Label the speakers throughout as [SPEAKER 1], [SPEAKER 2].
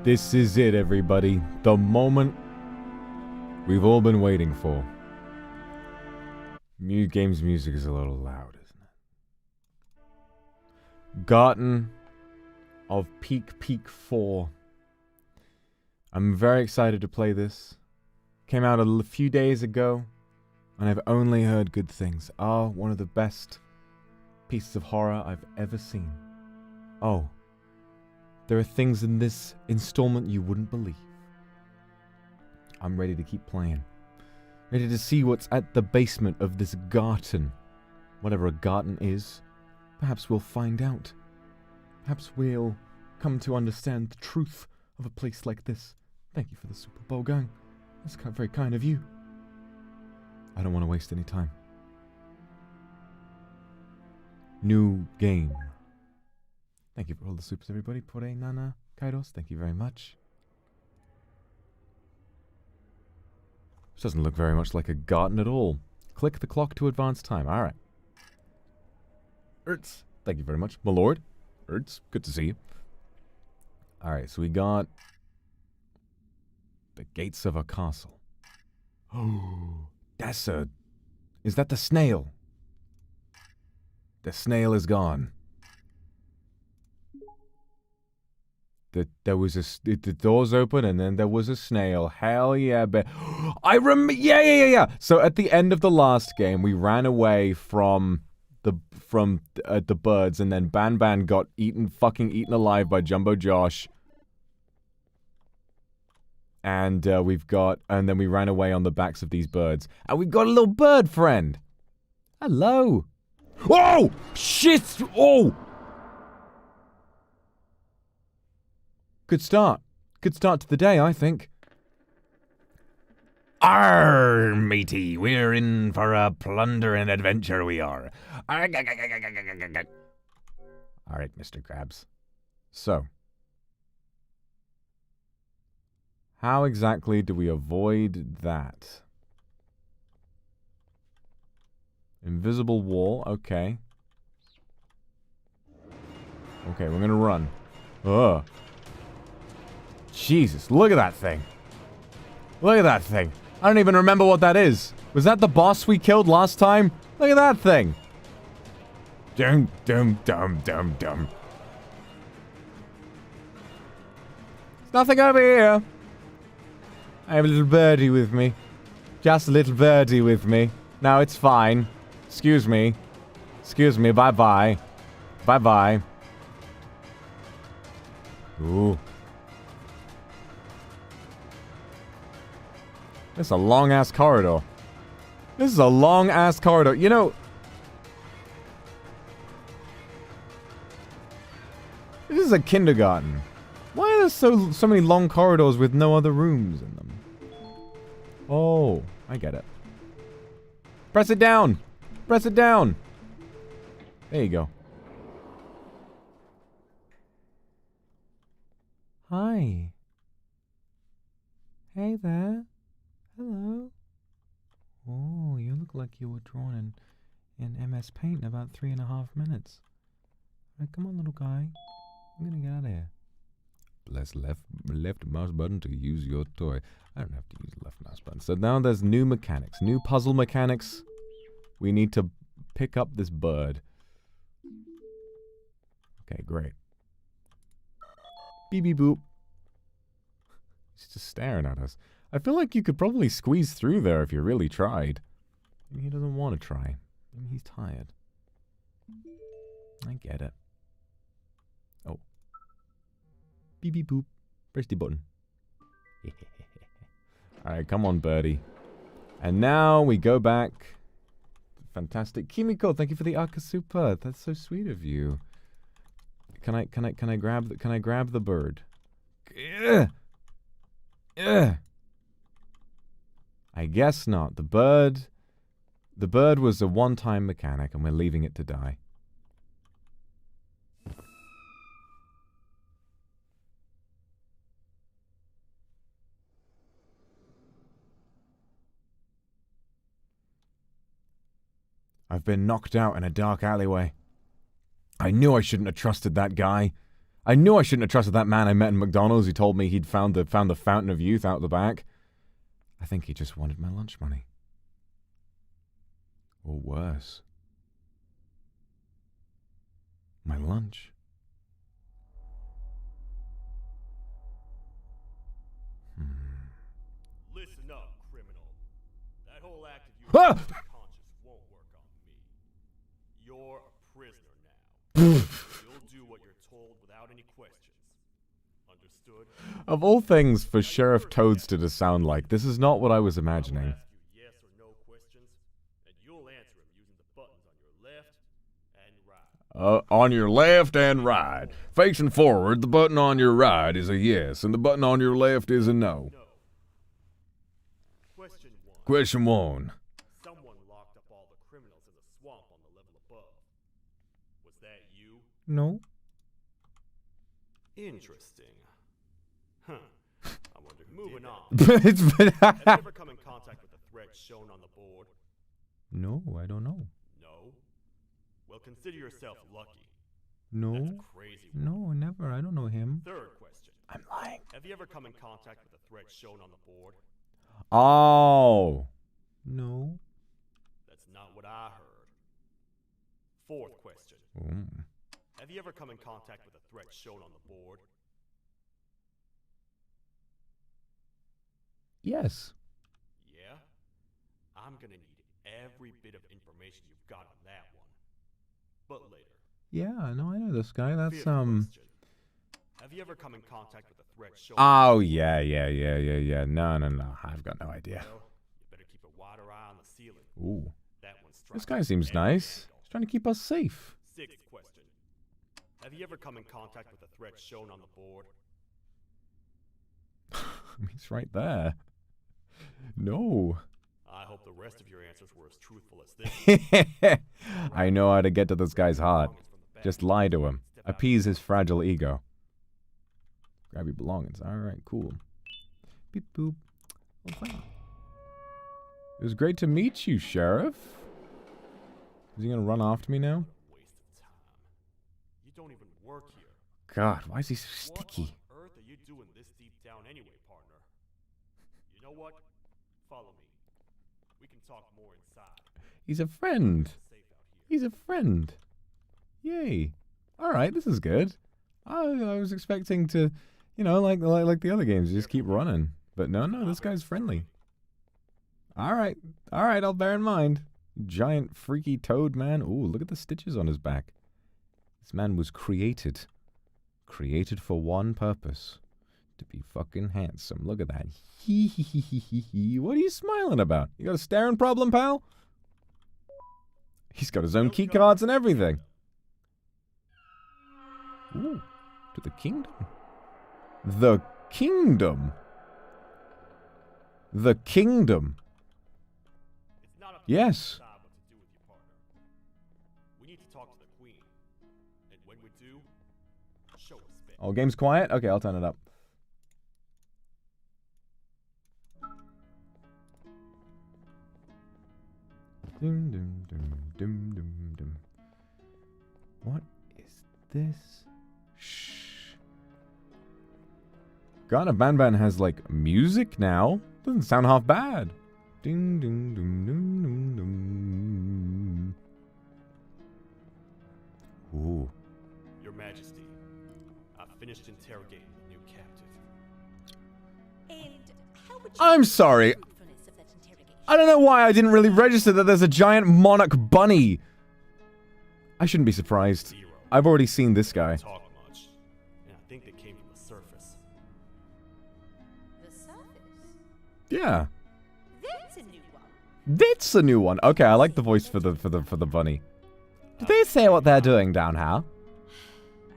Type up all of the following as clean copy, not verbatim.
[SPEAKER 1] This is it, everybody. The moment we've all been waiting for. Games music is a little loud, isn't it? Garten of Peak 4. I'm very excited to play this. Came out a few days ago, and I've only heard good things. One of the best pieces of horror I've ever seen. Oh, there are things in this installment you wouldn't believe. I'm ready to keep playing. Ready to see what's at the basement of this garden. Whatever a garden is, perhaps we'll find out. Perhaps we'll come to understand the truth of a place like this. Thank you for the Super Bowl gang. That's very kind of you. I don't want to waste any time. New game. Thank you for all the supers, everybody. Pore, Nana, Kairos, thank you very much. This doesn't look very much like a garden at all. Click the clock to advance time. Alright. Ertz, thank you very much. My lord. Ertz, good to see you. Alright, so we got the gates of a castle. Oh, that's a... Is that the snail? The snail is gone. There was the doors open and then there was a snail. Hell yeah, I remember. Yeah. So at the end of the last game, we ran away from the birds, and then Banban got fucking eaten alive by Jumbo Josh. And then we ran away on the backs of these birds, and we got a little bird friend. Hello. Oh shit! Oh. Good start. Good start to the day, I think.
[SPEAKER 2] Arr, matey, we're in for a plunder and adventure, we are.
[SPEAKER 1] Alright, Mr. Krabs. So, how exactly do we avoid that? Invisible wall, okay. Okay, we're gonna run. Ugh. Jesus, look at that thing. Look at that thing. I don't even remember what that is. Was that the boss we killed last time? Look at that thing. Dum. There's nothing over here. I have a little birdie with me. Just a little birdie with me. No, it's fine. Excuse me. Excuse me. Bye-bye. Bye-bye. Ooh. This is a long-ass corridor. This is a long-ass corridor. You know... This is a kindergarten. Why are there so many long corridors with no other rooms in them? Oh, I get it. Press it down! Press it down! There you go. Hi. Hey there. Hello. Oh, you look like you were drawn in MS Paint in about 3.5 minutes. Right, come on, little guy. I'm gonna get out of here. Press left mouse button to use your toy. I don't have to use the left mouse button. So now there's new mechanics. New puzzle mechanics. We need to pick up this bird. Okay, great. Beep beep boop. He's just staring at us. I feel like you could probably squeeze through there if you really tried. Maybe he doesn't want to try. Maybe he's tired. I get it. Oh. Beep beep boop. Press the button. Alright, come on, birdie. And now we go back. Fantastic. Kimiko, thank you for the Akasupa. That's so sweet of you. Can I grab the bird? Ugh. Ugh. I guess not. The bird was a one-time mechanic, and we're leaving it to die. I've been knocked out in a dark alleyway. I knew I shouldn't have trusted that guy. I knew I shouldn't have trusted that man I met in McDonald's who told me he'd found the Fountain of Youth out the back. I think he just wanted my lunch money. Or worse. My lunch.
[SPEAKER 3] Listen up, criminal. That whole act of you
[SPEAKER 1] Ah!
[SPEAKER 3] conscience won't work on me. You're a prisoner now. You'll do what you're told without any questions. Understood?
[SPEAKER 1] Of all things for Sheriff Toadster to sound like, this is not what I was
[SPEAKER 3] I'll
[SPEAKER 1] imagining.
[SPEAKER 3] ask you yes or no questions, and you'll answer them using the buttons on your left and right.
[SPEAKER 2] On your left and right. Facing forward, the button on your right is a yes, and the button on your left is a no.
[SPEAKER 3] No. Question 1.
[SPEAKER 2] Question 1.
[SPEAKER 3] Someone locked up all the criminals in the swamp on the level above. Was that you?
[SPEAKER 1] No.
[SPEAKER 3] Interesting. Huh. I wonder who moving on.
[SPEAKER 1] It's
[SPEAKER 3] Have you ever come in contact with the threat shown on the board?
[SPEAKER 1] No, I don't know.
[SPEAKER 3] No? Well, consider yourself lucky.
[SPEAKER 1] No.
[SPEAKER 3] That's a crazy one.
[SPEAKER 1] No, never. I don't know him.
[SPEAKER 3] Third question.
[SPEAKER 1] I'm lying.
[SPEAKER 3] Have you ever come in contact with the threat shown on the board?
[SPEAKER 1] Oh. No.
[SPEAKER 3] That's not what I heard. Fourth question.
[SPEAKER 1] Mm.
[SPEAKER 3] Have you ever come in contact with the threat shown on the board?
[SPEAKER 1] Yes.
[SPEAKER 3] Yeah? I'm gonna need every bit of information you've got on that one. But later.
[SPEAKER 1] Yeah, no, I know this guy. That's,
[SPEAKER 3] Fifth question. Have you ever come in contact with the threat shown
[SPEAKER 1] Oh, yeah. No. I've got no idea.
[SPEAKER 3] Well, you better keep a wider eye on the ceiling.
[SPEAKER 1] Ooh.
[SPEAKER 3] That one
[SPEAKER 1] This
[SPEAKER 3] strikes
[SPEAKER 1] guy
[SPEAKER 3] at
[SPEAKER 1] seems
[SPEAKER 3] every
[SPEAKER 1] nice.
[SPEAKER 3] angle.
[SPEAKER 1] He's trying to keep us safe.
[SPEAKER 3] Sixth question. Have you ever come in contact with the threat shown on the board?
[SPEAKER 1] He's right there. No.
[SPEAKER 3] I hope the rest of your answers were as truthful as this.
[SPEAKER 1] I know how to get to this guy's heart.
[SPEAKER 3] Belongings from the back.
[SPEAKER 1] Just lie to him.
[SPEAKER 3] Step out.
[SPEAKER 1] Appease his fragile ego. Grab your belongings. Alright, cool. Beep boop. Well, thank you. It was great to meet you, Sheriff. Is he gonna run after me now?
[SPEAKER 3] Waste of time. You don't even work here.
[SPEAKER 1] God, why is he so sticky?
[SPEAKER 3] What on earth are you doing this deep down anyway, partner? You know what? Follow me. We can talk more inside.
[SPEAKER 1] He's a friend.
[SPEAKER 3] It's safe out here.
[SPEAKER 1] He's a friend. Yay. Alright, this is good. I was expecting to, you know, like the other games, just keep running. But no, this guy's friendly. Alright, I'll bear in mind. Giant freaky toad man. Ooh, look at the stitches on his back. This man was created. Created for one purpose. To be fucking handsome. Look at that. Hee hee hee hee hee hee. What are you smiling about? You got a staring problem, pal? He's got his own key cards and everything. Ooh, to the kingdom. The kingdom. The kingdom.
[SPEAKER 3] It's not up to
[SPEAKER 1] Yes.
[SPEAKER 3] me to decide what to do with your partner. We need to talk to the queen. And when we do, show us fit.
[SPEAKER 1] Oh, game's quiet? Okay, I'll turn it up. Dum, dum, dum, dum, dum, dum. What is this? Shh. Garten of Banban has, like, music now. Doesn't sound half bad. Ding, ding, dum, dum, dum, dum. Ooh.
[SPEAKER 3] Your Majesty, I've finished interrogating the new captive.
[SPEAKER 4] And how would you
[SPEAKER 1] I'm sorry.
[SPEAKER 4] truthfulness of that interrogation?
[SPEAKER 1] I don't know why I didn't really register that there's a giant monarch bunny. I shouldn't be surprised.
[SPEAKER 3] 0.
[SPEAKER 1] I've already seen this guy.
[SPEAKER 3] Talk much, and I think they came from the surface.
[SPEAKER 4] The surface?
[SPEAKER 1] Yeah.
[SPEAKER 4] That's a new one.
[SPEAKER 1] That's a new one. Okay, I like the voice for the bunny. Did they say what they're doing down here?
[SPEAKER 4] I think I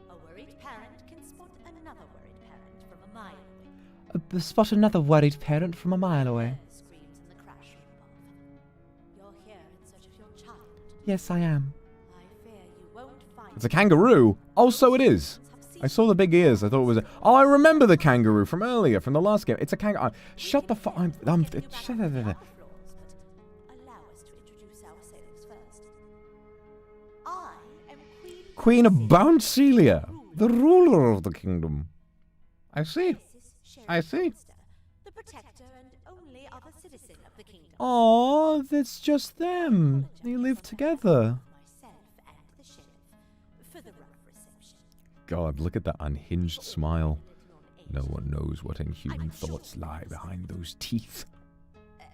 [SPEAKER 4] know. A worried parent can spot another worried parent from a mile away.
[SPEAKER 1] Spot another worried parent from a mile away.
[SPEAKER 4] Screams in the crash room above. You're here in search of your child.
[SPEAKER 1] Yes, I am.
[SPEAKER 4] I fear you won't find
[SPEAKER 1] It's a kangaroo. Oh, so it is. I saw the big ears. I thought it was a... Oh, I remember the kangaroo from earlier, from the last game. It's a kangaroo. Shut the fuck... Shut
[SPEAKER 4] Allow us to introduce ourselves first. I am
[SPEAKER 2] Queen of Bouncelia, the ruler of the kingdom. I see. I see.
[SPEAKER 4] The protector and only other citizen of the kingdom.
[SPEAKER 1] Oh, that's just them. They live together.
[SPEAKER 4] Myself and the sheriff for the rough reception.
[SPEAKER 2] God, look at that unhinged smile. No one knows what inhuman thoughts lie behind those teeth.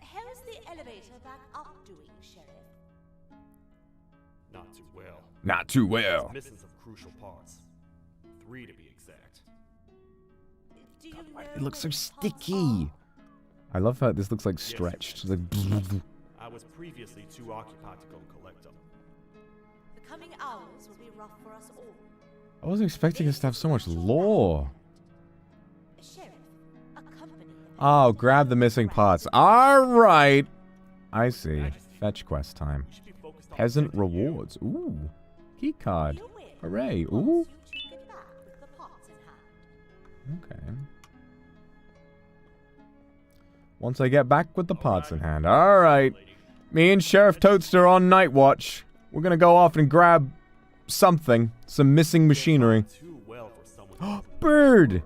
[SPEAKER 4] How's the elevator back up doing, Sheriff?
[SPEAKER 3] Not too well.
[SPEAKER 2] Not too well.
[SPEAKER 3] Missing some crucial parts. 3 to be exact.
[SPEAKER 4] Do you know
[SPEAKER 2] It looks so
[SPEAKER 4] where the parts
[SPEAKER 2] sticky.
[SPEAKER 1] I love how this looks like stretched. It's like
[SPEAKER 3] I was previously too occupied to go collect them.
[SPEAKER 4] are? The coming hours will be rough for us all.
[SPEAKER 1] I wasn't expecting us to have so much lore.
[SPEAKER 4] Sheriff, accompany the
[SPEAKER 1] Oh, grab the missing parts. All right. I see. Fetch quest time.
[SPEAKER 3] We should be focused on
[SPEAKER 1] Peasant
[SPEAKER 3] protecting you.
[SPEAKER 1] rewards. Ooh. Key card.
[SPEAKER 4] You will,
[SPEAKER 1] Hooray.
[SPEAKER 4] once
[SPEAKER 1] Ooh.
[SPEAKER 4] you two get back with the parts in hand.
[SPEAKER 1] Okay. Once I get back with the parts in hand. All right. Me and Sheriff Toadster on night watch. We're going to go off and grab something. Some missing machinery.
[SPEAKER 3] Too well for someone to
[SPEAKER 1] Bird.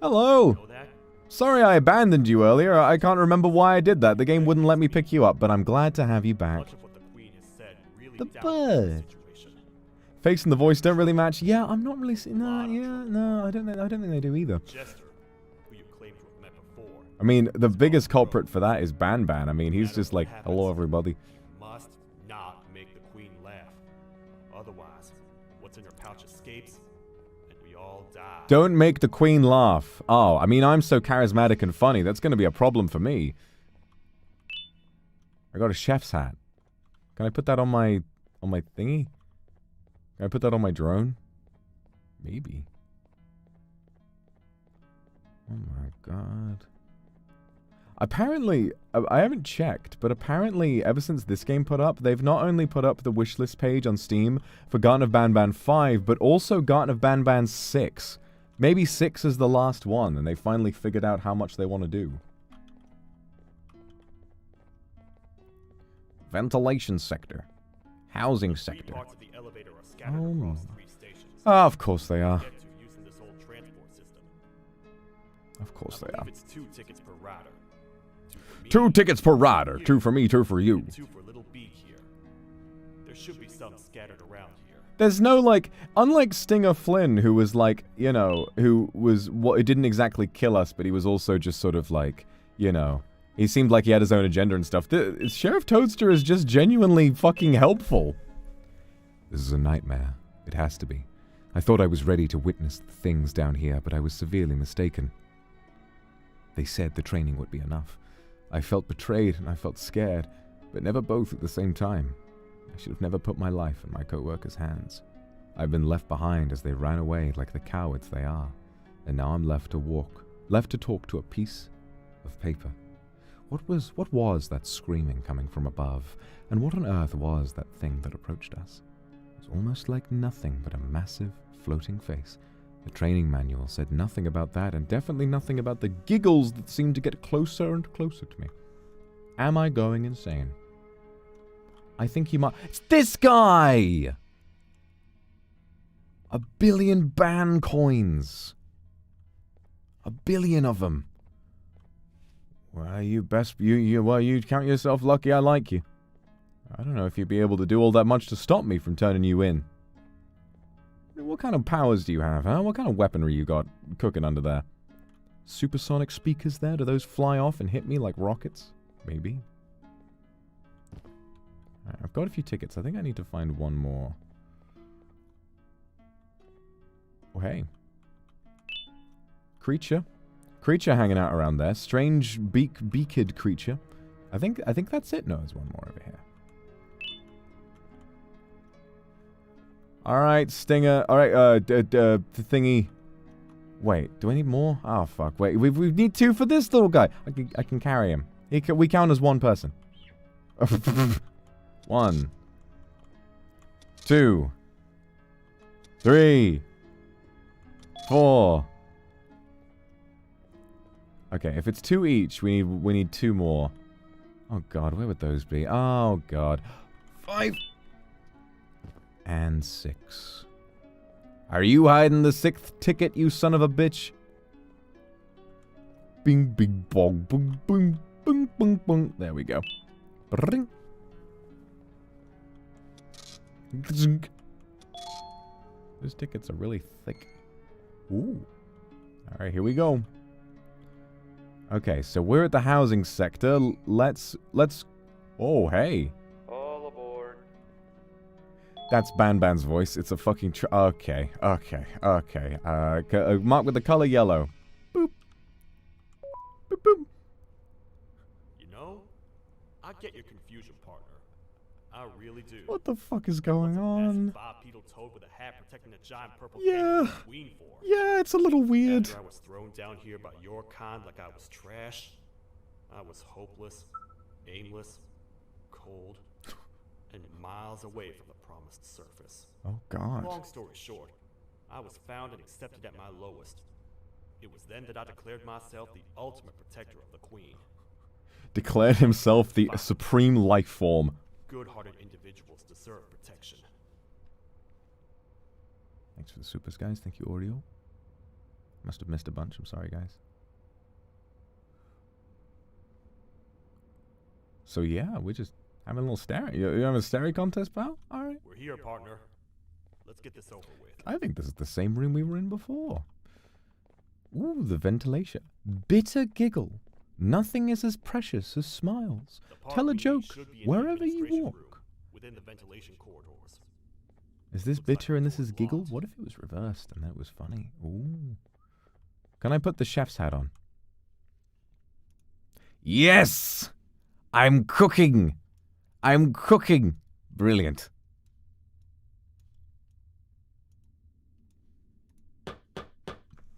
[SPEAKER 1] Hello.
[SPEAKER 3] know that.
[SPEAKER 1] Sorry I abandoned you earlier. I can't remember why I did that. The game wouldn't let me pick you up, but I'm glad to have you back.
[SPEAKER 3] Much of what the queen has said really
[SPEAKER 1] The
[SPEAKER 3] doubts
[SPEAKER 1] bird.
[SPEAKER 3] situation.
[SPEAKER 1] Face and the voice don't really match. Yeah, I'm not really. No, I don't think they do either.
[SPEAKER 3] Jester, who you claim to have met before,
[SPEAKER 1] I mean, the biggest culprit for that is BANBAN. I mean, he's just like, hello everybody.
[SPEAKER 3] must not make the queen laugh. Otherwise, what's in your pouch escapes, and we all die.
[SPEAKER 1] Don't make the queen laugh. Oh, I mean, I'm so charismatic and funny. That's going to be a problem for me. I got a chef's hat. Can I put that on my thingy? Can I put that on my drone? Maybe. Oh my god. Apparently, I haven't checked, but apparently ever since this game put up, they've not only put up the wishlist page on Steam for Garten of Banban 5, but also Garten of Banban 6. Maybe 6 is the last one, and they finally figured out how much they want to do. Ventilation sector. Housing
[SPEAKER 3] Three
[SPEAKER 1] sector.
[SPEAKER 3] parts of the elevator are scattered
[SPEAKER 1] Oh.
[SPEAKER 3] across 3 stations.
[SPEAKER 1] Of course they are.
[SPEAKER 3] Get to using this old transport system.
[SPEAKER 1] Of course
[SPEAKER 3] I
[SPEAKER 1] they are.
[SPEAKER 3] believe it's 2 tickets per rider. 2 for me,
[SPEAKER 2] 2 tickets per rider. 2 for me, 2 for you.
[SPEAKER 3] and 2 for Little Beak here. There should be some scattered around here.
[SPEAKER 1] There's no, like, unlike Stinger Flynn, who was, like, you know, who was, it didn't exactly kill us, but he was also just sort of, like, you know, he seemed like he had his own agenda and stuff. Sheriff Toadster is just genuinely fucking helpful. This is a nightmare. It has to be. I thought I was ready to witness the things down here, but I was severely mistaken. They said the training would be enough. I felt betrayed and I felt scared, but never both at the same time. I should have never put my life in my co-workers' hands. I've been left behind as they ran away like the cowards they are, and now I'm left to talk to a piece of paper. What was that screaming coming from above, and what on earth was that thing that approached us? It was almost like nothing but a massive, floating face. The training manual said nothing about that, and definitely nothing about the giggles that seemed to get closer and closer to me. Am I going insane? I think he might. It's this guy! 1 billion ban coins. 1 billion of them. Well, you count yourself lucky I like you. I don't know if you'd be able to do all that much to stop me from turning you in. What kind of powers do you have, huh? What kind of weaponry you got cooking under there? Supersonic speakers there? Do those fly off and hit me like rockets? Maybe. Right, I've got a few tickets. I think I need to find one more. Oh, hey. Creature hanging out around there. Strange beaked creature. I think that's it. No, there's one more over here. Alright, Stinger. Alright, the thingy. Wait, do I need more? Oh, fuck. Wait, we need 2 for this little guy. I can carry him. We count as 1 person. 1, 2, 3, 4. Okay, if it's 2 each, we need 2 more. Oh god, where would those be? Oh god. 5 and 6. Are you hiding the 6th ticket, you son of a bitch? Bing, bing, bong, boom, boom, boom, boom, boom. There we go. Bring. Those tickets are really thick. Ooh. Alright, here we go. Okay, so we're at the housing sector. Let's... Oh, hey.
[SPEAKER 3] All aboard.
[SPEAKER 1] That's Banban's voice. It's a fucking okay. Marked with the color yellow. Boop. Boop, boop.
[SPEAKER 3] You know, I get your confusion, partner. I really do.
[SPEAKER 1] What the fuck is going on?
[SPEAKER 3] Bipedal toad with a hat protecting a giant purple
[SPEAKER 1] Yeah.
[SPEAKER 3] queen for.
[SPEAKER 1] Yeah, it's a little weird.
[SPEAKER 3] After I was thrown down here by your kind like I was trash, I was hopeless, aimless, cold, and miles away from the promised surface.
[SPEAKER 1] Oh, God.
[SPEAKER 3] Long story short, I was found and accepted at my lowest. It was then that I declared myself the ultimate protector of the queen.
[SPEAKER 1] Declared himself the supreme life form.
[SPEAKER 3] Good-hearted individuals deserve protection.
[SPEAKER 1] Thanks for the supers, guys. Thank you, Oreo. Must have missed a bunch. I'm sorry, guys. So, yeah, we're just having a little stare. You having a stare contest, pal? All right.
[SPEAKER 3] We're here, partner. Let's get this over with.
[SPEAKER 1] I think this is the same room we were in before. Ooh, the ventilation. Bitter giggle. Nothing is as precious as smiles. Tell a joke wherever you walk.
[SPEAKER 3] Within the ventilation corridors.
[SPEAKER 1] Is this bitter and this is giggle? What if it was reversed and that was funny? Ooh. Can I put the chef's hat on? Yes! I'm cooking! I'm cooking! Brilliant.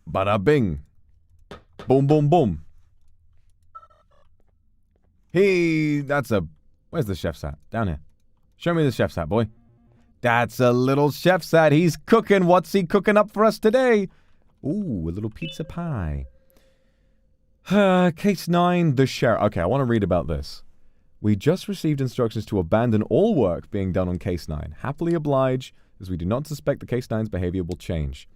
[SPEAKER 1] Bada bing. Boom, boom, boom. Hey, that's a... Where's the chef's hat? Down here. Show me the chef's hat, boy. That's a little chef's hat. He's cooking. What's he cooking up for us today? Ooh, a little pizza pie. Case 9, the sheriff. Okay, I want to read about this. We just received instructions to abandon all work being done on Case 9. Happily oblige, as we do not suspect the Case 9's behavior will change.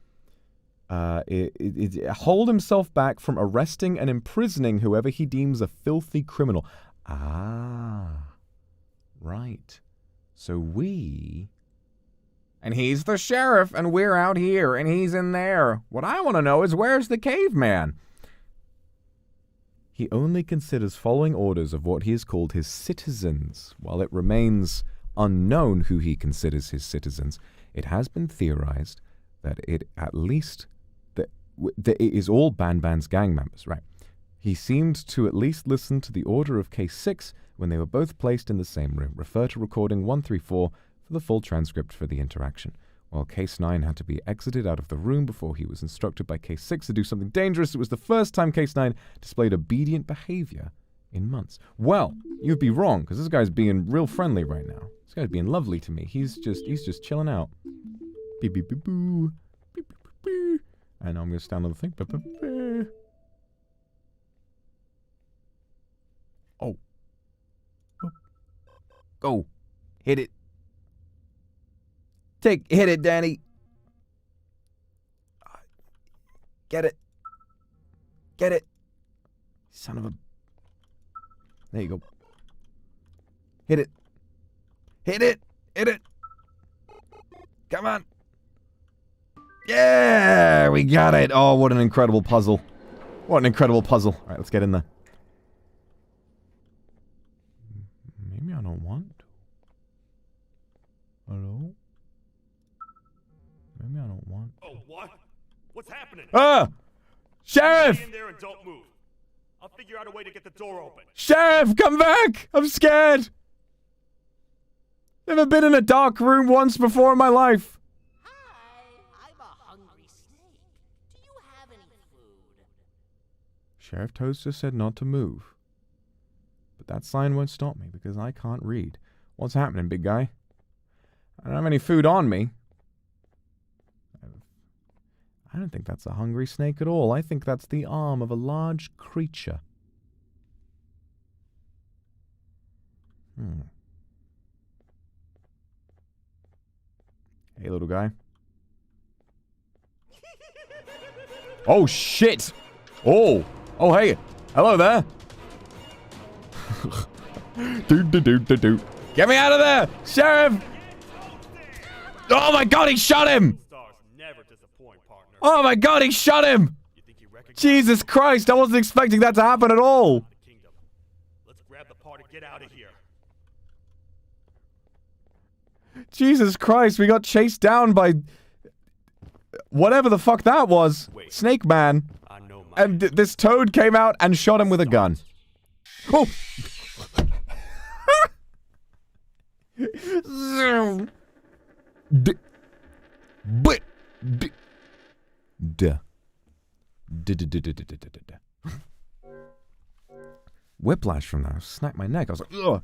[SPEAKER 1] Hold himself back from arresting and imprisoning whoever he deems a filthy criminal. Ah. Right. So we... And he's the sheriff, and we're out here, and he's in there. What I want to know is, where's the caveman? He only considers following orders of what he has called his citizens. While it remains unknown who he considers his citizens, it has been theorized that it is all Banban's gang members, right? He seemed to at least listen to the order of Case 6 when they were both placed in the same room. Refer to recording 134 for the full transcript for the interaction. While Case 9 had to be exited out of the room before he was instructed by Case 6 to do something dangerous, it was the first time Case 9 displayed obedient behavior in months. Well, you'd be wrong, because this guy's being real friendly right now. This guy's being lovely to me. He's just chilling out. Beep, beep, beep, boo. Beep, beep, beep, beep. And I'm going to stand on the thing. Beep, beep, beep. Oh. Go. Hit it. Hit it, Danny. Get it. Get it. Son of a... There you go. Hit it. Hit it. Hit it. Come on. Yeah, we got it. Oh, what an incredible puzzle. What an incredible puzzle. All right, let's get in there. Maybe I don't want to. Hello? Maybe I don't want to.
[SPEAKER 3] Oh, what? What's happening?
[SPEAKER 1] Ah! Sheriff!
[SPEAKER 3] Stay in there and don't move. I'll figure out a way to get the door open.
[SPEAKER 1] Sheriff, come back! I'm scared! Never been in a dark room once before in my life.
[SPEAKER 5] Hi, I'm a hungry snake. Do you have any food?
[SPEAKER 1] Sheriff Toast just said not to move. But that sign won't stop me because I can't read. What's happening, big guy? I don't have any food on me. I don't think that's a hungry snake at all. I think that's the arm of a large creature. Hey, little guy. Oh, shit! Oh! Oh, hey! Hello there! Do. Get me out of there! Sheriff! Oh my god, he shot him!
[SPEAKER 3] Stars never disappoint, partner.
[SPEAKER 1] Oh my god, he shot him!
[SPEAKER 3] You think he recognized
[SPEAKER 1] Jesus Christ, I wasn't expecting that to happen at all!
[SPEAKER 3] the kingdom? Let's grab the party, get out of here.
[SPEAKER 1] Jesus Christ, we got chased down by... whatever the fuck that was.
[SPEAKER 3] Wait.
[SPEAKER 1] Snake Man.
[SPEAKER 3] I know my
[SPEAKER 1] And this toad came out and shot him with a gun. Oh! Whiplash from that. Snapped my neck. I was like, ugh.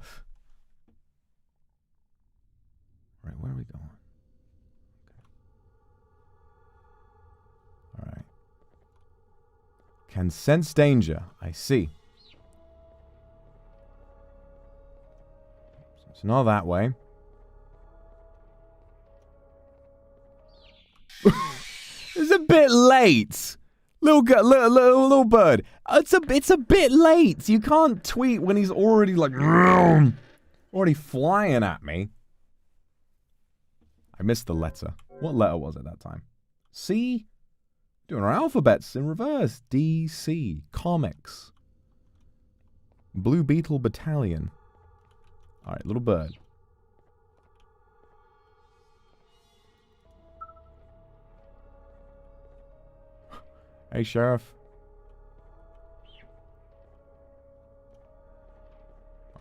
[SPEAKER 1] Right, where are we going? Okay. Alright. Can sense danger. I see. So it's not that way. It's a bit late. Little bird. It's a bit late. You can't tweet when he's already like already flying at me. I missed the letter. What letter was it that time? C? Doing our alphabets in reverse. D, C. Comics. Blue Beetle Battalion. Alright, little bird. Hey, Sheriff.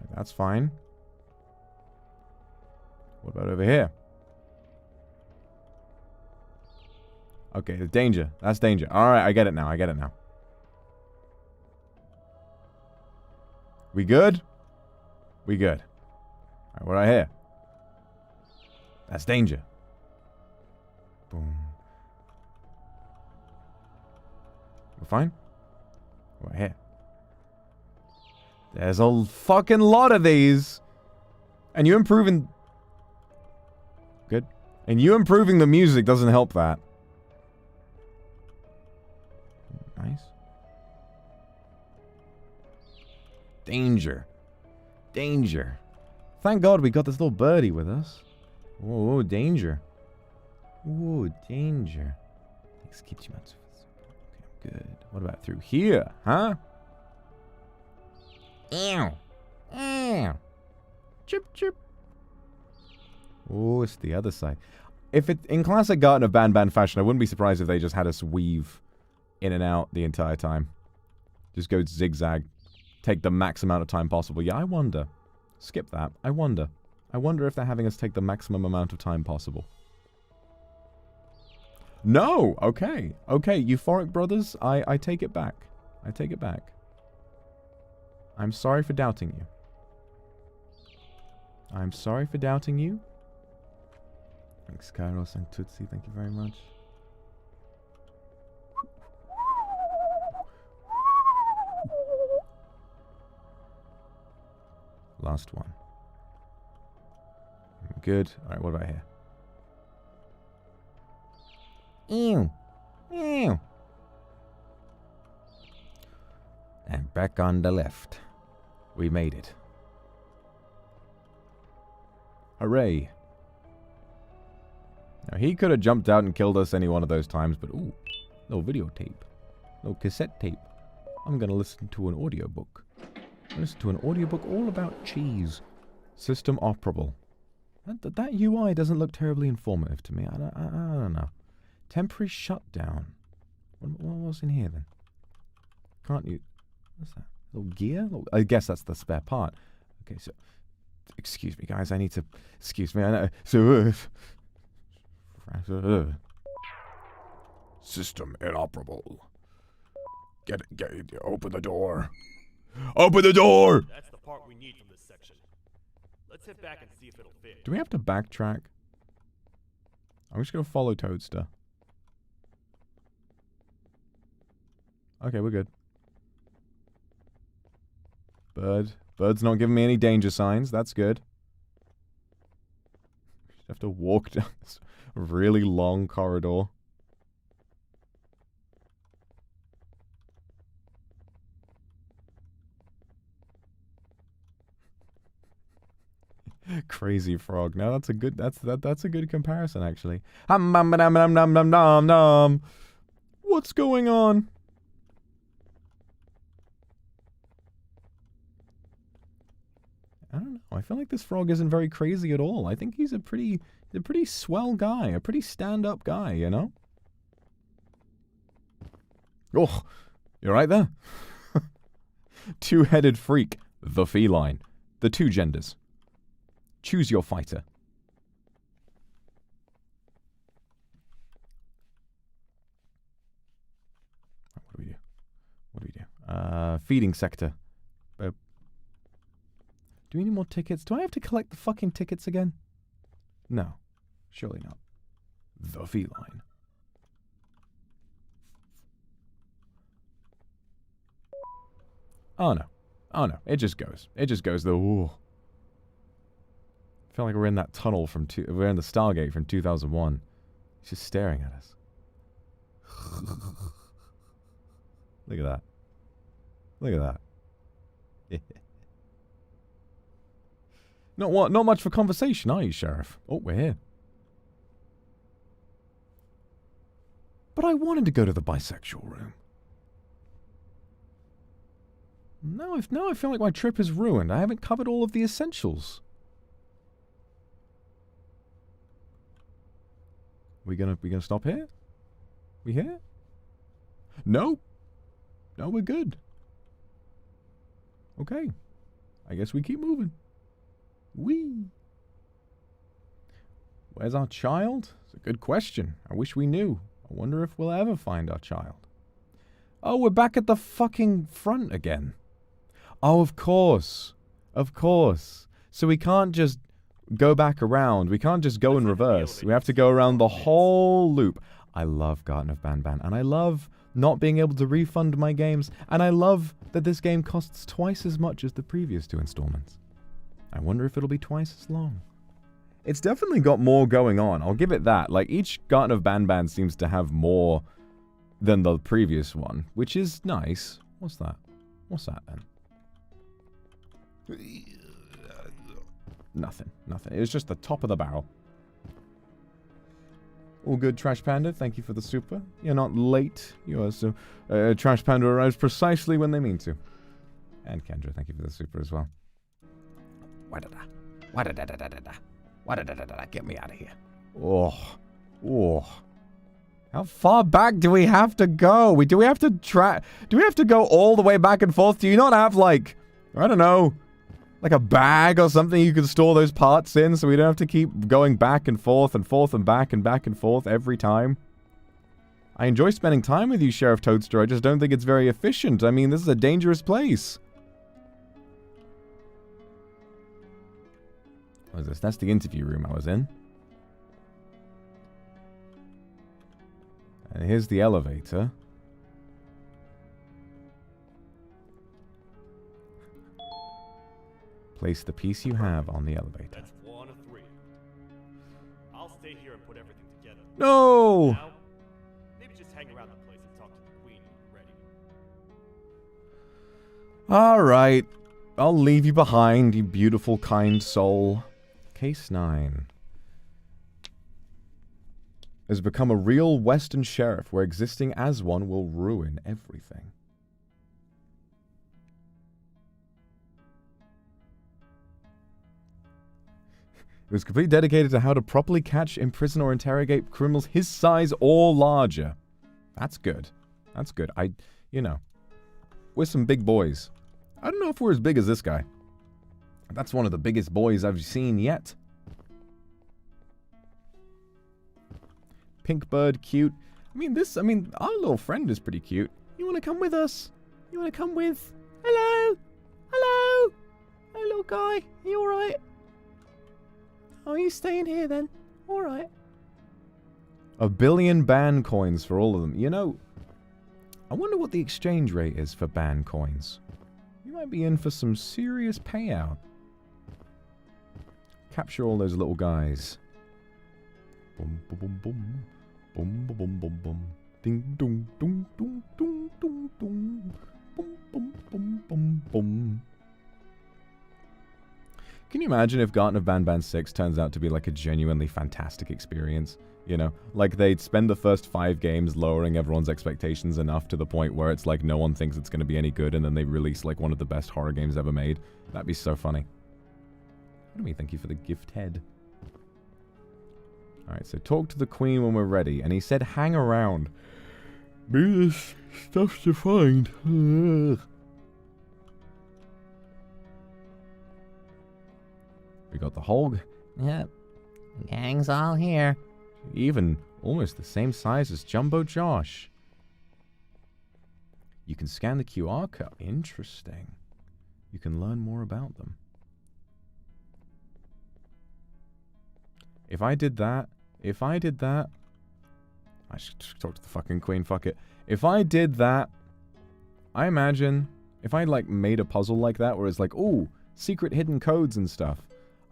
[SPEAKER 1] Right, that's fine. What about over here? Okay, the danger. That's danger. Alright, I get it now. I get it now. We good? We good. Alright, what do I hear? That's danger. Boom. We're fine? Right here. There's a fucking lot of these. And you improving... Good. And you improving the music doesn't help that. Nice. Danger. Danger. Thank God we got this little birdie with us. Whoa, danger. Whoa, danger. Okay, I'm good. What about through here, huh? Ew. Ew. Chip, chip. Oh, it's the other side. If it in classic Garten of Banban fashion, I wouldn't be surprised if they just had us weave in and out the entire time. Just go zigzag. Take the max amount of time possible. Yeah, I wonder. Skip that. I wonder. I wonder if they're having us take the maximum amount of time possible. No! Okay. Okay, Euphoric Brothers, I take it back. I take it back. I'm sorry for doubting you. I'm sorry for doubting you. Thanks, Kairos and Tootsie. Thank you very much. Last one. Good. Alright, what about here? Ew. Ew. And back on the left. We made it. Hooray. Now, he could have jumped out and killed us any one of those times, but ooh, little videotape. Little cassette tape. I'm going to listen to an audiobook. Listen to an audiobook all about cheese. System operable. That UI doesn't look terribly informative to me. I don't know. Temporary shutdown. What was in here then? Can't you... What's that? Little gear? I guess that's the spare part. Okay, so... Excuse me, guys. I need to... Excuse me. I know... So...
[SPEAKER 2] System inoperable. Get it. Open the door. Open the door!
[SPEAKER 3] That's the part we need from this section. Let's head back and see if it'll fit.
[SPEAKER 1] Do we have to backtrack? I'm just going to follow Toadster. Okay, we're good. Bird's not giving me any danger signs. That's good. Just have to walk down this really long corridor. Crazy frog. No, that's a good. That's a good comparison actually. Hum bum ba dum dum dum dum dum dum. What's going on? I don't know. I feel like this frog isn't very crazy at all. I think he's a pretty swell guy, a pretty stand-up guy, you know? Oh, you're right there. Two-headed freak, the feline, the two genders. Choose your fighter. What do we do? What do we do? Feeding sector. Do we need more tickets? Do I have to collect the fucking tickets again? No. Surely not. The feline. Oh no. Oh no. It just goes. It just goes the ooh. I feel like we're in that tunnel from we're in the Stargate from 2001. He's just staring at us. Look at that. Look at that. Not much for conversation, are you, Sheriff? Oh, we're here. But I wanted to go to the bisexual room. Now I feel like my trip is ruined. I haven't covered all of the essentials. We gonna stop here? We here? No. No, we're good. Okay. I guess we keep moving. Whee! Where's our child? It's a good question. I wish we knew. I wonder if we'll ever find our child. Oh, we're back at the fucking front again. Oh, of course. Of course. So we can't just go back around. We can't just go in reverse. We have to go around the whole loop. I love Garten of Banban, and I love not being able to refund my games, and I love that this game costs twice as much as the previous two installments. I wonder if it'll be twice as long. It's definitely got more going on. I'll give it that. Like, each Garten of Banban seems to have more than the previous one, which is nice. What's that? What's that, then? Nothing. Nothing. It was just the top of the barrel. All good, Trash Panda. Thank you for the super. You're not late. You are so... Trash Panda arrives precisely when they mean to. And Kendra, thank you for the super as well. Get me out of here. Oh. Oh. How far back do we have to go? Do we have to go all the way back and forth? Do you not have, like, I don't know, like a bag or something you can store those parts in so we don't have to keep going back and forth and back and forth every time? I enjoy spending time with you, Sheriff Toadster. I just don't think it's very efficient. I mean, this is a dangerous place. What is this? That's the interview room I was in. And here's the elevator. Place the piece you have on the elevator.
[SPEAKER 3] That's 1 of 3. I'll stay here and put everything together.
[SPEAKER 1] No!
[SPEAKER 3] Now, maybe just hang around the place and talk to the Queen when you're ready.
[SPEAKER 1] Alright. I'll leave you behind, you beautiful, kind soul. Case 9. Has become a real Western sheriff where existing as one will ruin everything. It was completely dedicated to how to properly catch, imprison, or interrogate criminals his size or larger. That's good. That's good. You know, we're some big boys. I don't know if we're as big as this guy. That's one of the biggest boys I've seen yet. Pink bird, cute. I mean, our little friend is pretty cute. You want to come with us? You want to come with? Hello? Hello? Hey, little guy. Are you alright? Oh, you staying here then? Alright. 1 billion ban coins for all of them. You know, I wonder what the exchange rate is for ban coins. You might be in for some serious payout. Capture all those little guys. Boom, boom, boom, boom. Boom, boom, boom, boom, boom. Ding, dong, dong, dong, dong, dong, dong. Boom, boom, boom, boom, boom. Can you imagine if Garten of Banban 6 turns out to be like a genuinely fantastic experience? You know, like they'd spend the first 5 games lowering everyone's expectations enough to the point where it's like no one thinks it's going to be any good, and then they release like one of the best horror games ever made. That'd be so funny. Let me thank you for the gift head. Alright, so talk to the queen when we're ready. And he said hang around. Maybe there's stuff to find. We got the whole...
[SPEAKER 6] Yep. Gang's all here.
[SPEAKER 1] Even almost the same size as Jumbo Josh. You can scan the QR code. Interesting. You can learn more about them. If I did that... I should talk to the fucking queen, fuck it. If I did that, I imagine... If I, like, made a puzzle like that where it's like, ooh, secret hidden codes and stuff,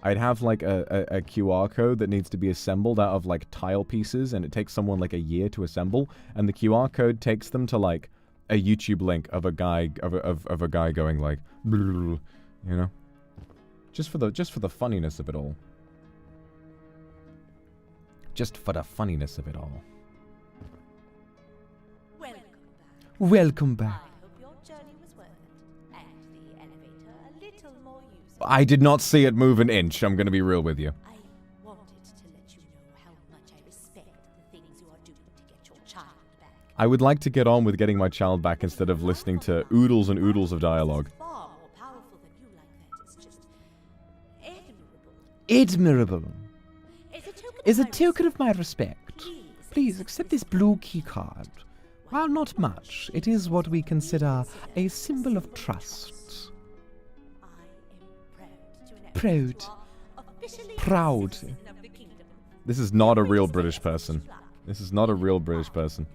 [SPEAKER 1] I'd have, like, a QR code that needs to be assembled out of, like, tile pieces, and it takes someone, like, a year to assemble, and the QR code takes them to, like, a YouTube link of a guy, of a guy going, like, you know? Just for the funniness of it all. Just for the funniness of it all.
[SPEAKER 4] Welcome back.
[SPEAKER 1] Welcome back.
[SPEAKER 4] I hope your journey was worth it, and the elevator a little more useful.
[SPEAKER 1] I did not see it move an inch, I'm gonna be real with you.
[SPEAKER 4] I wanted to let you know how much I respect the things you are doing to get your child back.
[SPEAKER 1] I would like to get on with getting my child back instead of listening to oodles and oodles of dialogue.
[SPEAKER 4] Far more powerful than you like that. It's just admirable.
[SPEAKER 6] Admirable.
[SPEAKER 4] Is
[SPEAKER 6] Is a token of my respect. Please accept this blue key card. While not much, it is what we consider a symbol of trust.
[SPEAKER 4] I am
[SPEAKER 6] Proud. Proud.
[SPEAKER 1] This is not a real British person. This is not a real British person.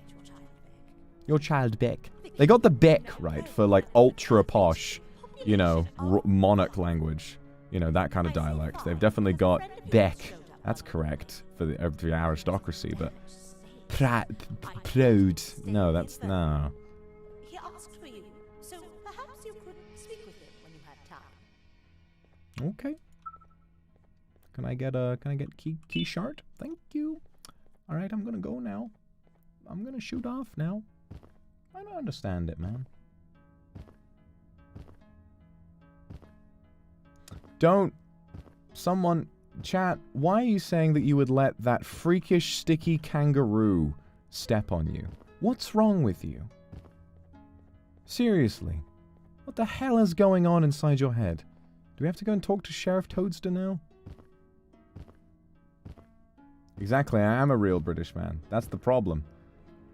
[SPEAKER 6] Your child back.
[SPEAKER 1] They got the Beck right for like ultra posh, you know, monarch language. You know, that kind of dialect. They've definitely got Beck. That's correct for the aristocracy, but proud. No, that's no.
[SPEAKER 4] He asked for you, so perhaps you could speak with him when you had time.
[SPEAKER 1] Okay. Can I get key shard? Thank you. All right, I'm gonna go now. I'm gonna shoot off now. I don't understand it, man. Don't. Someone. Chat, why are you saying that you would let that freakish, sticky kangaroo step on you? What's wrong with you? Seriously. What the hell is going on inside your head? Do we have to go and talk to Sheriff Toadster now? Exactly, I am a real British man. That's the problem.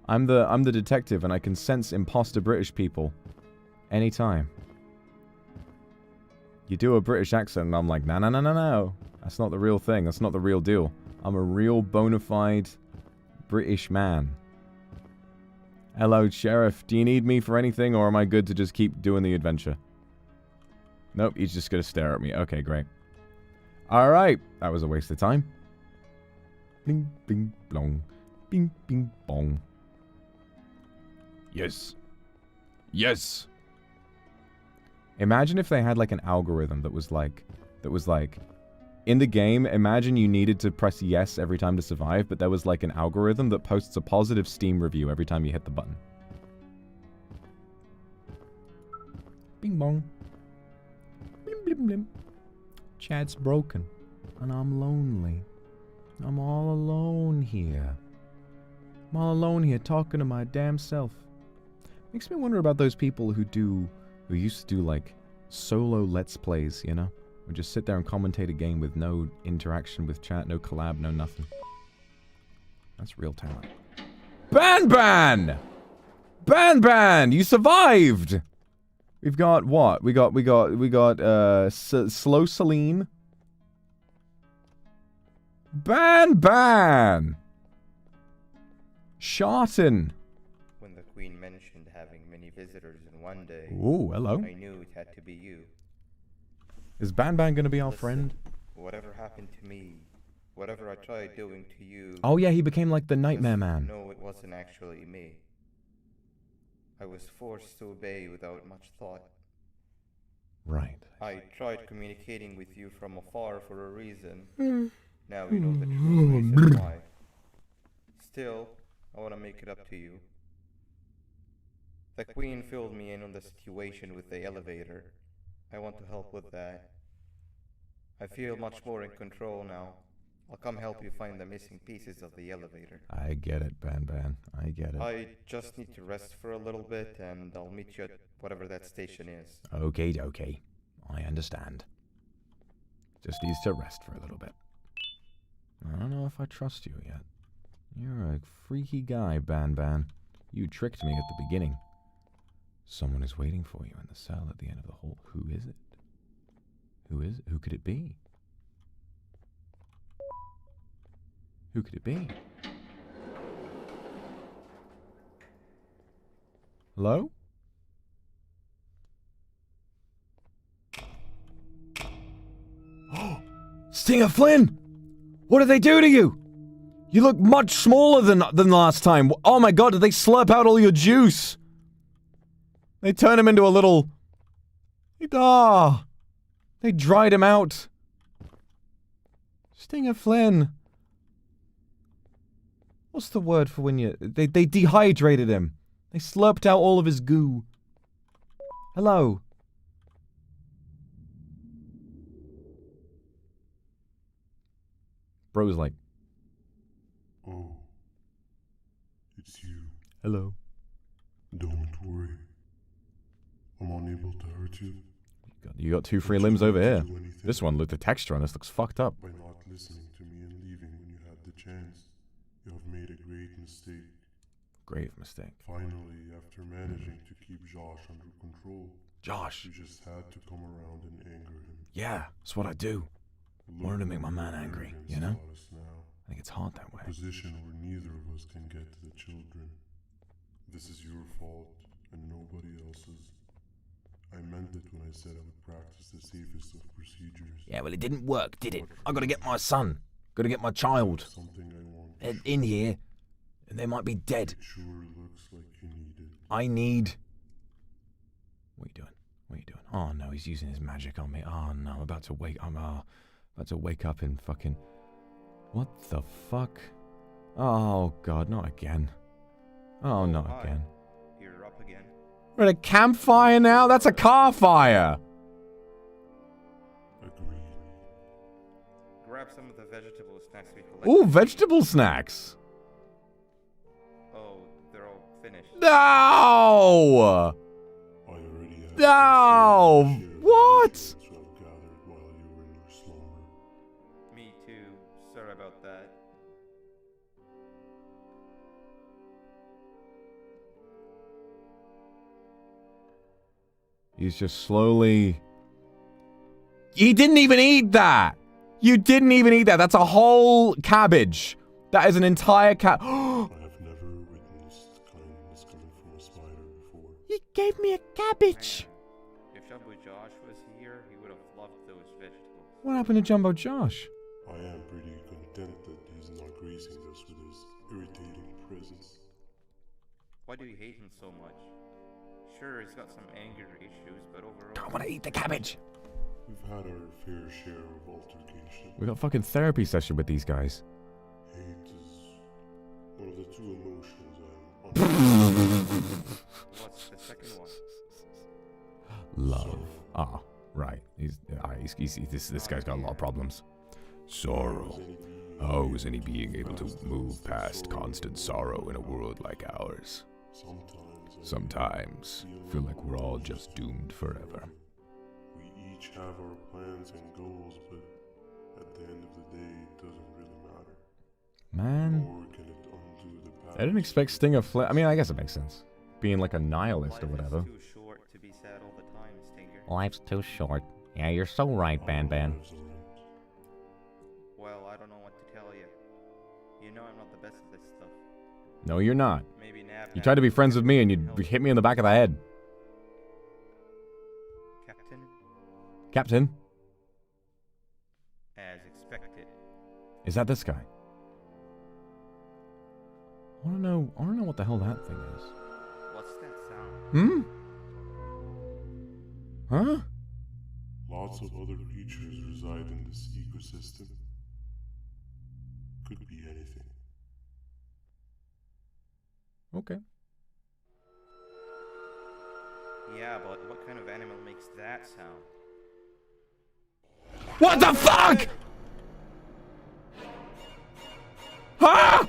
[SPEAKER 1] I'm the detective, and I can sense imposter British people anytime. You do a British accent, and I'm like, no. That's not the real thing. That's not the real deal. I'm a real bona fide British man. Hello, Sheriff. Do you need me for anything, or am I good to just keep doing the adventure? Nope, he's just going to stare at me. Okay, great. Alright, that was a waste of time. Bing, bing, blong. Bing, bing, bong.
[SPEAKER 2] Yes. Yes.
[SPEAKER 1] Imagine if they had like an algorithm that was like, in the game, imagine you needed to press yes every time to survive, but there was like an algorithm that posts a positive Steam review every time you hit the button. Bing bong. Blim blim blim. Chat's broken. And I'm lonely. I'm all alone here. I'm all alone here talking to my damn self. Makes me wonder about those people who used to do like solo Let's Plays, you know? Or just sit there and commentate a game with no interaction with chat, no collab, no nothing. That's real talent. BANBAN! BANBAN! You survived! We've got what? We got Slow Celine. BANBAN! Sharton.
[SPEAKER 7] When the Queen mentioned having many visitors in one day,
[SPEAKER 1] Ooh, hello.
[SPEAKER 7] I knew it had to be you.
[SPEAKER 1] Is BANBAN gonna be our
[SPEAKER 7] Listen,
[SPEAKER 1] friend?
[SPEAKER 7] Whatever happened to me, whatever I tried doing to you...
[SPEAKER 1] Oh yeah, he became like the Nightmare Man.
[SPEAKER 7] No, it wasn't actually me. I was forced to obey without much thought.
[SPEAKER 1] Right.
[SPEAKER 7] I tried communicating with you from afar for a reason. Now we know the true reason why. Still, I want to make it up to you. The Queen filled me in on the situation with the elevator. I want to help with that. I feel much more in control now. I'll come help you find the missing pieces of the elevator.
[SPEAKER 1] I get it, Banban. I get it.
[SPEAKER 7] I just need to rest for a little bit, and I'll meet you at whatever that station is.
[SPEAKER 1] Okay, dokie. I understand. Just needs to rest for a little bit. I don't know if I trust you yet. You're a freaky guy, Banban. You tricked me at the beginning. Someone is waiting for you in the cell at the end of the hall. Who is it? Who is it? Who could it be? Who could it be? Hello? Oh, Stinger Flynn! What did they do to you? You look much smaller than last time. Oh my god, did they slurp out all your juice? They turned him into a little... Ah! They dried him out. Stinger Flynn. What's the word for when you... They dehydrated him. They slurped out all of his goo. Hello. Bro's like...
[SPEAKER 8] Oh. It's you.
[SPEAKER 1] Hello.
[SPEAKER 8] Don't worry. I'm unable to hurt you.
[SPEAKER 1] You got two free limbs over here. This one, look, the texture on this looks fucked up.
[SPEAKER 8] By not listening to me and leaving when you had the chance, you have made a great mistake.
[SPEAKER 1] Grave mistake.
[SPEAKER 8] Finally, after managing to keep Josh under control,
[SPEAKER 1] Josh.
[SPEAKER 8] you just had to come around and anger him.
[SPEAKER 1] Yeah, that's what I do. Wanted to make my man angry, you know? I think it's hard that way.
[SPEAKER 8] A position where neither of us can get to the children. This is your fault and nobody else's. I meant it when I said I would practice the safest of procedures.
[SPEAKER 1] Yeah, well, it didn't work, did it? I gotta get my son. Gotta get my child.
[SPEAKER 8] Something I want.
[SPEAKER 1] They're in here, and they might be dead.
[SPEAKER 8] It sure looks like you need it.
[SPEAKER 1] I need... What are you doing? What are you doing? Oh no, he's using his magic on me. Oh no, I'm about to wake... I'm about to wake up in fucking... What the fuck? Oh god, not again. Oh, not again.
[SPEAKER 7] You're up again.
[SPEAKER 1] We're at a campfire now? That's a car fire!
[SPEAKER 8] Agreed.
[SPEAKER 7] Grab some of the vegetable snacks we collected.
[SPEAKER 1] Ooh, vegetable snacks!
[SPEAKER 7] Oh, they're all finished.
[SPEAKER 1] No!
[SPEAKER 8] I already have
[SPEAKER 1] No! What?
[SPEAKER 8] I've gathered while you were in your slumber.
[SPEAKER 7] Me too. Sorry about that.
[SPEAKER 1] He's just slowly... He didn't even eat that! You didn't even eat that! That's a whole cabbage! That is an entire
[SPEAKER 8] I have never witnessed kindness coming from a spider before.
[SPEAKER 1] He gave me a cabbage!
[SPEAKER 7] If Jumbo Josh was here, he would have loved those vegetables.
[SPEAKER 1] What happened to Jumbo Josh?
[SPEAKER 8] I am pretty content that he's not gracing us with his irritating presence.
[SPEAKER 7] Why do you hate him so much? Sure, he's got some anger issues, but overall...
[SPEAKER 1] I want to eat the cabbage!
[SPEAKER 8] We've had our fair share of altercation.
[SPEAKER 1] We got a fucking therapy session with these guys.
[SPEAKER 8] Hate is one of the two emotions I'm
[SPEAKER 7] What's the second one?
[SPEAKER 1] Love. Ah, right. This guy's got a lot of problems. Sorrow. How is any being able to move past constant sorrow in a world like ours? Sometimes, feel like we're all just doomed forever.
[SPEAKER 8] We each have our plans and goals, but at the end of the day, it doesn't really matter.
[SPEAKER 1] Man.
[SPEAKER 8] Nor can it undo the past.
[SPEAKER 1] I didn't expect Stinger Flynn. I mean, I guess it makes sense. Being like a nihilist or whatever.
[SPEAKER 7] Life's too short to be sad all the time, Stinger.
[SPEAKER 6] Life's too short. Yeah, you're so right, Banban.
[SPEAKER 7] Well, I don't know what to tell you. You know I'm not the best at this stuff.
[SPEAKER 1] No, you're not.
[SPEAKER 7] Maybe Nav.
[SPEAKER 1] You tried to be friends with me and you hit me in the back of the head.
[SPEAKER 7] Captain,
[SPEAKER 1] Captain,
[SPEAKER 7] as expected.
[SPEAKER 1] is that this guy? I wanna know what the hell that thing is.
[SPEAKER 7] What's that sound?
[SPEAKER 1] Hmm? Huh?
[SPEAKER 8] lots of other creatures reside in this ecosystem. Could be anything.
[SPEAKER 1] Okay.
[SPEAKER 7] Yeah, but what kind of animal makes that sound?
[SPEAKER 1] What the fuck? Huh?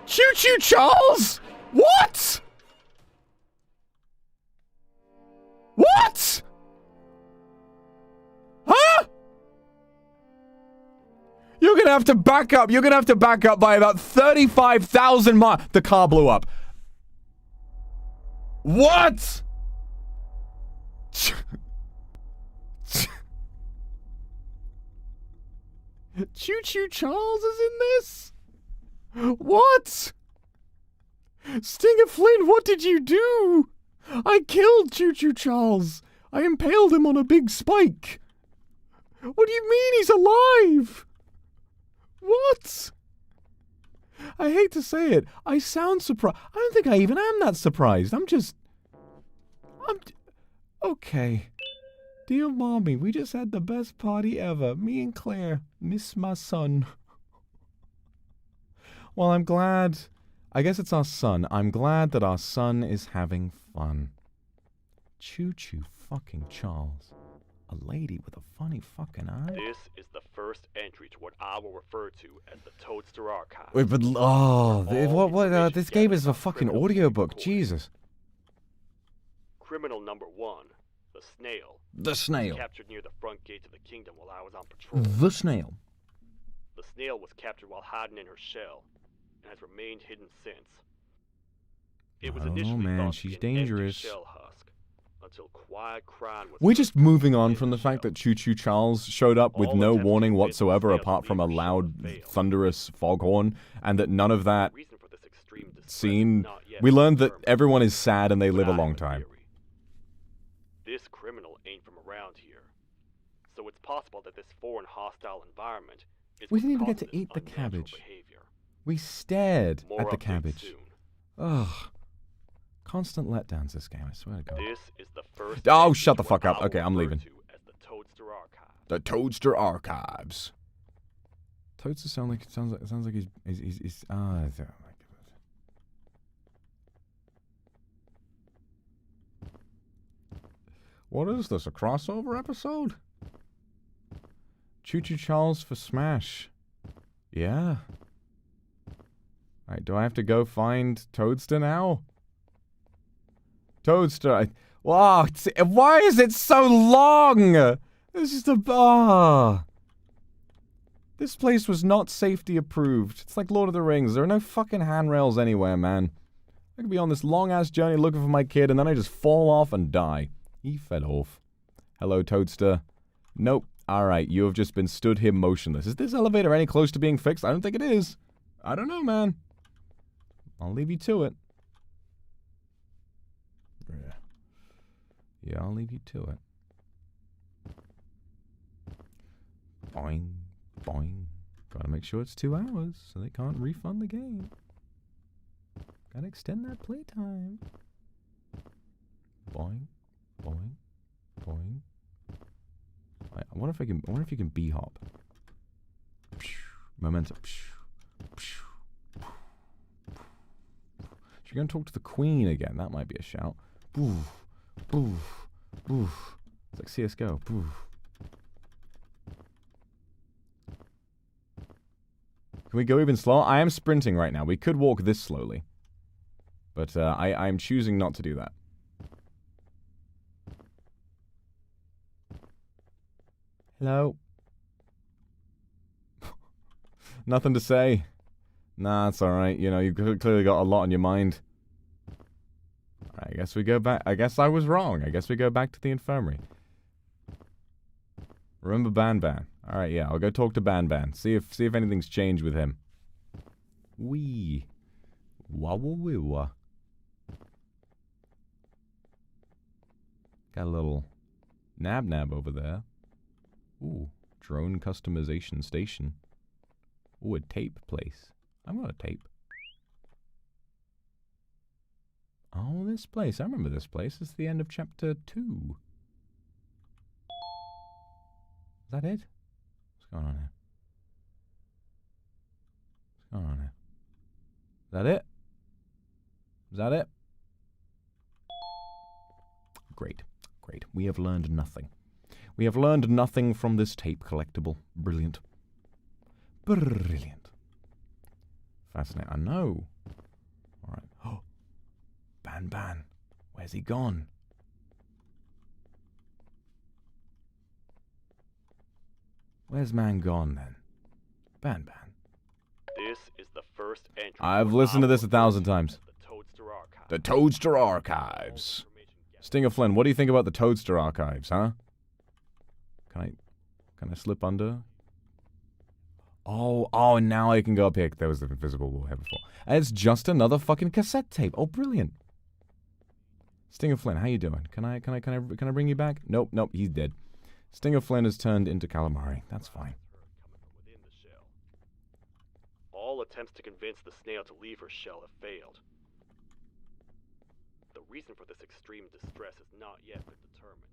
[SPEAKER 1] Choo Choo Charles? What? What? Huh? You're gonna have to back up. You're gonna have to back up by about 35,000 miles. The car blew up. What? Choo Choo Charles is in this? What? Stinger Flynn, what did you do? I killed Choo Choo Charles. I impaled him on a big spike. What do you mean he's alive? What? I hate to say it. I sound surprised. I don't think I even am that surprised. Okay. Dear Mommy, we just had the best party ever. Me and Claire. Miss my son. Well, I'm glad. I guess it's our son. I'm glad that our son is having fun. Choo Choo fucking Charles. A lady with a funny fucking eye.
[SPEAKER 3] This is the first entry to what I will refer to as the Toadster Archive.
[SPEAKER 1] Wait, but this game is a fucking audiobook. Jesus.
[SPEAKER 3] Criminal number 1, the snail.
[SPEAKER 1] The snail.
[SPEAKER 3] Captured near the front gate of the kingdom while I was on patrol.
[SPEAKER 1] The snail.
[SPEAKER 3] The snail was captured while hiding in her shell and has remained hidden since. It was initially
[SPEAKER 1] man,
[SPEAKER 3] thought
[SPEAKER 1] she's
[SPEAKER 3] to be an empty
[SPEAKER 1] dangerous.
[SPEAKER 3] shell husk until quiet crime was
[SPEAKER 1] We're just moving on
[SPEAKER 3] in
[SPEAKER 1] from the fact
[SPEAKER 3] shell.
[SPEAKER 1] that Choo Choo Charles showed up with
[SPEAKER 3] All
[SPEAKER 1] no
[SPEAKER 3] attempts to
[SPEAKER 1] warning
[SPEAKER 3] convince
[SPEAKER 1] whatsoever
[SPEAKER 3] the snail
[SPEAKER 1] apart
[SPEAKER 3] to
[SPEAKER 1] from a
[SPEAKER 3] leave her shell
[SPEAKER 1] loud,
[SPEAKER 3] failed.
[SPEAKER 1] thunderous foghorn, and that none of that
[SPEAKER 3] Reason for this extreme distress is
[SPEAKER 1] scene.
[SPEAKER 3] not yet
[SPEAKER 1] We learned that
[SPEAKER 3] determined,
[SPEAKER 1] everyone is sad and they
[SPEAKER 3] but
[SPEAKER 1] live a
[SPEAKER 3] I
[SPEAKER 1] long
[SPEAKER 3] have
[SPEAKER 1] time.
[SPEAKER 3] theory. This criminal ain't from around here, so it's possible that this foreign hostile environment is
[SPEAKER 6] We
[SPEAKER 3] what
[SPEAKER 6] didn't even get
[SPEAKER 3] causes
[SPEAKER 6] to eat the
[SPEAKER 3] unnatural
[SPEAKER 6] cabbage.
[SPEAKER 3] behavior.
[SPEAKER 1] We stared
[SPEAKER 3] More
[SPEAKER 1] at the
[SPEAKER 3] updates
[SPEAKER 1] cabbage.
[SPEAKER 3] soon.
[SPEAKER 1] Ugh. Constant letdowns this game, I swear to God.
[SPEAKER 3] This is the first
[SPEAKER 1] Oh,
[SPEAKER 3] entry
[SPEAKER 1] shut the
[SPEAKER 3] to
[SPEAKER 1] fuck
[SPEAKER 3] what
[SPEAKER 1] up.
[SPEAKER 3] I
[SPEAKER 1] Okay,
[SPEAKER 3] will
[SPEAKER 1] I'm
[SPEAKER 3] refer
[SPEAKER 1] leaving.
[SPEAKER 3] to as the Toadster Archive.
[SPEAKER 1] The Toadster Archives. Toadster sounds like he's oh my God. What is this, a crossover episode? Choo Choo Charles for Smash. Yeah. Alright, do I have to go find Toadster now? Toadster, wow, why is it so long? It's just a This place was not safety approved. It's like Lord of the Rings. There are no fucking handrails anywhere, man. I could be on this long-ass journey looking for my kid, and then I just fall off and die. He fell off. Hello, Toadster. Nope. Alright, you have just been stood here motionless. Is this elevator any close to being fixed? I don't think it is. I don't know, man. I'll leave you to it. Yeah, I'll leave you to it. Boing, boing. Gotta make sure it's 2 hours so they can't refund the game. Gotta extend that playtime. Boing, boing, boing. I wonder if you can b-hop. Momentum. You're gonna talk to the Queen again. That might be a shout. Boof, boof, boof. It's like CS:GO. Boof. Can we go even slower? I am sprinting right now. We could walk this slowly, but I'm choosing not to do that. Hello. Nothing to say. Nah, it's alright. You know, you've clearly got a lot on your mind. Alright, I guess we go back. I guess I was wrong. I guess we go back to the infirmary. Remember BANBAN. Alright, yeah, I'll go talk to BANBAN. See if anything's changed with him. Wee. Wah wah wee wah. Got a little nab over there. Ooh, drone customization station. Ooh, a tape place. I'm gonna tape. Oh, this place. I remember this place. It's the end of chapter 2. that it? What's going on here? What's going on here? Is that it? Is that it? Great. Great. We have learned nothing. We have learned nothing from this tape collectible. Brilliant. Brilliant. Fascinating. I know. Alright. Oh. Ban. Where's he gone? Where's man gone then? Ban.
[SPEAKER 3] This is the first entry.
[SPEAKER 1] I've listened to this 1,000 times.
[SPEAKER 3] The Toadster Archive.
[SPEAKER 2] The Toadster Archives.
[SPEAKER 1] Stinger Flynn, what do you think about the Toadster Archives, huh? Can I slip under? Oh, now I can go up here. There was the invisible wall here before. And it's just another fucking cassette tape. Oh, brilliant. Stinger Flynn, how you doing? Can I bring you back? Nope, he's dead. Stinger Flynn has turned into calamari. That's fine.
[SPEAKER 3] All attempts to convince the snail to leave her shell have failed. The reason for this extreme distress has not yet been determined.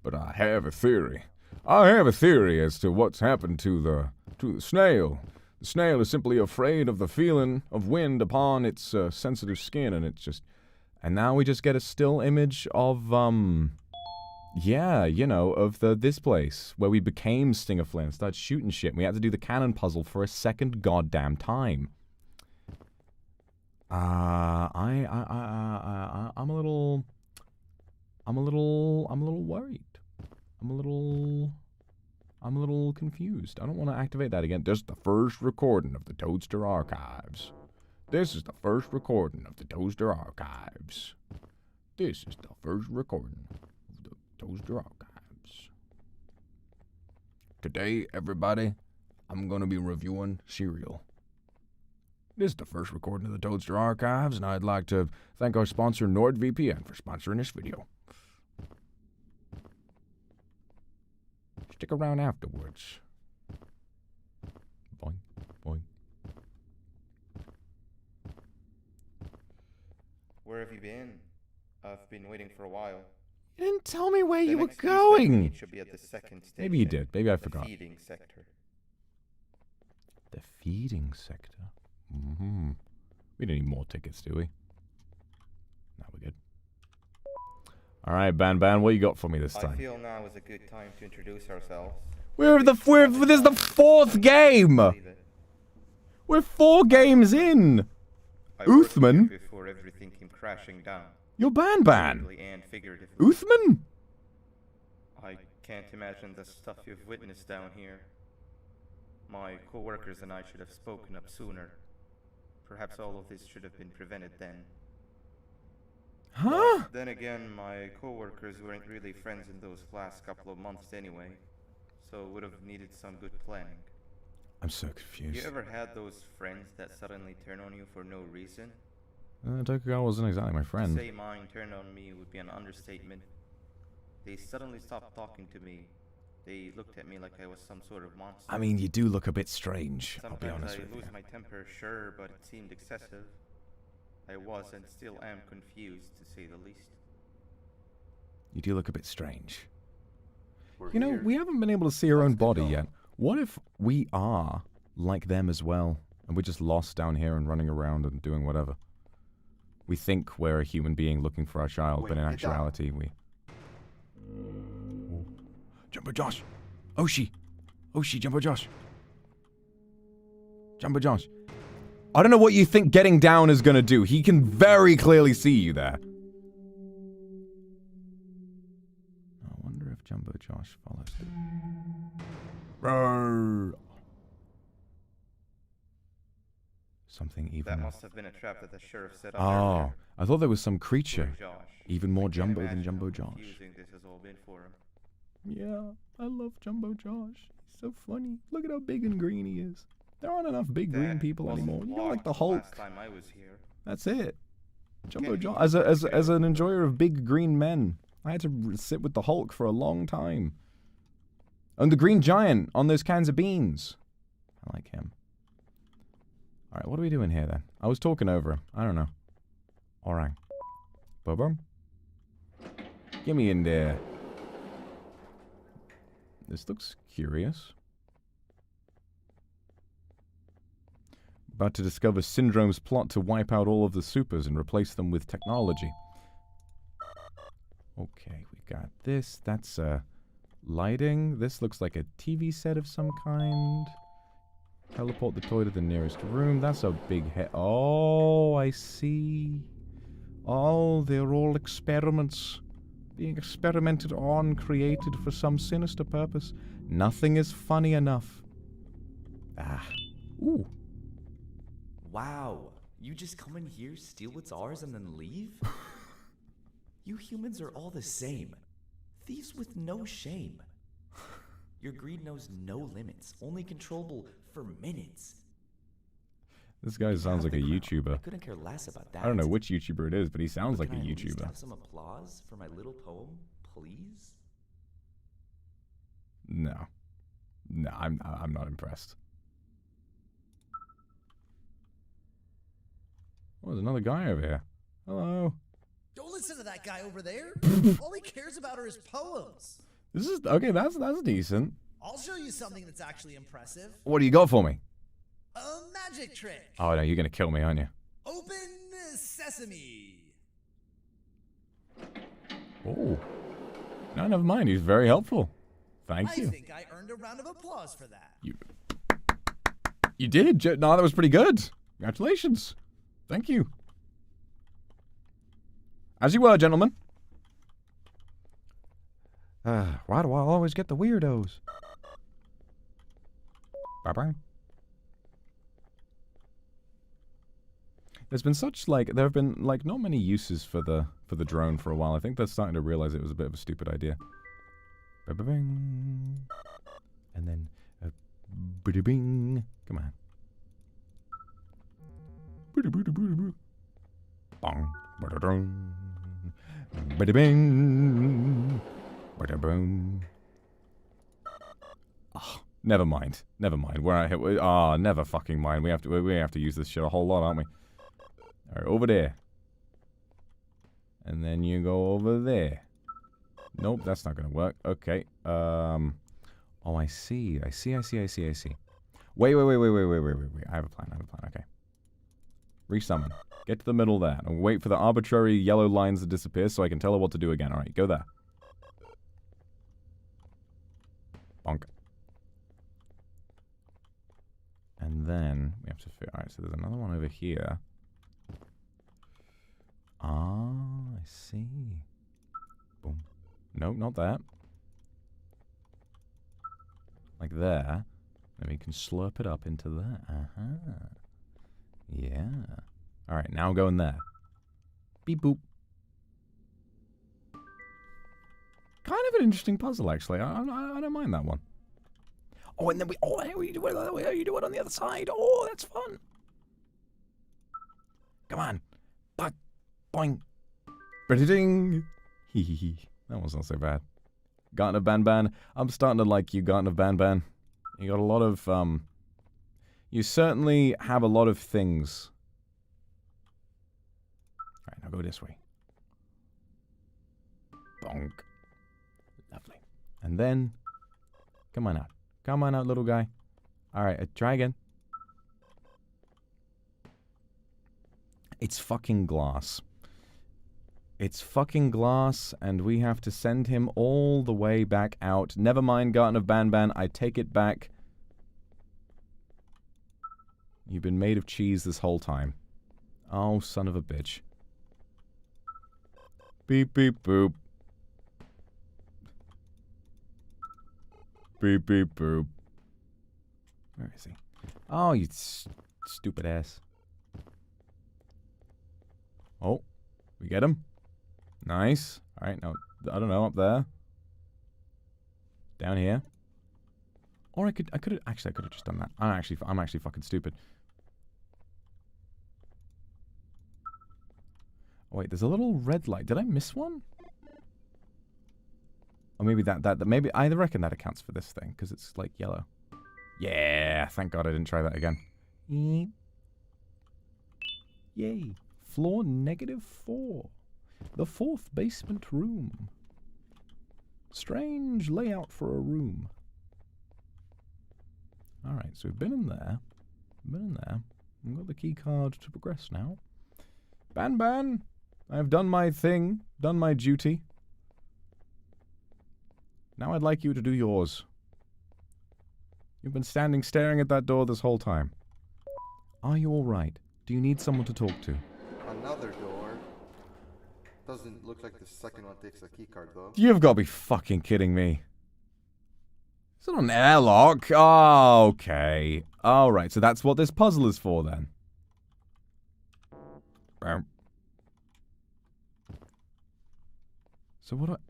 [SPEAKER 2] But I have a theory. I have a theory as to what's happened to the snail. The snail is simply afraid of the feeling of wind upon its sensitive skin, and it's just... And now we just get a still image of, yeah, you know, of this place, where we became Stinger Flynn, started shooting shit, and we had to do the cannon puzzle for a second goddamn time. I'm a little worried. I'm a little confused. I don't want to activate that again. This is the first recording of the Toadster Archives. This is the first recording of the Toadster Archives. This is the first recording of the Toadster Archives. Today, everybody, I'm going to be reviewing cereal. This is the first recording of the Toadster Archives, and I'd like to thank our sponsor, NordVPN, for sponsoring this video. Stick around afterwards. Boing, boing.
[SPEAKER 7] Where have you been? I've been waiting for a while.
[SPEAKER 1] You didn't tell me where
[SPEAKER 7] The
[SPEAKER 1] you were
[SPEAKER 7] next few steps
[SPEAKER 1] going.
[SPEAKER 7] should be at the second station.
[SPEAKER 1] Maybe you did. Maybe I forgot.
[SPEAKER 7] The feeding sector.
[SPEAKER 1] The feeding sector? Mm-hmm. We don't need more tickets, do we? No, we're good. Alright, Ban, what you got for me this
[SPEAKER 7] I
[SPEAKER 1] time?
[SPEAKER 7] feel now is a good time to introduce ourselves.
[SPEAKER 1] This is the fourth game!
[SPEAKER 7] Believe it.
[SPEAKER 1] We're 4 games in!
[SPEAKER 7] I worked here
[SPEAKER 1] Uthman?
[SPEAKER 7] before everything came crashing down.
[SPEAKER 1] You're Ban.
[SPEAKER 7] Literally and figuratively.
[SPEAKER 1] Uthman?
[SPEAKER 7] I can't imagine the stuff you've witnessed down here. My co-workers and I should have spoken up sooner. Perhaps all of this should have been prevented then.
[SPEAKER 1] Huh?
[SPEAKER 7] Then again, my co-workers weren't really friends in those last couple of months anyway, so would have needed some good planning.
[SPEAKER 1] I'm so
[SPEAKER 7] You
[SPEAKER 1] confused.
[SPEAKER 7] ever had those friends that suddenly turn on you for no reason?
[SPEAKER 1] Tokugawa wasn't exactly my
[SPEAKER 7] To
[SPEAKER 1] friend.
[SPEAKER 7] say mine turned on me would be an understatement. They suddenly stopped talking to me. They looked at me like I was some sort of monster.
[SPEAKER 1] I mean, you do look a bit strange, I'll be
[SPEAKER 7] Sometimes
[SPEAKER 1] honest
[SPEAKER 7] I
[SPEAKER 1] with you.
[SPEAKER 7] lose my temper, sure, but it seemed excessive. I was and still am confused, to say the least.
[SPEAKER 1] You do look a bit strange.
[SPEAKER 7] We're
[SPEAKER 1] You know,
[SPEAKER 7] here.
[SPEAKER 1] we haven't been able to see our own
[SPEAKER 7] What's the
[SPEAKER 1] body
[SPEAKER 7] goal?
[SPEAKER 1] yet. What if we are like them as well, and we're just lost down here and running around and doing whatever? We think we're a human being looking for our child, but in
[SPEAKER 7] Wait, get down.
[SPEAKER 1] actuality, we... Jumbo Josh! Oshi! Jumbo Josh! Jumbo Josh! I don't know what you think getting down is gonna do. He can very clearly see you there. I wonder if Jumbo Josh follows through. Roar. Something even...
[SPEAKER 7] That must have been a trap that the sheriff set up
[SPEAKER 1] Oh,
[SPEAKER 7] earlier.
[SPEAKER 1] I thought there was some
[SPEAKER 7] Poor
[SPEAKER 1] creature.
[SPEAKER 7] Josh.
[SPEAKER 1] Even more
[SPEAKER 7] I can't
[SPEAKER 1] jumbo
[SPEAKER 7] imagine
[SPEAKER 1] than Jumbo
[SPEAKER 7] how
[SPEAKER 1] Josh.
[SPEAKER 7] confusing this has all been for him.
[SPEAKER 1] Yeah, I love Jumbo Josh. He's so funny. Look at how big and green he is. There aren't enough big green
[SPEAKER 7] That
[SPEAKER 1] people
[SPEAKER 7] wasn't
[SPEAKER 1] anymore. You know, like
[SPEAKER 7] locked
[SPEAKER 1] the Hulk.
[SPEAKER 7] Last time I was here.
[SPEAKER 1] That's it. Jumbo
[SPEAKER 7] Can't
[SPEAKER 1] Josh.
[SPEAKER 7] you
[SPEAKER 1] As an enjoyer of big green men, I had to sit with the Hulk for a long time. And the Green Giant on those cans of beans. I like him. Alright, what are we doing here then? I was talking over him. I don't know. Alright. Bubba? Get me in there.
[SPEAKER 2] This looks curious. About to discover Syndrome's plot to wipe out all of the supers and replace them with technology. Okay, we got this. That's lighting. This looks like a TV set of some kind. Teleport the toy to the nearest room. That's a big head. Oh, I see. Oh, they're all experiments. Being experimented on, created for some sinister purpose. Nothing is funny enough. Ah. Ooh.
[SPEAKER 9] Wow. You just come in here, steal what's ours, and then leave? You humans are all the same. Thieves with no shame. Your greed knows no limits, only controllable for minutes.
[SPEAKER 2] This guy sounds like a YouTuber.
[SPEAKER 9] I couldn't care less about that.
[SPEAKER 2] I don't know which YouTuber it is, but he sounds like a
[SPEAKER 9] Can I at least
[SPEAKER 2] YouTuber.
[SPEAKER 9] have some applause for my little poem, please?
[SPEAKER 2] No. No, I'm not impressed. Oh, there's another guy over here. Hello.
[SPEAKER 10] Don't listen to that guy over there. All he cares about are his poems.
[SPEAKER 2] This is okay. That's decent.
[SPEAKER 10] I'll show you something that's actually impressive.
[SPEAKER 2] What do you got for me?
[SPEAKER 10] A magic trick.
[SPEAKER 2] Oh no, you're gonna kill me, aren't you?
[SPEAKER 10] Open sesame.
[SPEAKER 2] Oh. No, never mind. He's very helpful. Thank you.
[SPEAKER 10] I think I earned a round of applause for that.
[SPEAKER 2] You did. No, that was pretty good. Congratulations. Thank you. As you were, gentlemen. Why do I always get the weirdos? Bye-bye. There's been there have been not many uses for the drone for a while. I think they're starting to realize it was a bit of a stupid idea. Ba-ba-bing. And then ba-da-bing. Come on. Ba-da-boo-da-boo-da-boo. Bong. Ba-da-dum. Ba-da-bing. Ba-da-boom. Oh, never mind. Never mind. Where I hit. Ah, never fucking mind. We have to use this shit a whole lot, aren't we? All right, over there. And then you go over there. Nope, that's not gonna work. Okay. Oh, I see. I see. Wait. I have a plan. Okay. Resummon. Get to the middle there. And wait for the arbitrary yellow lines to disappear so I can tell her what to do again. Alright, go there. Bonk. And then we have to figure... Alright, so there's another one over here. Ah, I see. Boom. Nope, not that. Like there. Then we can slurp it up into there. Uh-huh. Yeah. Alright, now go in there. Beep boop. Kind of an interesting puzzle, actually. I don't mind that one. Oh, and then you do it on the other side. Oh, that's fun. Come on. But, boing. Ding. Hee hee hee. That one's not so bad. Garten of Banban. I'm starting to like you, Garten of Banban. You got a lot of, you certainly have a lot of things. Alright, now go this way. Bonk. Lovely. And then, come on out. Come on out, little guy. Alright, try again. It's fucking glass. It's fucking glass, and we have to send him all the way back out. Never mind, Garten of Banban, I take it back. You've been made of cheese this whole time. Oh, son of a bitch. Beep, beep, boop. Beep, beep, boop. Where is he? Oh, you stupid ass. Oh, we get him. Nice. Alright, now, I don't know, up there. Down here. Or I could have just done that. I'm actually fucking stupid. Oh, wait, there's a little red light. Did I miss one? Or maybe maybe, I reckon that accounts for this thing, because it's, like, yellow. Yeah, thank God I didn't try that again. Yay. Floor -4. The 4th basement room. Strange layout for a room.
[SPEAKER 1] Alright, so we've been in there. We've got the key card to progress now. Banban! I have done my thing. Done my duty. Now I'd like you to do yours. You've been standing staring at that door this whole time. Are you alright? Do you need someone to talk to?
[SPEAKER 7] Another door. Doesn't look like the second one takes a keycard though.
[SPEAKER 1] You've got to be fucking kidding me. Is it an airlock? Oh, okay. Alright, so that's what this puzzle is for then. So what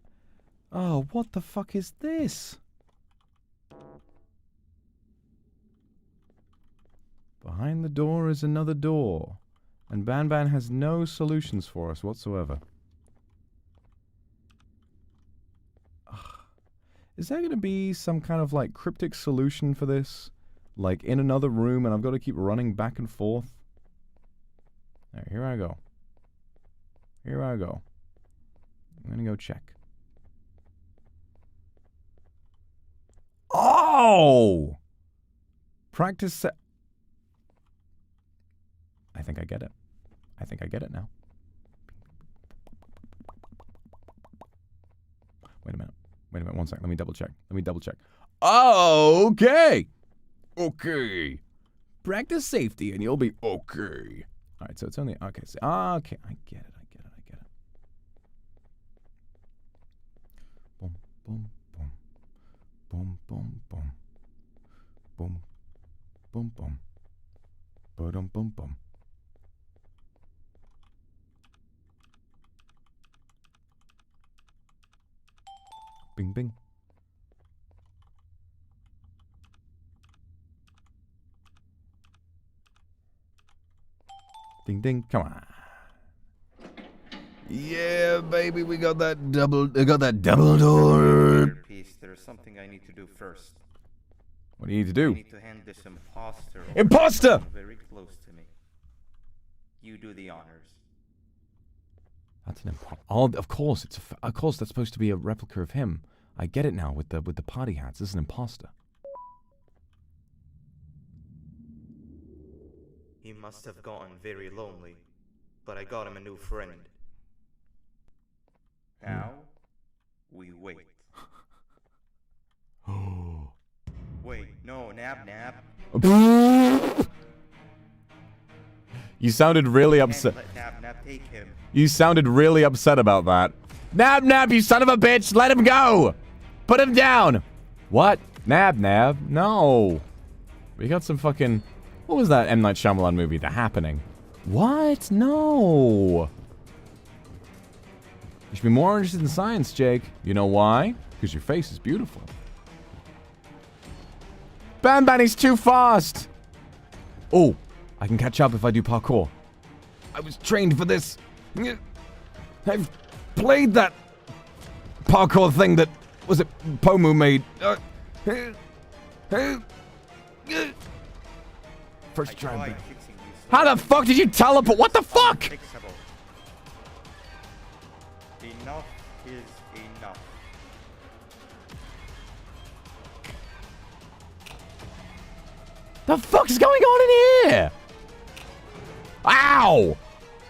[SPEAKER 1] oh, what the fuck is this? Behind the door is another door. And Banban has no solutions for us whatsoever. Is there going to be some kind of, like, cryptic solution for this? Like, in another room, and I've got to keep running back and forth? Alright, here I go. Here I go. I'm going to go check. Oh! Practice I think I get it. I think I get it now. Wait a minute. Wait a minute, one second. Let me double check. Okay! Okay. Practice safety and you'll be okay. Alright, so it's only... Okay, so, okay. I get it. Boom, boom, boom. Boom, boom, boom. Boom, boom, boom. Boom, boom, boom. Bing, bing. Ding, ding. Come on. Yeah, baby, we got that double door.
[SPEAKER 7] Piece. There's something I need to do first.
[SPEAKER 1] What do you need to do?
[SPEAKER 7] I need to hand this imposter.
[SPEAKER 1] Imposter!
[SPEAKER 7] Very close to me. You do the honors.
[SPEAKER 1] That's an imposter. Oh, of course, of course that's supposed to be a replica of him. I get it now with the party hats. This is an imposter.
[SPEAKER 7] He must have gotten very lonely, but I got him a new friend. Now, we wait. Wait, no, nab.
[SPEAKER 1] You sounded really upset.
[SPEAKER 7] Let nab take him.
[SPEAKER 1] You sounded really upset about that. Nab, you son of a bitch! Let him go! Put him down! What? Nab, no. We got some fucking... What was that M. Night Shyamalan movie? The Happening. What? No. You should be more interested in science, Jake. You know why? Because your face is beautiful. Banban, he's too fast! Oh, I can catch up if I do parkour. I was trained for this. I've played that parkour thing that, was it Pomu made? First try. How the fuck did you teleport? What the fuck?
[SPEAKER 7] Enough is enough.
[SPEAKER 1] The fuck's going on in here? Ow!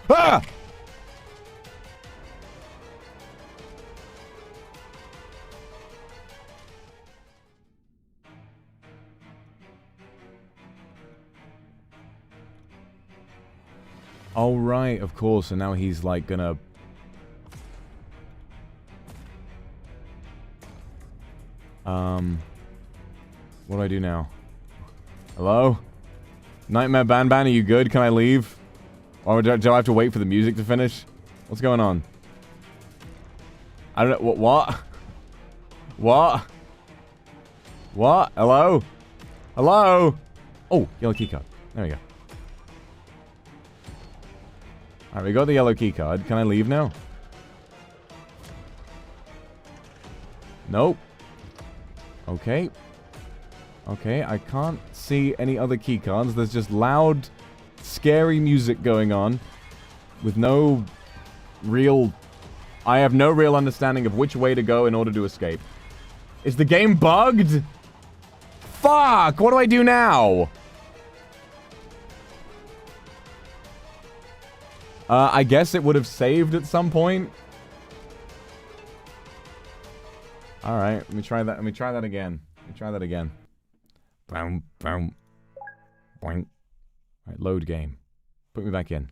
[SPEAKER 1] Ah! Oh, right, of course, and now he's, like, gonna... What do I do now? Hello? Nightmare Banban, are you good? Can I leave? Or do I have to wait for the music to finish? What's going on? I don't know. What? What? What? Hello? Hello? Oh, yellow keycard. There we go. Alright, we got the yellow keycard. Can I leave now? Nope. Okay. Okay, I can't see any other keycards. There's just loud, scary music going on. With no real... I have no real understanding of which way to go in order to escape. Is the game bugged? Fuck! What do I do now? I guess it would have saved at some point. Alright, let me try that. Let me try that again. Let me try that again. Boom, boom. Boing. Alright, load game. Put me back in.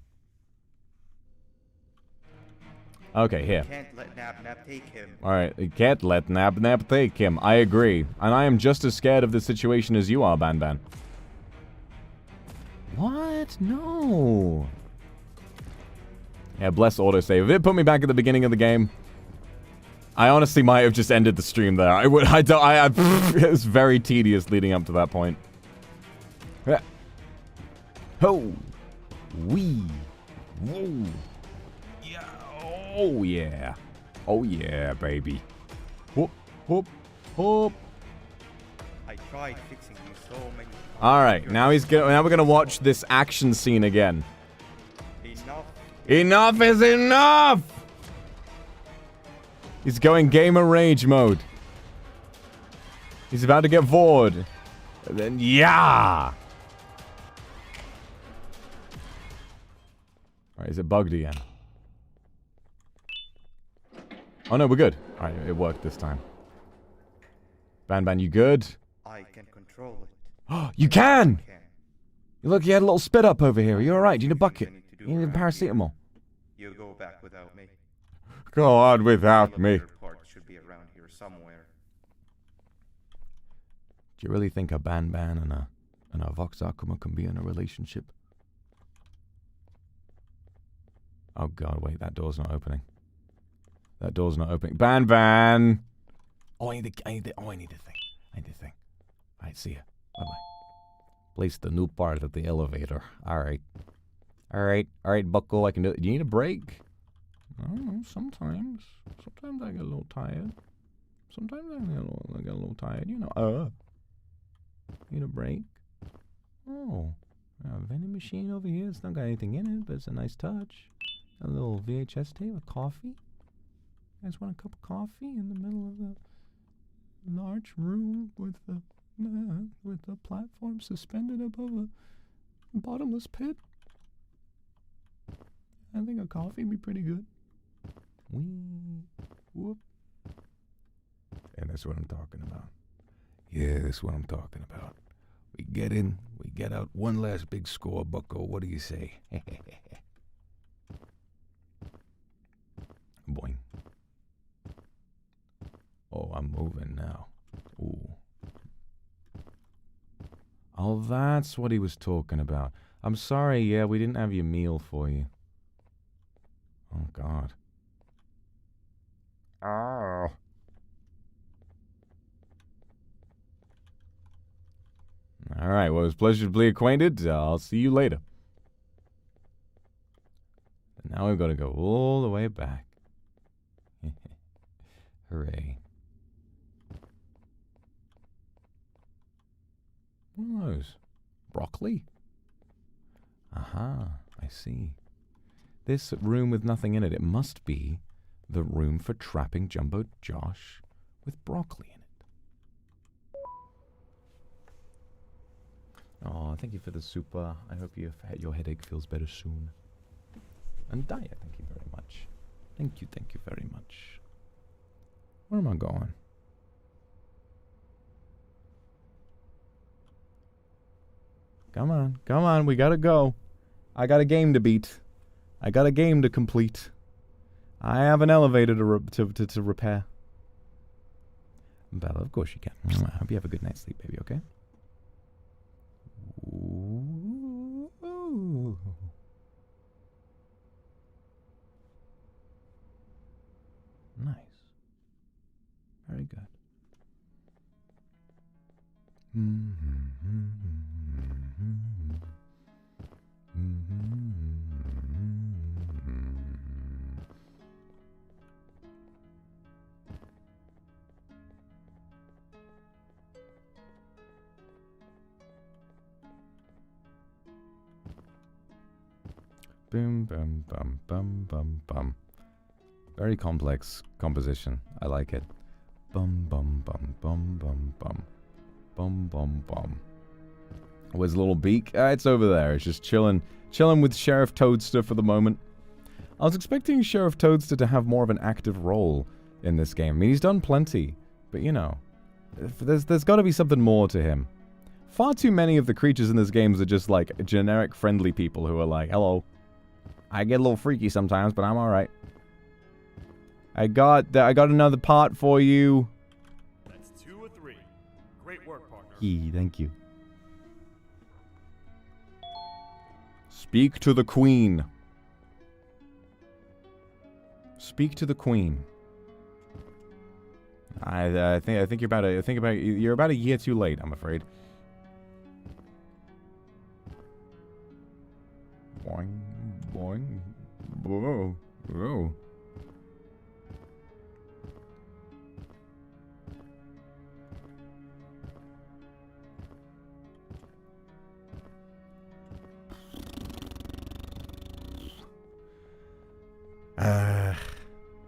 [SPEAKER 1] Okay, here.
[SPEAKER 7] Can't let Nap Nap take him.
[SPEAKER 1] Alright, you can't let Nap Nap take him. I agree. And I am just as scared of this situation as you are, Banban. What? No. Yeah, bless autosave. If it put me back at the beginning of the game, I honestly might have just ended the stream there. I would. I don't. It was very tedious leading up to that point. Yeah. Ho, wee, whoa, yeah, oh yeah, oh yeah, baby. Whoop, whoop, whoop.
[SPEAKER 7] I tried fixing you so many times.
[SPEAKER 1] All right, now we're gonna watch this action scene again.
[SPEAKER 7] Enough.
[SPEAKER 1] Enough is enough! He's going gamer rage mode. He's about to get bored. And then, yeah! Alright, is it bugged again? Oh no, we're good. Alright, it worked this time. Banban, you good?
[SPEAKER 7] I can control it.
[SPEAKER 1] Oh, you can! Look, you had a little spit up over here. Are you alright? Do you need a bucket? You need a paracetamol?
[SPEAKER 7] You go back without me.
[SPEAKER 1] Go on without me.
[SPEAKER 7] Part should be around here somewhere.
[SPEAKER 1] Do you really think a Banban and a Vox Akuma can be in a relationship? Oh god, wait, that door's not opening. That door's not opening. Banban! Oh, I need the thing. I need the thing. Alright, see ya. Bye-bye. Place the new part of the elevator. Alright. Alright, bucko, I can do it. Do you need a break? I don't know, sometimes. Sometimes I get a little tired. Sometimes I get a little tired, you know. Need a break? Oh. A vending machine over here. It's not got anything in it, but it's a nice touch. A little VHS tape with coffee. You guys want a cup of coffee in the middle of the large room with the platform suspended above a bottomless pit? I think a coffee would be pretty good. Wee. Whoop. And that's what I'm talking about. Yeah, that's what I'm talking about. We get in, we get out. One last big score, bucko. What do you say? Boing. Oh, I'm moving now. Ooh. Oh, that's what he was talking about. I'm sorry, yeah, we didn't have your meal for you. Oh, God. Oh. All right, well, it was a pleasure to be acquainted. I'll see you later. And now we've got to go all the way back. Hooray. What are those? Broccoli? Aha, I see. This room with nothing in it, it must be the room for trapping Jumbo Josh with broccoli in it. Oh, thank you for the super. I hope your headache feels better soon. And Daya, thank you very much. Thank you very much. Where am I going? Come on, we gotta go. I got a game to beat. I got a game to complete. I have an elevator to repair. Bella, of course you can. I hope you have a good night's sleep, baby, okay? Ooh. Nice. Very good. Boom, bum, bum, bum, bum, bum. Very complex composition. I like it. Bum, bum, bum, bum, bum, bum.
[SPEAKER 2] Bum, bum, bum. Where's the little beak? It's over there. It's just chilling with Sheriff Toadster for the moment. I was expecting Sheriff Toadster to have more of an active role in this game. I mean, he's done plenty, but you know, there's got to be something more to him. Far too many of the creatures in this game are just like generic friendly people who are like, hello. I get a little freaky sometimes, but I'm alright. I got another part for you.
[SPEAKER 3] That's 2 or 3. Great work, partner.
[SPEAKER 2] Thank you. Speak to the Queen. Speak to the Queen. I think you're about a year too late, I'm afraid. Boing, boing, whoa, whoa.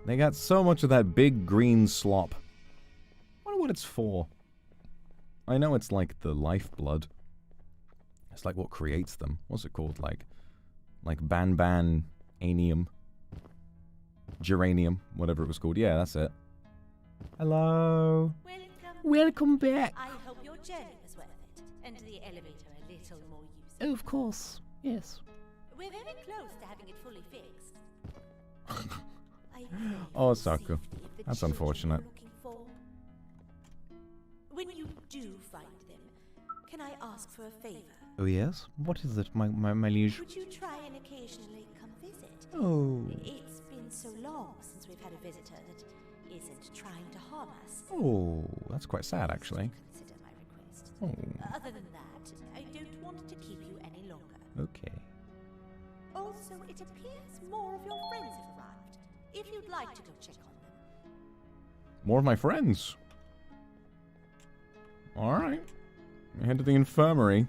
[SPEAKER 2] They got so much of that big green slop. I wonder what it's for. I know it's like the lifeblood. It's like what creates them. What's it called? Like BANBAN anium. Geranium. Whatever it was called. Yeah, that's it. Hello.
[SPEAKER 6] Welcome back.
[SPEAKER 4] I hope your journey was worth it, and the elevator a little more useful.
[SPEAKER 6] Of course. Yes.
[SPEAKER 4] We're very close to having it fully fixed.
[SPEAKER 2] Oh, Saku. That's unfortunate.
[SPEAKER 4] When you do find them, can I ask for a favor?
[SPEAKER 6] Oh yes? What is it, my liege?
[SPEAKER 4] Would you try and occasionally come visit?
[SPEAKER 6] Oh.
[SPEAKER 4] It's been so long since we've had a visitor that isn't trying to harm us.
[SPEAKER 6] Oh, that's quite sad, actually.
[SPEAKER 4] Consider my request.
[SPEAKER 6] Oh.
[SPEAKER 4] Other than that, I don't want to keep you any longer.
[SPEAKER 6] Okay.
[SPEAKER 4] Also, it appears more of your friends have arrived. If you'd like to go check on them.
[SPEAKER 2] More of my friends. Alright. Head to the infirmary.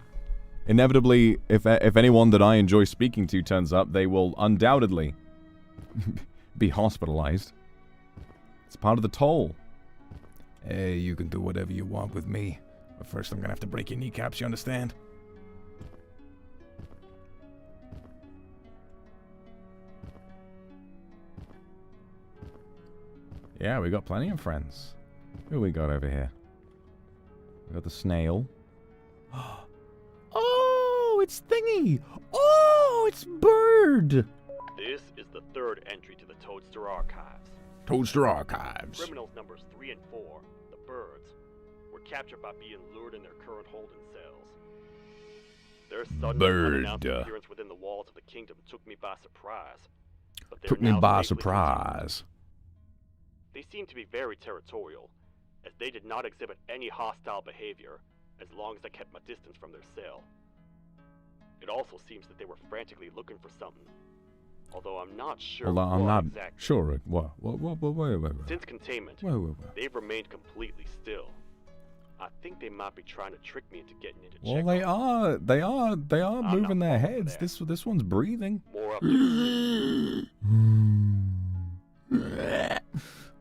[SPEAKER 2] Inevitably, if anyone that I enjoy speaking to turns up, they will undoubtedly be hospitalized. It's part of the toll. Hey, you can do whatever you want with me. But first I'm gonna have to break your kneecaps, you understand? Yeah, we got plenty of friends. Who we got over here? We got the snail.
[SPEAKER 6] Oh, it's Thingy! Oh, it's Bird!
[SPEAKER 3] This is the 3rd entry to the Toadster Archives.
[SPEAKER 2] Toadster Archives.
[SPEAKER 3] Criminals numbers 3 and 4, the birds, were captured by being lured in their current holding cells. Their sudden unannounced appearance within the walls of the kingdom took me by surprise. But
[SPEAKER 2] Took me by surprise.
[SPEAKER 3] They seem to be very territorial, as they did not exhibit any hostile behavior as long as I kept my distance from their cell. It also seems that they were frantically looking for something, although I'm not sure
[SPEAKER 2] Although I'm not
[SPEAKER 3] exactly.
[SPEAKER 2] sure. What? Wait.
[SPEAKER 3] Since containment, they've remained completely still. I think they might be trying to trick me into getting into check.
[SPEAKER 2] Well, they are moving their heads. This one's breathing.
[SPEAKER 3] More up to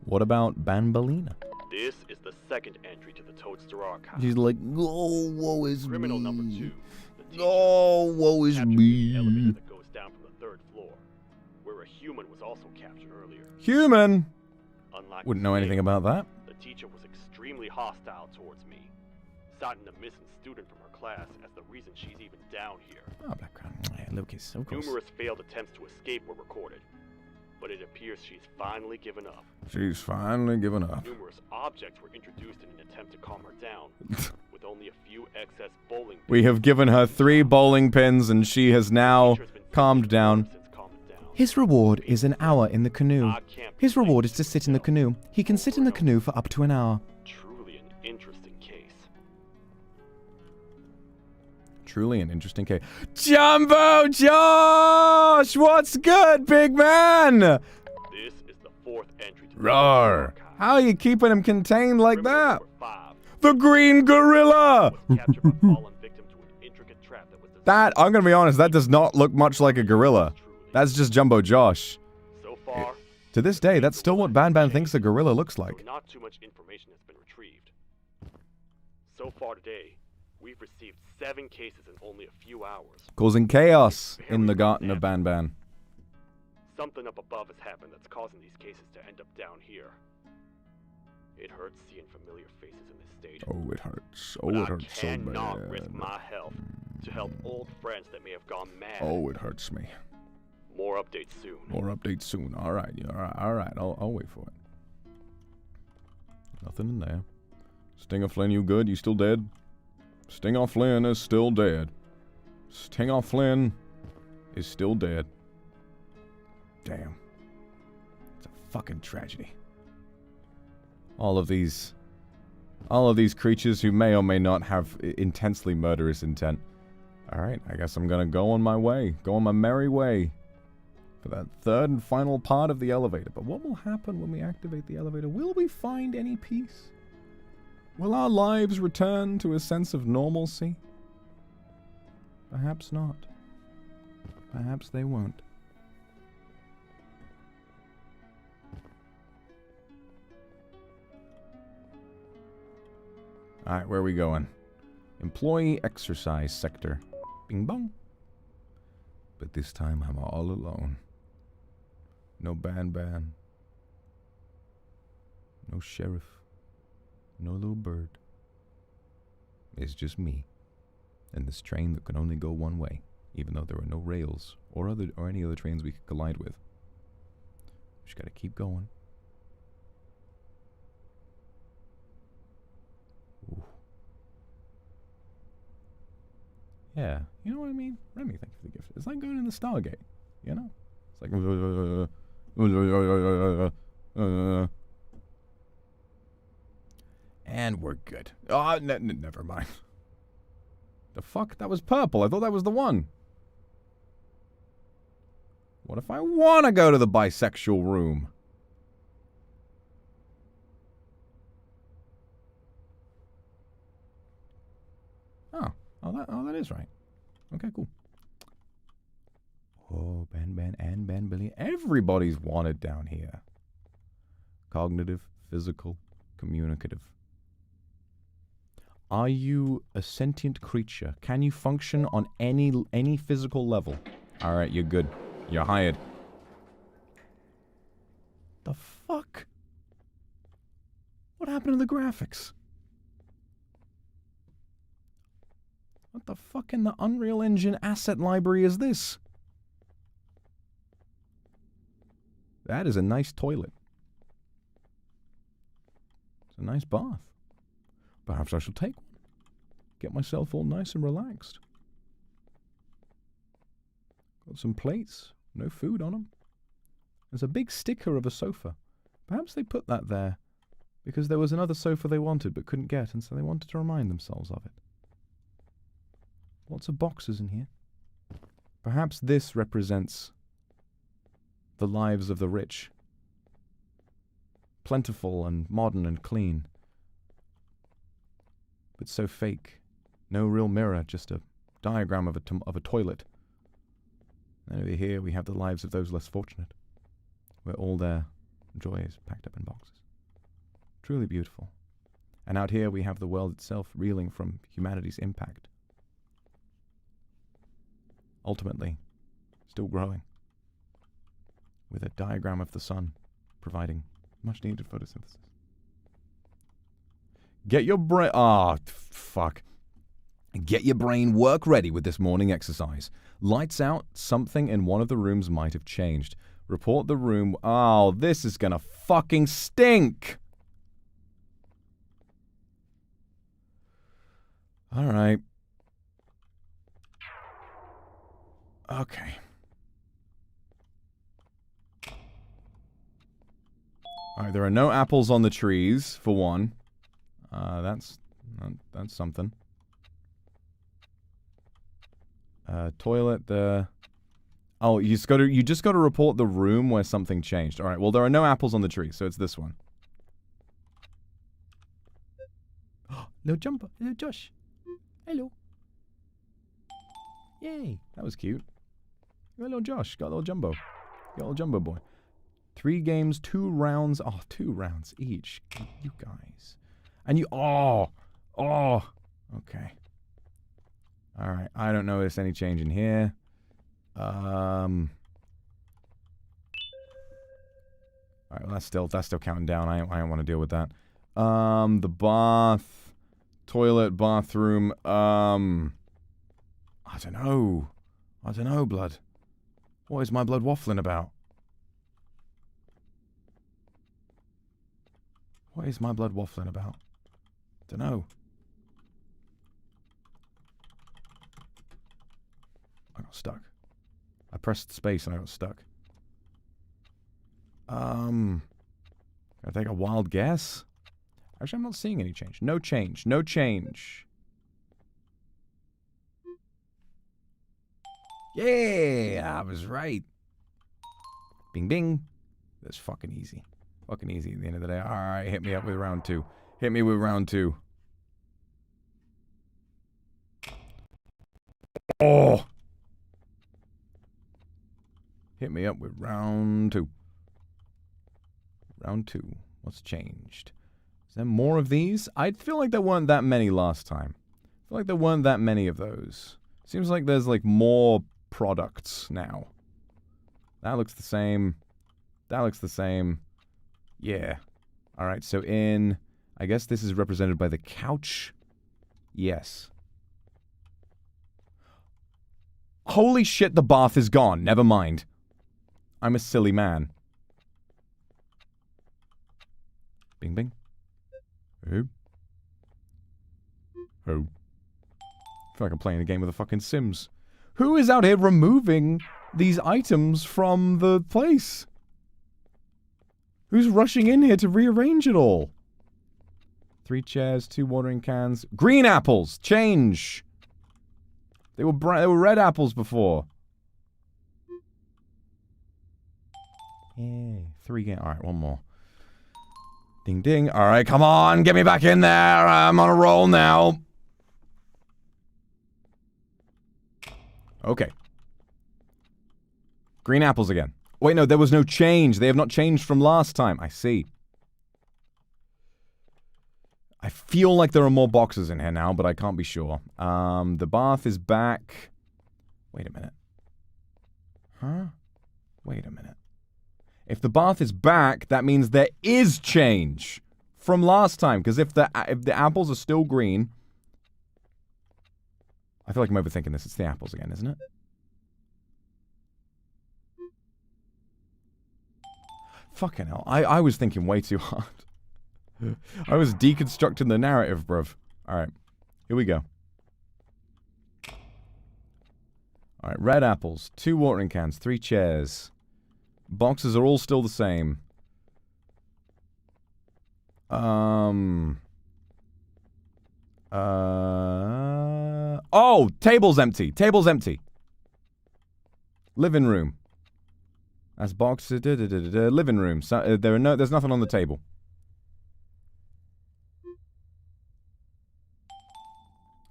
[SPEAKER 2] What about Banbalina?
[SPEAKER 3] This is the 2nd entry to the Toadster Archive.
[SPEAKER 2] She's like, oh, woe is
[SPEAKER 3] Criminal
[SPEAKER 2] me.
[SPEAKER 3] number 2. The teacher
[SPEAKER 2] Oh, woe is
[SPEAKER 3] captured
[SPEAKER 2] me.
[SPEAKER 3] the elevator that goes down from the 3rd floor, where a human was also captured earlier.
[SPEAKER 2] Human?
[SPEAKER 3] Unlike
[SPEAKER 2] Wouldn't
[SPEAKER 3] the
[SPEAKER 2] know anything
[SPEAKER 3] snail,
[SPEAKER 2] about that.
[SPEAKER 3] The teacher was extremely hostile towards me, citing a missing student from her class as the reason she's even down here.
[SPEAKER 2] Oh, background. Yeah, Lucas, of course.
[SPEAKER 3] Numerous failed attempts to escape were recorded, but it appears she's finally given up.
[SPEAKER 2] She's finally given up.
[SPEAKER 3] Numerous objects were introduced in an attempt to calm her down, with only a few excess bowling pins.
[SPEAKER 2] We have given her 3 bowling pins, and she has now calmed down.
[SPEAKER 6] His reward is an hour in the canoe. His reward is to sit in the canoe. He can sit in the canoe for up to an hour.
[SPEAKER 3] Truly an interesting case.
[SPEAKER 2] Truly an interesting case. Jumbo Josh! What's good, big man?
[SPEAKER 3] This is the 4th entry to the
[SPEAKER 2] Roar! How are you keeping him contained like
[SPEAKER 3] Criminal
[SPEAKER 2] that?
[SPEAKER 3] number 5
[SPEAKER 2] The Green Gorilla!
[SPEAKER 3] was captured by fallen victim to an intricate trap that was
[SPEAKER 2] That, I'm gonna be honest, that does not look much like a gorilla. That's just Jumbo Josh.
[SPEAKER 3] So far,
[SPEAKER 2] To this day, that's still what BANBAN thinks a gorilla looks like.
[SPEAKER 3] not too much information has been retrieved. So far today, we've received 7 cases in only a few hours.
[SPEAKER 2] Causing chaos in the Garten of Banban.
[SPEAKER 3] Something up above has happened that's causing these cases to end up down here. It hurts seeing familiar faces in this state.
[SPEAKER 2] Oh, it hurts. Oh, it hurts so bad.
[SPEAKER 3] I cannot risk my health to help old friends that may have gone mad.
[SPEAKER 2] Oh, it hurts me.
[SPEAKER 3] More updates soon.
[SPEAKER 2] More updates soon. All right. All right. I'll wait for it. Nothing in there. Stinger Flynn, you good? You still dead? Stinger Flynn is still dead. Stinger Flynn is still dead. Damn. It's a fucking tragedy. All of these creatures who may or may not have intensely murderous intent. Alright, I guess I'm gonna go on my way. Go on my merry way. For that third and final part of the elevator. But what will happen when we activate the elevator? Will we find any peace? Will our lives return to a sense of normalcy? Perhaps not. Perhaps they won't. Alright, where are we going? Employee exercise sector. Bing bong. But this time I'm all alone. No Banban. No sheriff. No little bird. It's just me. And this train that can only go one way, even though there are no rails or any other trains we could collide with. Just gotta keep going. Ooh. Yeah, you know what I mean? Remy, thank you for the gift. It's like going in the Stargate, you know? It's like... And we're good. Oh, never mind. The fuck? That was purple. I thought that was the one. What if I want to go to the bisexual room? Oh, that is right. Okay, cool. Oh, Banban and Banbilly. Everybody's wanted down here. Cognitive, physical, communicative. Are you a sentient creature? Can you function on any physical level? Alright, you're good. You're hired. The fuck? What happened to the graphics? What the fuck in the Unreal Engine asset library is this? That is a nice toilet. It's a nice bath. Perhaps I shall take one. Get myself all nice and relaxed. Got some plates. No food on them. There's a big sticker of a sofa. Perhaps they put that there because there was another sofa they wanted but couldn't get, and so they wanted to remind themselves of it. Lots of boxes in here. Perhaps this represents the lives of the rich. Plentiful and modern and clean. But so fake. No real mirror, just a diagram of a toilet. And over here we have the lives of those less fortunate, where all their joy is packed up in boxes. Truly beautiful. And out here we have the world itself reeling from humanity's impact. Ultimately, still growing. With a diagram of the sun providing much needed photosynthesis. Get your brain... fuck. Get your brain work ready with this morning exercise. Lights out, something in one of the rooms might have changed. Report the room... Oh, this is gonna fucking stink! Alright. Okay. Alright, there are no apples on the trees, for one. That's something. Toilet, oh, you just gotta report the room where something changed. Alright, well, there are no apples on the tree, so it's this one. Little Jumbo, little Josh. Hello. Yay, that was cute. Got a little Josh, got a little Jumbo. Got a little Jumbo boy. 3 games, 2 rounds. Oh, 2 rounds each. You guys. And you... Oh! Oh, okay. All right. I don't notice any change in here. All right. Well, that's still counting down. I don't want to deal with that. The bath, toilet, bathroom. I don't know. I don't know, blood. What is my blood waffling about? What is my blood waffling about? Don't know. I got stuck. I pressed space and I got stuck. Can I take a wild guess? Actually, I'm not seeing any change. No change. No change. Yeah, I was right. Bing, bing. That's fucking easy. Fucking easy at the end of the day. Alright, hit me up with round 2. Hit me with round 2. Oh! Hit me up with round 2. Round 2. What's changed? Is there more of these? I feel like there weren't that many last time. I feel like there weren't that many of those. Seems like there's, like, more products now. That looks the same. That looks the same. Yeah. Alright, so in... I guess this is represented by the couch. Yes. Holy shit, the bath is gone. Never mind. I'm a silly man. Bing, bing. Oh. Oh. I feel like I'm playing a game of the fucking Sims. Who is out here removing these items from the place? Who's rushing in here to rearrange it all? 3 chairs, 2 watering cans. Green apples! Change! They were red apples before. Yeah, 3 again. Alright, one more. Ding ding. Alright, come on, get me back in there. I'm on a roll now. Okay. Green apples again. Wait, no, there was no change. They have not changed from last time. I see. I feel like there are more boxes in here now, but I can't be sure. The bath is back. Wait a minute. Huh? Wait a minute. If the bath is back, that means there is change from last time. Because if the apples are still green... I feel like I'm overthinking this. It's the apples again, isn't it? Fucking hell. I was thinking way too hard. I was deconstructing the narrative, bruv. Alright. Here we go. Alright, red apples. 2 watering cans. 3 chairs. Boxes are all still the same. Oh! Table's empty. Table's empty. Living room. That's box. Living room. So, there's nothing on the table.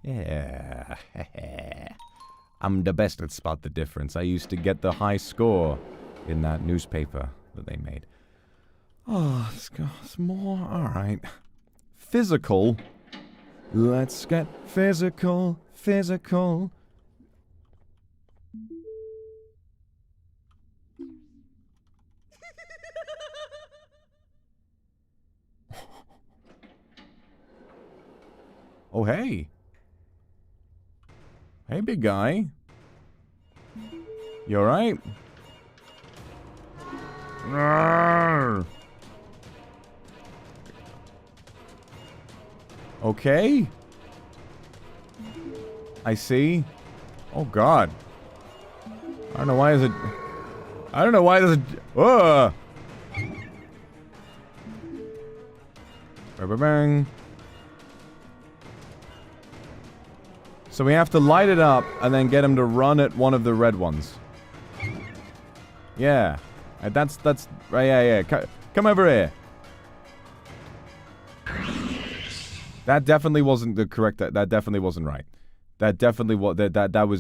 [SPEAKER 2] Yeah. I'm the best at spot the difference. I used to get the high score in that newspaper that they made. Oh, let's go. Some more. Alright. Physical. Let's get physical. Physical. Oh, hey. Hey, big guy. You alright? Okay. I see. Oh, God. I don't know why is it... I don't know why there's a... Ugh. Bang. So we have to light it up and then get him to run at one of the red ones. Yeah. That's right, yeah. Come over here. That definitely wasn't the correct, that definitely wasn't right. That definitely was,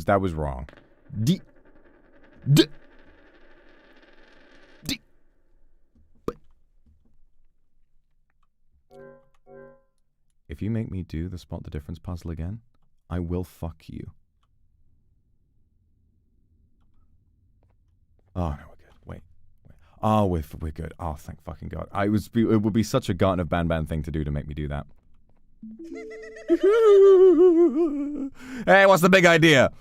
[SPEAKER 2] that was wrong.
[SPEAKER 1] If you make me do the spot the difference puzzle again, I will fuck you. Oh, no, we're good. Wait. Oh, we're good. Oh, thank fucking God. It would be such a Garten of Banban thing to do to make me do that. Hey, what's the big idea?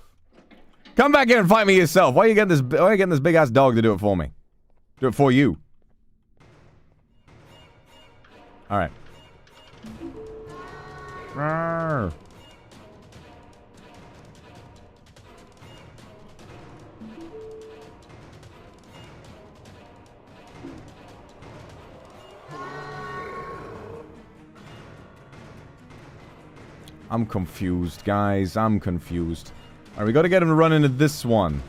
[SPEAKER 1] Come back here and fight me yourself. Why are you getting this big ass dog to do it for me? Do it for you. All right. Rawr. I'm confused, guys. I'm confused. Alright, we gotta get him to run into this one.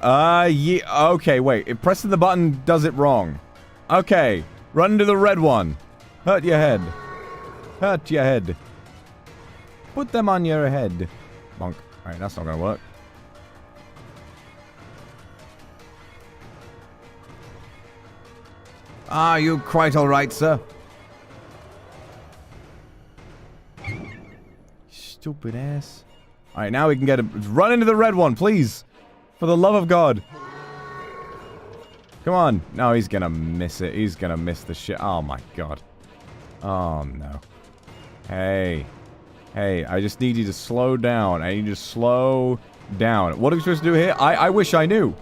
[SPEAKER 1] Yeah, okay, wait. If pressing the button does it wrong. Okay, run into the red one. Hurt your head. Hurt your head. Put them on your head. Bonk. Alright, that's not gonna work. Are you quite alright, sir? Stupid ass. Alright, now we can get him. Run into the red one, please. For the love of God. Come on. No, he's gonna miss it. He's gonna miss the shit. Oh my God. Oh no. Hey. Hey, I just need you to slow down. I need you to slow down. What are we supposed to do here? I wish I knew.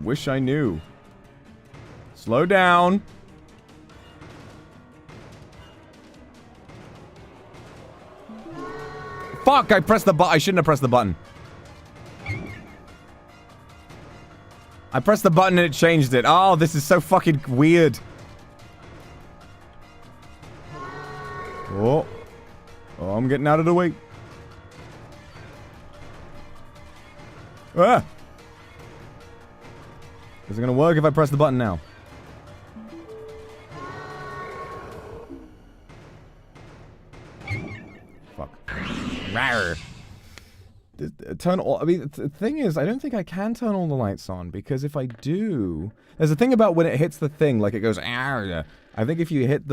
[SPEAKER 1] Wish I knew. Slow down. Fuck, I pressed the button. I shouldn't have pressed the button. I pressed the button and it changed it. Oh, this is so fucking weird. Oh. Oh, I'm getting out of the way. Ah! Is it gonna work if I press the button now? Fuck. Rawr. Turn all. I mean, the thing is, I don't think I can turn all the lights on because if I do, there's a thing about when it hits the thing, like it goes. I think if you get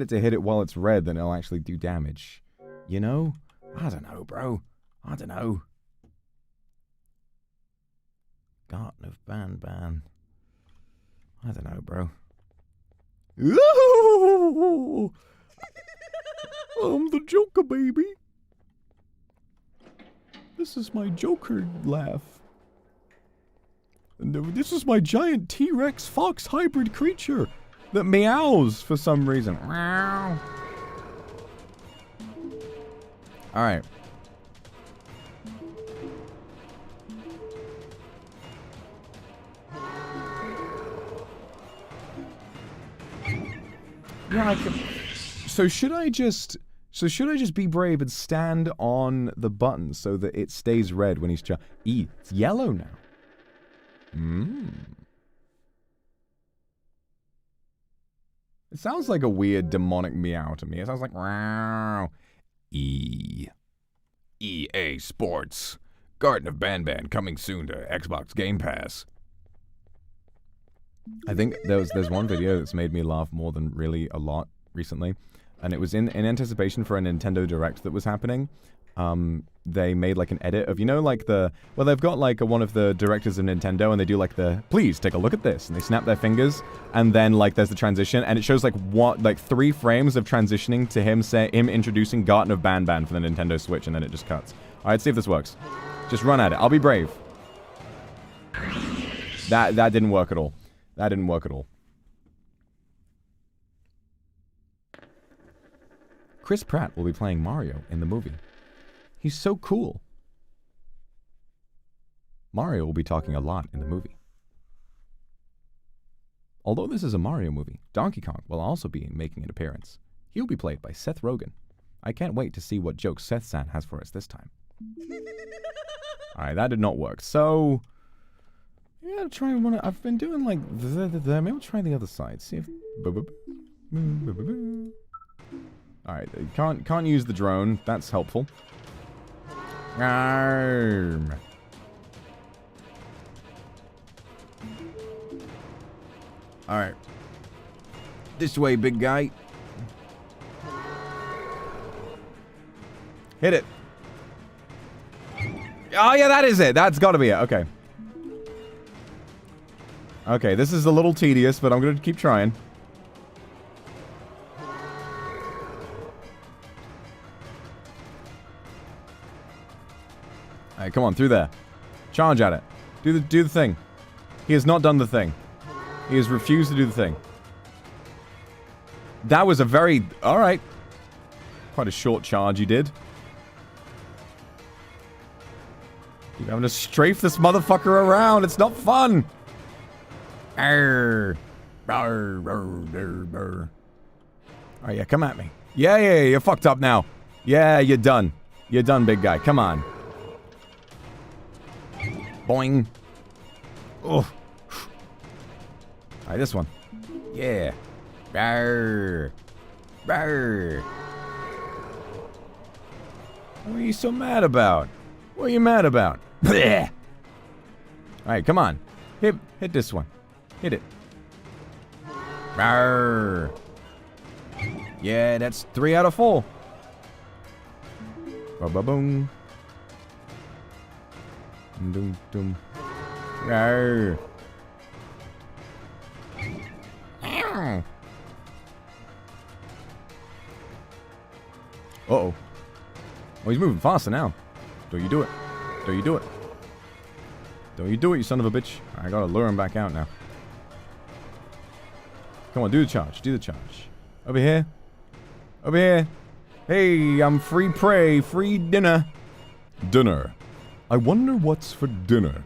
[SPEAKER 1] it to hit it while it's red, then it'll actually do damage. You know? I don't know, bro. I don't know. Garten of Banban. I don't know, bro. Ooh! I'm the Joker, baby. This is my Joker laugh. And this is my giant T-Rex fox hybrid creature that meows for some reason. Meow. All right. Yeah, I can. So should I just be brave and stand on the button so that it stays red when he's it's yellow now. It sounds like a weird demonic meow to me. It sounds like wow. EA Sports. Garten of Banban coming soon to Xbox Game Pass. I think there's one video that's made me laugh more than really a lot recently, and it was in anticipation for a Nintendo Direct that was happening. They made like an edit of, you know, like they've got like one of the directors of Nintendo and they do like please take a look at this, and they snap their fingers and then like there's the transition and it shows like 3 frames of transitioning to him introducing Garten of Banban for the Nintendo Switch, and then it just cuts. All right, see if this works. Just run at it. I'll be brave. That didn't work at all. That didn't work at all. Chris Pratt will be playing Mario in the movie. He's so cool. Mario will be talking a lot in the movie. Although this is a Mario movie, Donkey Kong will also be making an appearance. He'll be played by Seth Rogen. I can't wait to see what jokes Seth-san has for us this time. Alright, that did not work. So... yeah, try one. I've been doing like maybe we'll try the other side. See if. All right, can't use the drone. That's helpful.
[SPEAKER 2] Arm. Alright. This way, big guy. Hit it. Oh, yeah, that is it. That's got to be it. Okay. Okay, this is a little tedious, but I'm going to keep trying. Alright, come on, through there. Charge at it. Do the thing. He has not done the thing. He has refused to do the thing. That was a very... Alright. Quite a short charge you did. Keep having to strafe this motherfucker around. It's not fun. Arr. Arr, arr, arr, arr. Alright, yeah, come at me. Yeah, you're fucked up now. Yeah, you're done. You're done, big guy. Come on. Boing. Oh. Alright, this one. Yeah. Arr. Arr. What are you so mad about? What are you mad about? Alright, come on. Hit this one. Hit it. Arr. Yeah, that's 3 out of 4. Ba-ba-boom. Dum dum. Arr. Uh-oh. Oh, he's moving faster now. Don't you do it. Don't you do it. Don't you do it, you son of a bitch. I gotta lure him back out now. Come on, do the charge. Do the charge. Over here. Over here. Hey, I'm free prey. Free dinner. Dinner. I wonder what's for dinner.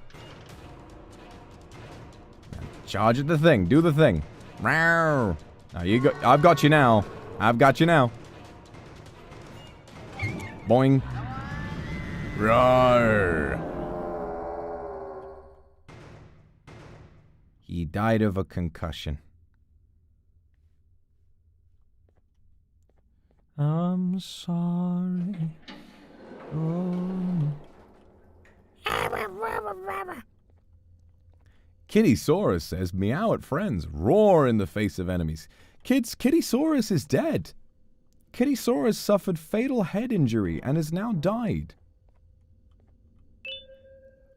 [SPEAKER 2] Charge at the thing. Do the thing. Now you go. I've got you now. I've got you now. Boing. Roar. He died of a concussion. I'm sorry. Oh. Kittysaurus says, meow at friends, roar in the face of enemies. Kids, Kittysaurus is dead. Kittysaurus suffered fatal head injury and has now died.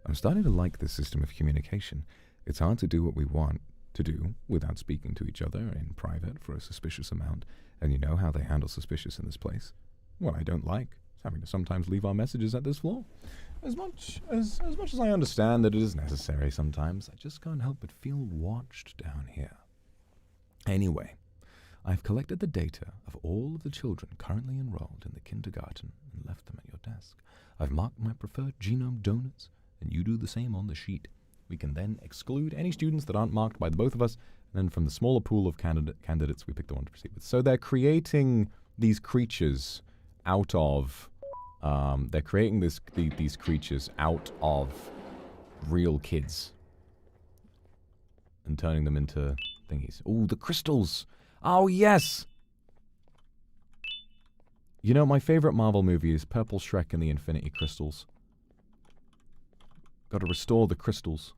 [SPEAKER 2] I'm starting to like this system of communication. It's hard to do what we want to do without speaking to each other in private for a suspicious amount. And you know how they handle suspicious in this place. What I don't like is having to sometimes leave our messages at this floor. As much as I understand that it is necessary sometimes, I just can't help but feel watched down here. Anyway, I've collected the data of all of the children currently enrolled in the kindergarten and left them at your desk. I've marked my preferred genome donors, and you do the same on the sheet. We can then exclude any students that aren't marked by the both of us, and then from the smaller pool of candidates, we pick the one to proceed with. So they're creating these creatures out of... they're creating these creatures out of real kids. And turning them into thingies. Ooh, the crystals! Oh, yes! You know, my favorite Marvel movie is Purple Shrek and the Infinity Crystals. Gotta restore the crystals.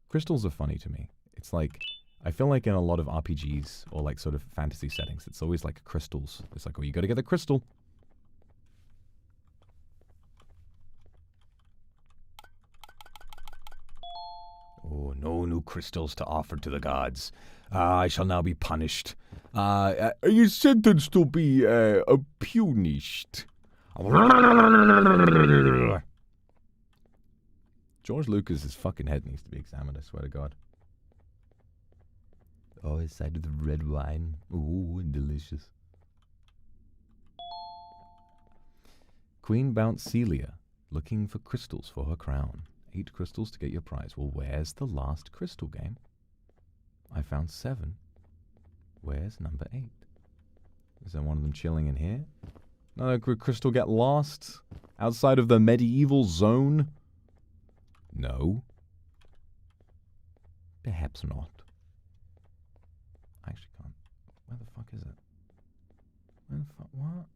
[SPEAKER 2] Crystals are funny to me. It's like, I feel like in a lot of RPGs or like sort of fantasy settings, it's always like crystals. It's like, oh, you gotta get the crystal. Oh, no new crystals to offer to the gods. I shall now be punished. Are you sentenced to be punished? George Lucas's fucking head needs to be examined, I swear to God. Oh, his side of the red wine. Ooh, delicious. Queen Bounce Celia, looking for crystals for her crown. 8 crystals to get your prize. Well, where's the last crystal game? I found 7. Where's number 8? Is there one of them chilling in here? Another crystal get lost? Outside of the medieval zone? No. Perhaps not. I actually can't. Where the fuck is it? Where the fuck? What?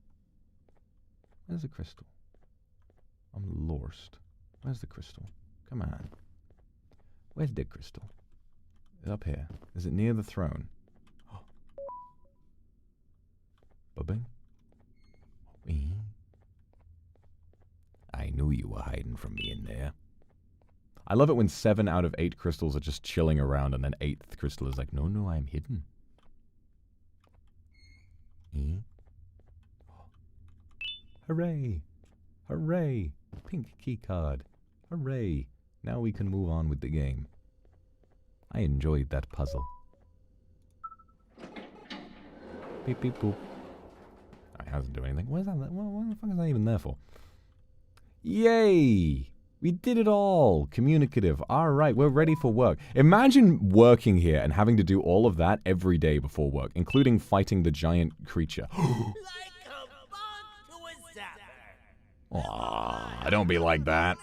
[SPEAKER 2] Where's the crystal?
[SPEAKER 1] I'm lost. Where's the crystal? Come on. Where's the crystal? It's up here. Is it near the throne? Bubbing? I knew you were hiding from me in there. I love it when 7 out of 8 crystals are just chilling around and then 8th crystal is like, no, no, I'm hidden. Hooray! Hooray! Pink key card. Hooray! Now we can move on with the game. I enjoyed that puzzle. Beep beep boop. It hasn't do anything. What is that? What the fuck is that even there for? Yay! We did it all! Communicative. Alright, we're ready for work. Imagine working here and having to do all of that every day before work, including fighting the giant creature. Aww, don't be like that.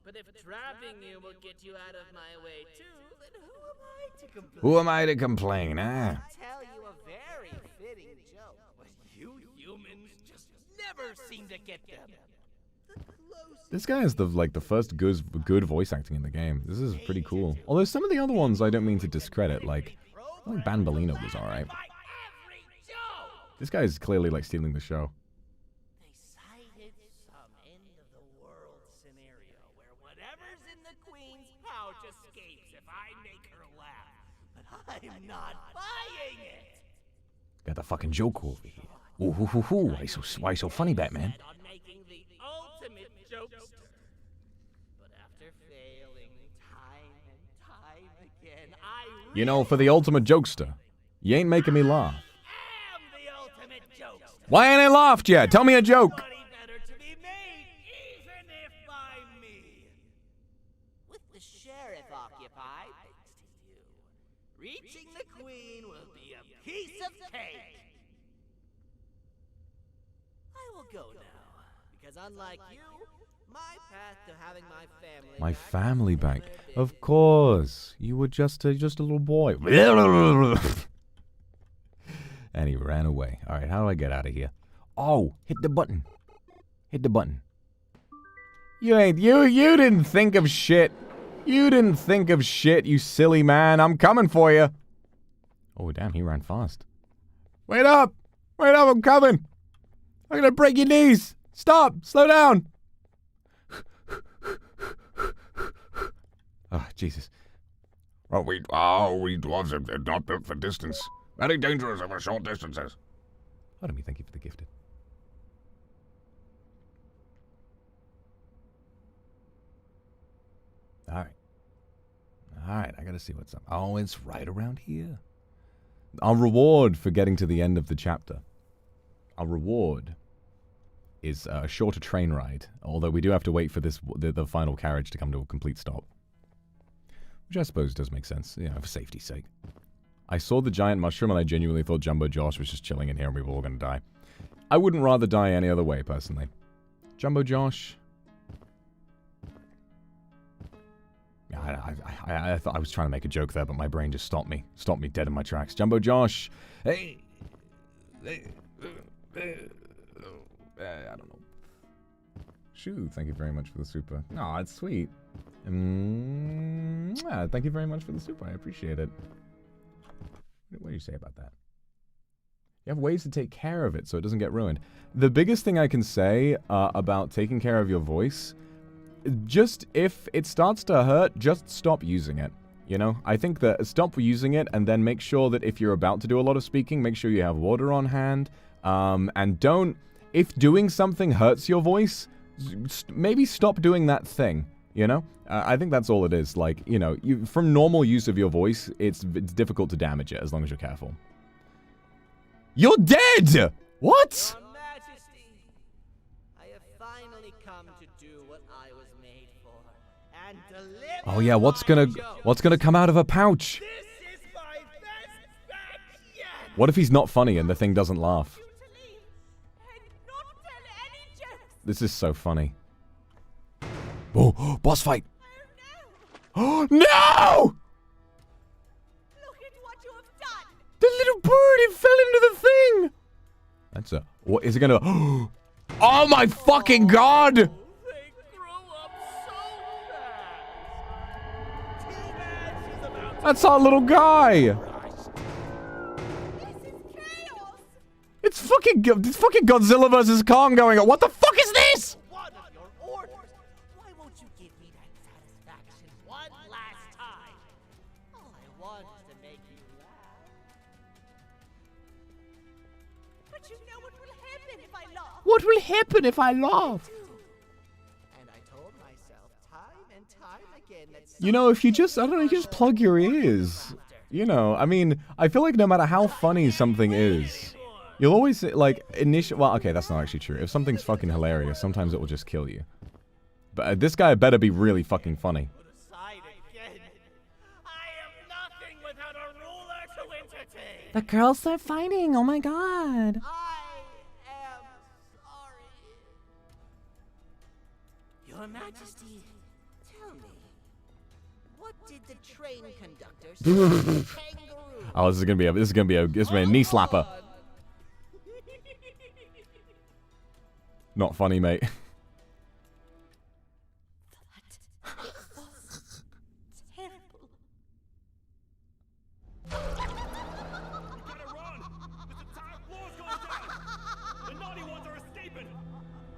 [SPEAKER 5] But if trapping you will get you out of my way too, then who am I to complain?
[SPEAKER 1] Who am I to complain, huh?
[SPEAKER 5] I tell you a very fitting joke, but you humans just never seem to get them.
[SPEAKER 1] This guy is the first good voice acting in the game. This is pretty cool. Although some of the other ones I don't mean to discredit, like BANBAN was alright. This guy is clearly like stealing the show.
[SPEAKER 5] They cited some end of the world scenario where whatever's in the queen's pouch escapes if I make her laugh. But I'm not buying it.
[SPEAKER 1] Got the fucking joke over here. Ooh, hoo, hoo, hoo. Why so funny, Batman? You know, for the ultimate jokester, you ain't making me laugh. Why ain't I laughed yet? Tell me a joke.
[SPEAKER 5] With the sheriff occupied, thanks to you, reaching the queen will be a piece of cake. I will go now, because unlike you, my path to having my family
[SPEAKER 1] back. Of course. You were just a little boy. And he ran away. Alright, how do I get out of here? Oh, hit the button. Hit the button. You didn't think of shit. You didn't think of shit, you silly man. I'm coming for you. Oh, damn, he ran fast. Wait up! Wait up, I'm coming! I'm gonna break your knees! Stop! Slow down! Ah, oh, Jesus.
[SPEAKER 2] We dwarves are not built for distance. Very dangerous over short distances.
[SPEAKER 1] Pardon me, thank you for the gifted. Alright. Alright, I gotta see what's up. Oh, it's right around here. Our reward for getting to the end of the chapter. Our reward is a shorter train ride, although we do have to wait for the final carriage to come to a complete stop. Which I suppose does make sense, you know, for safety's sake. I saw the giant mushroom and I genuinely thought Jumbo Josh was just chilling in here and we were all gonna die. I wouldn't rather die any other way, personally. Jumbo Josh... I thought I was trying to make a joke there, but my brain just stopped me. Stopped me dead in my tracks. Jumbo Josh! Hey! I don't know. Shoo, thank you very much for the super. Aw, it's sweet. Thank you very much for the super. I appreciate it. What do you say about that? You have ways to take care of it so it doesn't get ruined. The biggest thing I can say about taking care of your voice, just if it starts to hurt, just stop using it. You know, I think that stop using it and then make sure that if you're about to do a lot of speaking, make sure you have water on hand. And don't, if doing something hurts your voice, maybe stop doing that thing. You know, I think that's all it is. Like, you know, from normal use of your voice, it's difficult to damage it as long as you're careful. You're dead! What?
[SPEAKER 5] Your Majesty, I have finally come to do what I was made for, and deliver.
[SPEAKER 1] Oh yeah, what's gonna come out of a pouch?
[SPEAKER 5] This is my best bet yet.
[SPEAKER 1] What if he's not funny and the thing doesn't laugh? This is so funny. Oh, boss fight! Oh no! No!
[SPEAKER 4] Look at what you have done!
[SPEAKER 1] The little bird, it fell into the thing! That's a... What, is it gonna... Oh my fucking god!
[SPEAKER 5] They grow up so fast. T-Max is about to
[SPEAKER 1] That's our little guy! It's fucking Godzilla versus Kong going on. What the fuck is this?
[SPEAKER 5] one of your orders. Why won't you give me that satisfaction one last time? All I want is to make you laugh.
[SPEAKER 4] But you know what will happen if I laugh.
[SPEAKER 6] What will happen if I laugh?
[SPEAKER 5] And I told myself time and time again that
[SPEAKER 1] You know, if you just, I don't know, you just plug your ears. You know, I mean, I feel like no matter how funny something is, you'll always, like, well, okay, that's not actually true. If something's fucking hilarious, sometimes it will just kill you. But this guy better be really fucking funny.
[SPEAKER 5] side again. I am nothing without a ruler to entertain.
[SPEAKER 6] The girls are fighting. Oh my god.
[SPEAKER 5] I am sorry. Your Majesty, tell me, what did the train conductor say to the kangaroo?
[SPEAKER 1] Oh, this is gonna be a knee slapper. Not funny, mate.
[SPEAKER 4] Terrible.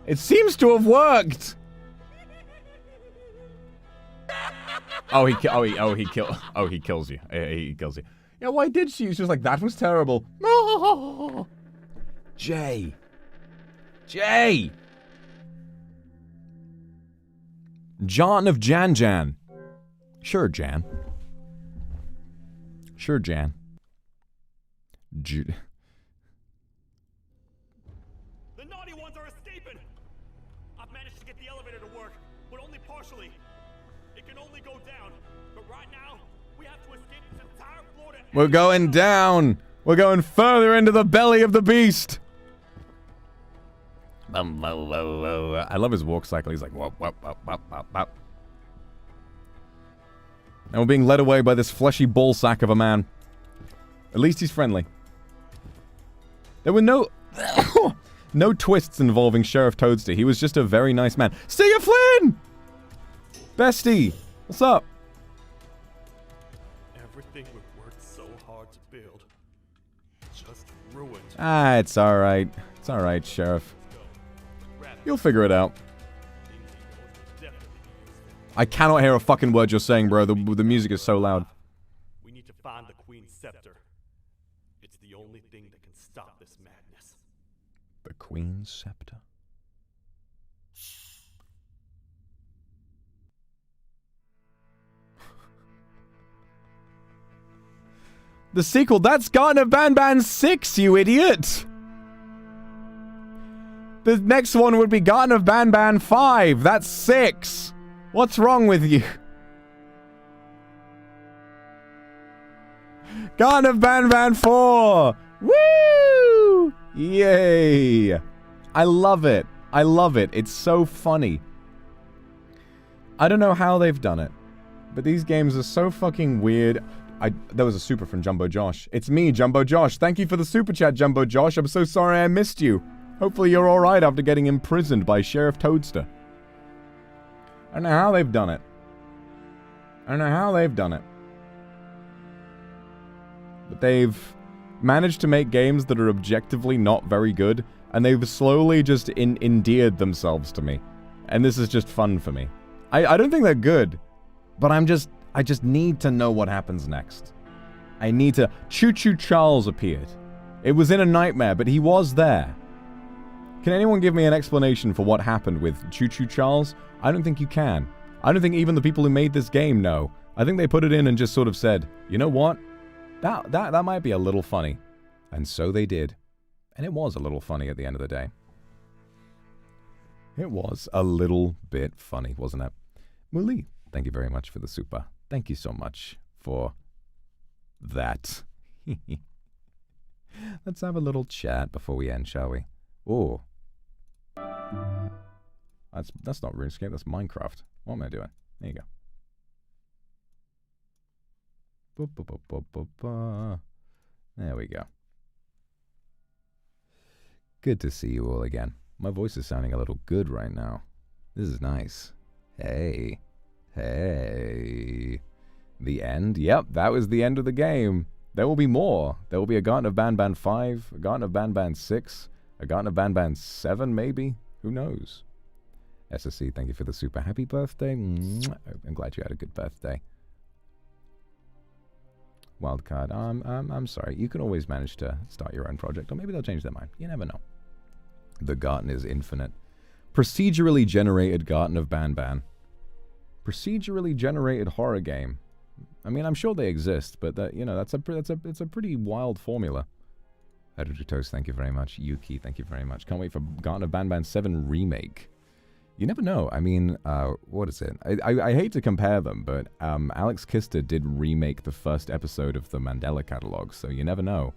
[SPEAKER 1] It seems to have worked. He kills you. He kills you. Yeah, why did she? She's just like, that was terrible. Jay. John of Jan. Sure, Jan.
[SPEAKER 3] The naughty ones are escaping! I've managed to get the elevator to work, but only partially. It can only go down, but right now, we have to escape this entire floor to...
[SPEAKER 1] We're going down. We're going further into the belly of the beast. I love his walk cycle. He's like, whoop, whoop, whoop, whoop, whoop, whoop. And we're being led away by this fleshy ball sack of a man. At least he's friendly. There were no twists involving Sheriff Toadster. He was just a very nice man. See you, Flynn! Bestie, what's up?
[SPEAKER 3] Everything we worked so hard to build, just ruined.
[SPEAKER 1] Ah, it's alright. It's alright, Sheriff. You'll figure it out. I cannot hear a fucking word you're saying, bro. The music is so loud.
[SPEAKER 3] We need to find the Queen's scepter. It's the only thing that can stop this madness.
[SPEAKER 1] The Queen's scepter? The sequel, that's Garten of Banban 6, you idiot! The next one would be Garten of Banban 5, that's 6! What's wrong with you? Garten of Banban 4! Woo! Yay! I love it. I love it. It's so funny. I don't know how they've done it, but these games are so fucking weird. There was a super from Jumbo Josh. It's me, Jumbo Josh. Thank you for the super chat, Jumbo Josh. I'm so sorry I missed you. Hopefully you're alright after getting imprisoned by Sheriff Toadster. I don't know how they've done it. But they've managed to make games that are objectively not very good, and they've slowly just endeared themselves to me. And this is just fun for me. I don't think they're good, but I just need to know what happens next. I need to... Choo Choo Charles appeared. It was in a nightmare, but he was there. Can anyone give me an explanation for what happened with Choo Choo Charles? I don't think you can. I don't think even the people who made this game know. I think they put it in and just sort of said, you know what? That might be a little funny. And so they did. And it was a little funny at the end of the day. It was a little bit funny, wasn't it? Muli, thank you very much for the super. Thank you so much for that. Let's have a little chat before we end, shall we? Oh. That's not RuneScape, that's Minecraft. What am I doing? There you go. There we go. Good to see you all again.
[SPEAKER 2] My voice is sounding a little good right now. This is nice. Hey. Hey. The end? Yep, that was the end of the game. There will be more. There will be a Garten of Banban 5, a Garten of Banban 6, a Garten of Banban 7, maybe? Who knows? SSC, thank you for the super happy birthday. I'm glad you had a good birthday. Wildcard, I'm sorry. You can always manage to start your own project, or maybe they'll change their mind. You never know. The Garten is infinite. Procedurally generated Garten of Banban. Procedurally generated horror game. I mean, I'm sure they exist, but that, you know, it's a pretty wild formula. Toast, thank you very much. Yuki, thank you very much. Can't wait for Garten of Banban 7 remake. You never know. I mean, what is it? I hate to compare them, but Alex Kister did remake the first episode of the Mandela catalog, so you never know.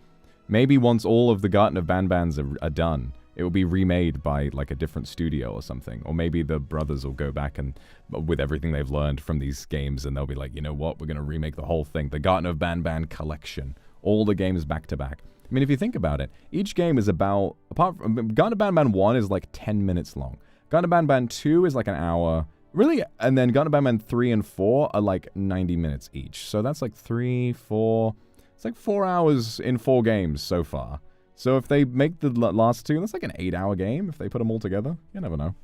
[SPEAKER 2] Maybe once all of the Garten of Banbans are done, it will be remade by like a different studio or something. Or maybe the brothers will go back and with everything they've learned from these games, and they'll be like, you know what, we're going to remake the whole thing. The Garten of Banban collection. All the games back to back. I mean, if you think about it, each game is about, apart from, Garten of Banban 1 is like 10 minutes long. Garten of Banban 2 is like an hour. Really, and then Garten of Banban 3 and 4 are like 90 minutes each. So that's like 3, 4, it's like 4 hours in 4 games so far. So if they make the last 2, that's like an 8-hour game if they put them all together. You never know.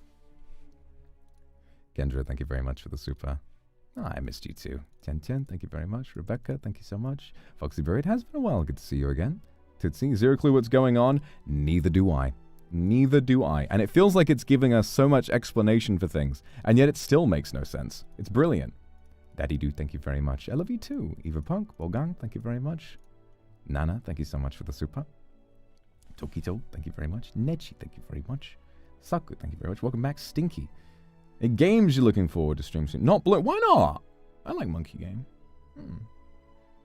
[SPEAKER 2] Kendra, thank you very much for the super. Oh, I missed you too. Chen, thank you very much. Rebecca, thank you so much. Foxy Bird, it has been a while. Good to see you again. Tootsie, zero clue what's going on. Neither do I. Neither do I. And it feels like it's giving us so much explanation for things, and yet it still makes no sense. It's brilliant. Daddy Do, thank you very much. I love you too. Eva Punk, Bogang, thank you very much. Nana, thank you so much for the super. Tokito, thank you very much. Nechi, thank you very much. Saku, thank you very much. Welcome back, Stinky. Games you're looking forward to stream soon. Not Blue. Why not? I like Monkey Game.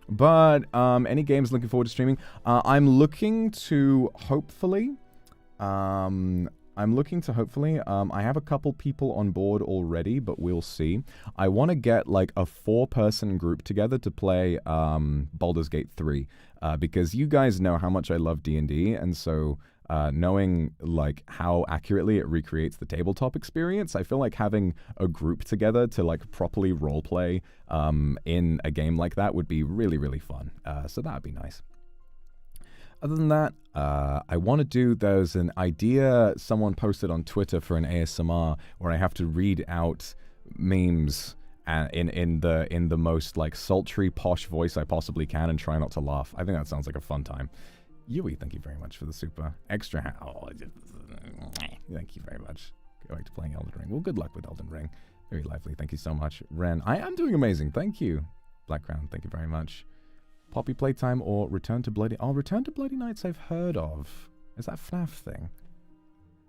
[SPEAKER 2] But any games looking forward to streaming? I'm looking to hopefully. I have a couple people on board already, but we'll see. I want to get like a 4-person group together to play Baldur's Gate 3 because you guys know how much I love D&D, and so knowing like how accurately it recreates the tabletop experience, I feel like having a group together to like properly roleplay in a game like that would be really, really fun. So that'd be nice. Other than that, I want to do, there's an idea someone posted on Twitter for an ASMR where I have to read out memes in the most like sultry, posh voice I possibly can and try not to laugh. I think that sounds like a fun time. Yui, thank you very much for the super. Extra thank you very much. Go back to playing Elden Ring. Well, good luck with Elden Ring. Very lively. Thank you so much. Ren, I am doing amazing. Thank you. Black Crown, thank you very much. Poppy Playtime or Return to Bloody... Oh, Return to Bloody Nights I've heard of. Is that FNAF thing?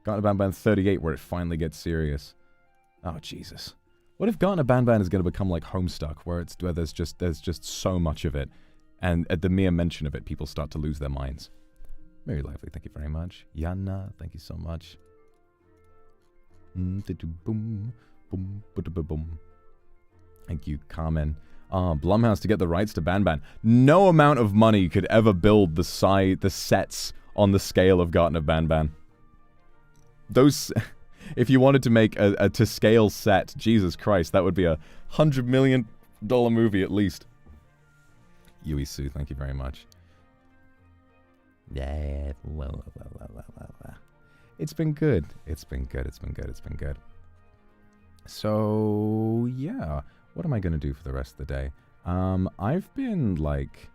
[SPEAKER 2] Garten of Banban 38 where it finally gets serious. Oh, Jesus. What if Garten of Banban is going to become like Homestuck where there's just so much of it, and at the mere mention of it, people start to lose their minds. Very lively, thank you very much. Yana, thank you so much. Boom, boom, boom. Thank you, Carmen. Blumhouse to get the rights to Banban. No amount of money could ever build the sets on the scale of Garten of Banban. Those, if you wanted to make a to scale set, Jesus Christ, that would be a $100 million movie at least. Yui Su, thank you very much. Yeah, it's been good. It's been good. It's been good. It's been good. So yeah, what am I gonna do for the rest of the day? I've been like,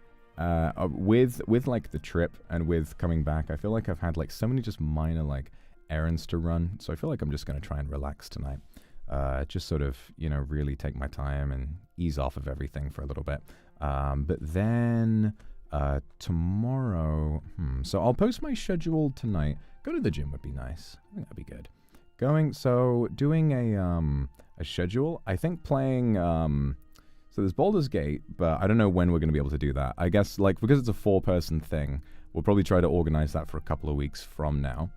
[SPEAKER 2] with like the trip and with coming back, I feel like I've had like so many just minor like errands to run. So I feel like I'm just gonna try and relax tonight. Just sort of, you know, really take my time and ease off of everything for a little bit. But then tomorrow, so I'll post my schedule tonight. Go to the gym would be nice. I think that'd be good. Doing a schedule. I think playing, so there's Baldur's Gate, but I don't know when we're going to be able to do that. I guess, like, because it's a 4-person thing, we'll probably try to organize that for a couple of weeks from now.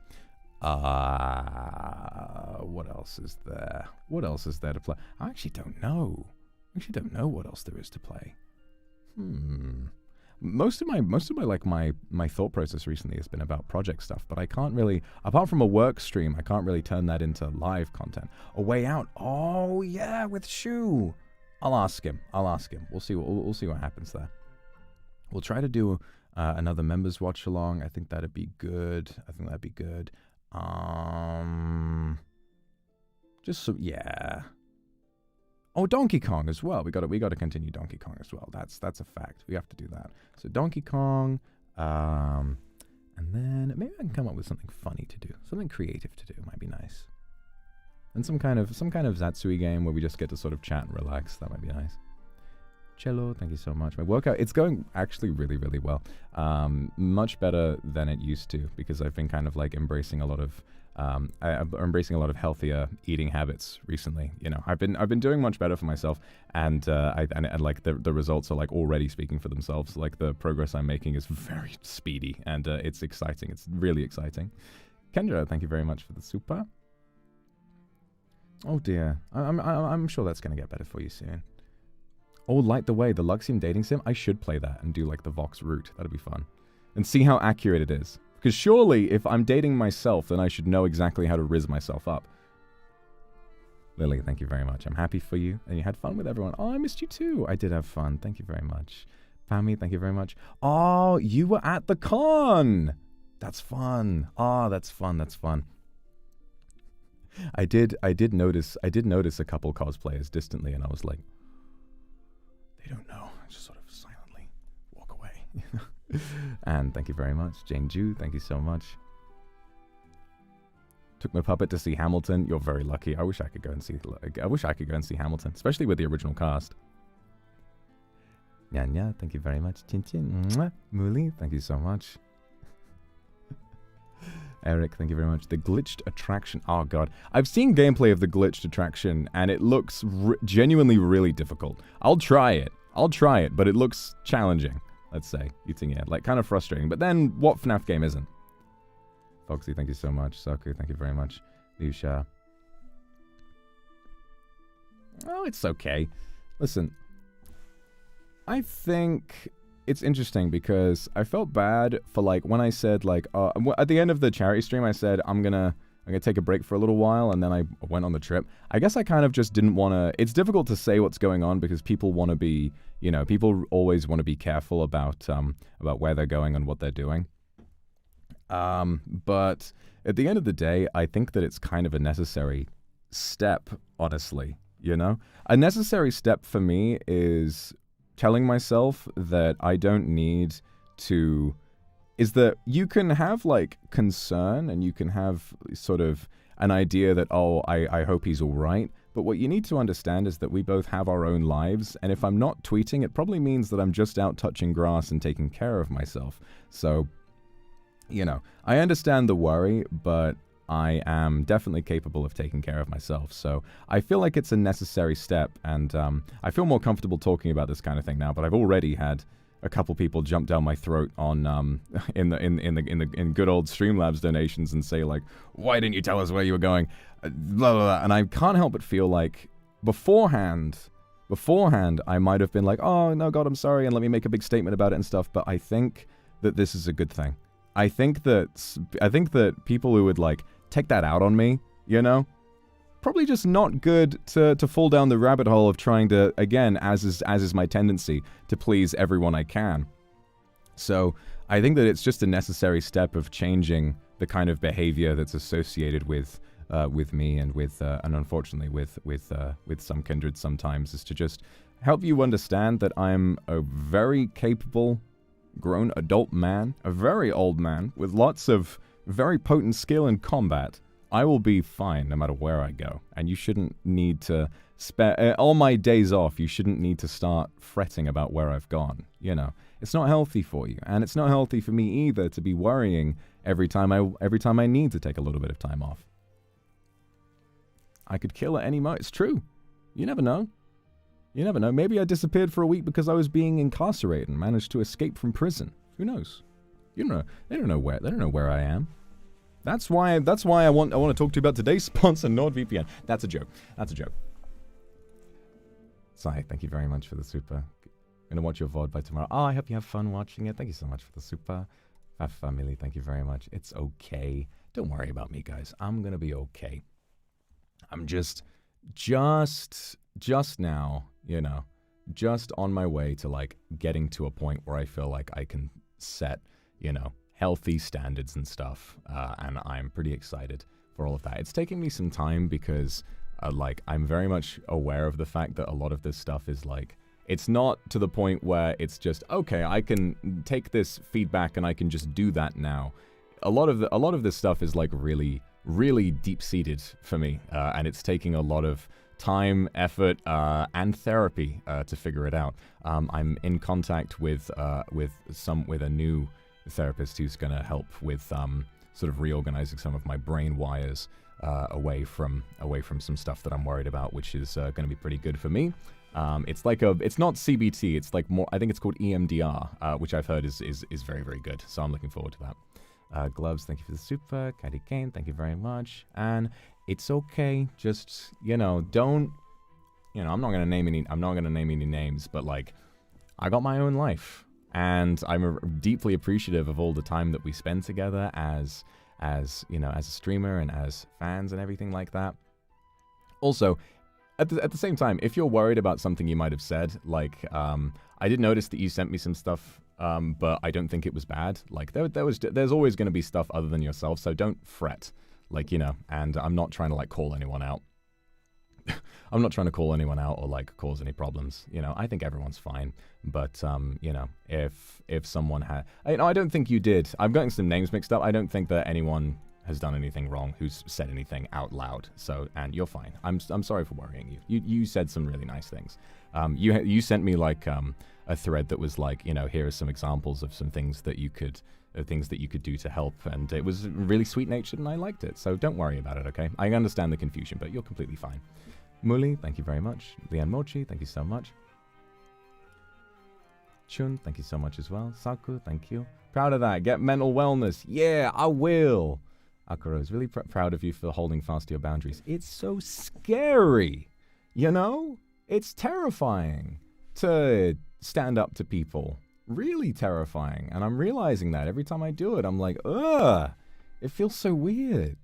[SPEAKER 2] What else is there? What else is there to play? I actually don't know. I actually don't know what else there is to play. most of my my thought process recently has been about project stuff, but I can't really, apart from a work stream, I can't really turn that into live content. A way out. Oh yeah, with Shu. I'll ask him. We'll see what happens there. We'll try to do another members watch along. I think that'd be good. Just so, yeah. Oh, Donkey Kong as well. We got to continue Donkey Kong as well. That's a fact. We have to do that. So Donkey Kong, and then maybe I can come up with something funny to do, something creative to do. Might be nice. And some kind of Zatsui game where we just get to sort of chat and relax. That might be nice. Cello, thank you so much. My workout, it's going actually really, really well. Much better than it used to, because I've been kind of like embracing a lot of healthier eating habits recently. You know, I've been doing much better for myself, and like the results are like already speaking for themselves. Like the progress I'm making is very speedy, and it's exciting. It's really exciting. Kendra, thank you very much for the super. Oh dear, I'm sure that's gonna get better for you soon. Oh, Light the Way, the Luxiem dating sim. I should play that and do like the Vox route. That'd be fun, and see how accurate it is. Because surely, if I'm dating myself, then I should know exactly how to rizz myself up. Lily, thank you very much. I'm happy for you, and you had fun with everyone. Oh, I missed you too. I did have fun. Thank you very much. Fami, thank you very much. Oh, you were at the con. That's fun. Oh, that's fun. That's fun. I did notice a couple cosplayers distantly, and I was like, they don't know. I just sort of silently walk away. And thank you very much. Jane Ju, thank you so much. Took my puppet to see Hamilton. You're very lucky. I wish I could go and see Hamilton, especially with the original cast. Nyanya, thank you very much. Chin Chin. Mwah. Muli, thank you so much. Eric, thank you very much. The glitched attraction. Oh god. I've seen gameplay of the glitched attraction, and it looks genuinely really difficult. I'll try it, but it looks challenging, let's say. Yeah, like kind of frustrating. But then, what FNAF game isn't? Foxy, thank you so much. Saku, thank you very much. Liusha. Oh, it's okay. Listen, I think it's interesting because I felt bad for like when I said like at the end of the charity stream I said I'm gonna take a break for a little while, and then I went on the trip. I guess I kind of just didn't want to. It's difficult to say what's going on because people want to be, you know, people always want to be careful about where they're going and what they're doing. But at the end of the day, I think that it's kind of a necessary step, honestly. You know, a necessary step for me is telling myself that I don't need to, is that you can have like concern and you can have sort of an idea that, oh, I hope he's all right. But what you need to understand is that we both have our own lives. And if I'm not tweeting, it probably means that I'm just out touching grass and taking care of myself. So, you know, I understand the worry, but I am definitely capable of taking care of myself. So I feel like it's a necessary step, and I feel more comfortable talking about this kind of thing now. But I've already had a couple people jump down my throat on in good old Streamlabs donations and say like, why didn't you tell us where you were going? Blah, blah, blah. And I can't help but feel like beforehand I might have been like, oh no, God, I'm sorry, and let me make a big statement about it and stuff. But I think that this is a good thing. I think that people who would like take that out on me, you know, probably just not good to fall down the rabbit hole of trying to, again, as is my tendency, to please everyone I can. So I think that it's just a necessary step of changing the kind of behavior that's associated with me and and unfortunately with some kindred sometimes, is to just help you understand that I'm a very capable grown adult man, a very old man with lots of very potent skill in combat. I will be fine no matter where I go, and you shouldn't need to spare all my days off. You shouldn't need to start fretting about where I've gone. You know, it's not healthy for you, and it's not healthy for me either to be worrying every time I need to take a little bit of time off. I could kill at any moment. It's true. You never know. You never know. Maybe I disappeared for a week because I was being incarcerated and managed to escape from prison. Who knows? You don't know. They don't know where I am. That's why I want to talk to you about today's sponsor, NordVPN. That's a joke. That's a joke. Sai, thank you very much for the super.
[SPEAKER 1] Gonna watch your VOD by tomorrow. Oh, I hope you have fun watching it. Thank you so much for the super. Family, thank you very much. It's okay. Don't worry about me, guys. I'm gonna be okay. I'm just now, you know, just on my way to like getting to a point where I feel like I can set, you know, healthy standards and stuff. And I'm pretty excited for all of that. It's taking me some time because like I'm very much aware of the fact that a lot of this stuff is like, it's not to the point where it's just, okay, I can take this feedback and I can just do that now. A lot of this stuff is like really, really deep-seated for me, and it's taking a lot of time, effort, and therapy to figure it out. I'm in contact with a new therapist who's going to help with sort of reorganizing some of my brain wires away from some stuff that I'm worried about, which is going to be pretty good for me. It's not CBT, it's like more, I think it's called EMDR, which I've heard is very, very good. So I'm looking forward to that. Gloves, thank you for the super. Caddy Kane, thank you very much. And it's okay, just, you know, don't, you know, I'm not gonna name any names, but like, I got my own life, and I'm deeply appreciative of all the time that we spend together as you know, as a streamer and as fans and everything like that. Also, at the same time, if you're worried about something you might have said, like, I did notice that you sent me some stuff, but I don't think it was bad. Like, there's always going to be stuff other than yourself, so don't fret. Like, you know, and I'm not trying to, like, call anyone out. I'm not trying to call anyone out or, like, cause any problems. You know, I think everyone's fine. But, you know, if someone had... You know, I don't think you did. I'm getting some names mixed up. I don't think that anyone has done anything wrong, who's said anything out loud. So, and you're fine. I'm sorry for worrying you. You said some really nice things. You sent me, like, a thread that was like, you know, here are some examples of some things that you could do to help, and it was really sweet-natured, and I liked it. So don't worry about it, okay? I understand the confusion, but you're completely fine. Muli, thank you very much. Lian Mochi, thank you so much. Chun, thank you so much as well. Saku, thank you. Proud of that. Get mental wellness. Yeah, I will. Akuro is really proud of you for holding fast to your boundaries. It's so scary, you know? It's terrifying to stand up to people. Really terrifying. And I'm realizing that every time I do it, I'm like, ugh, it feels so weird,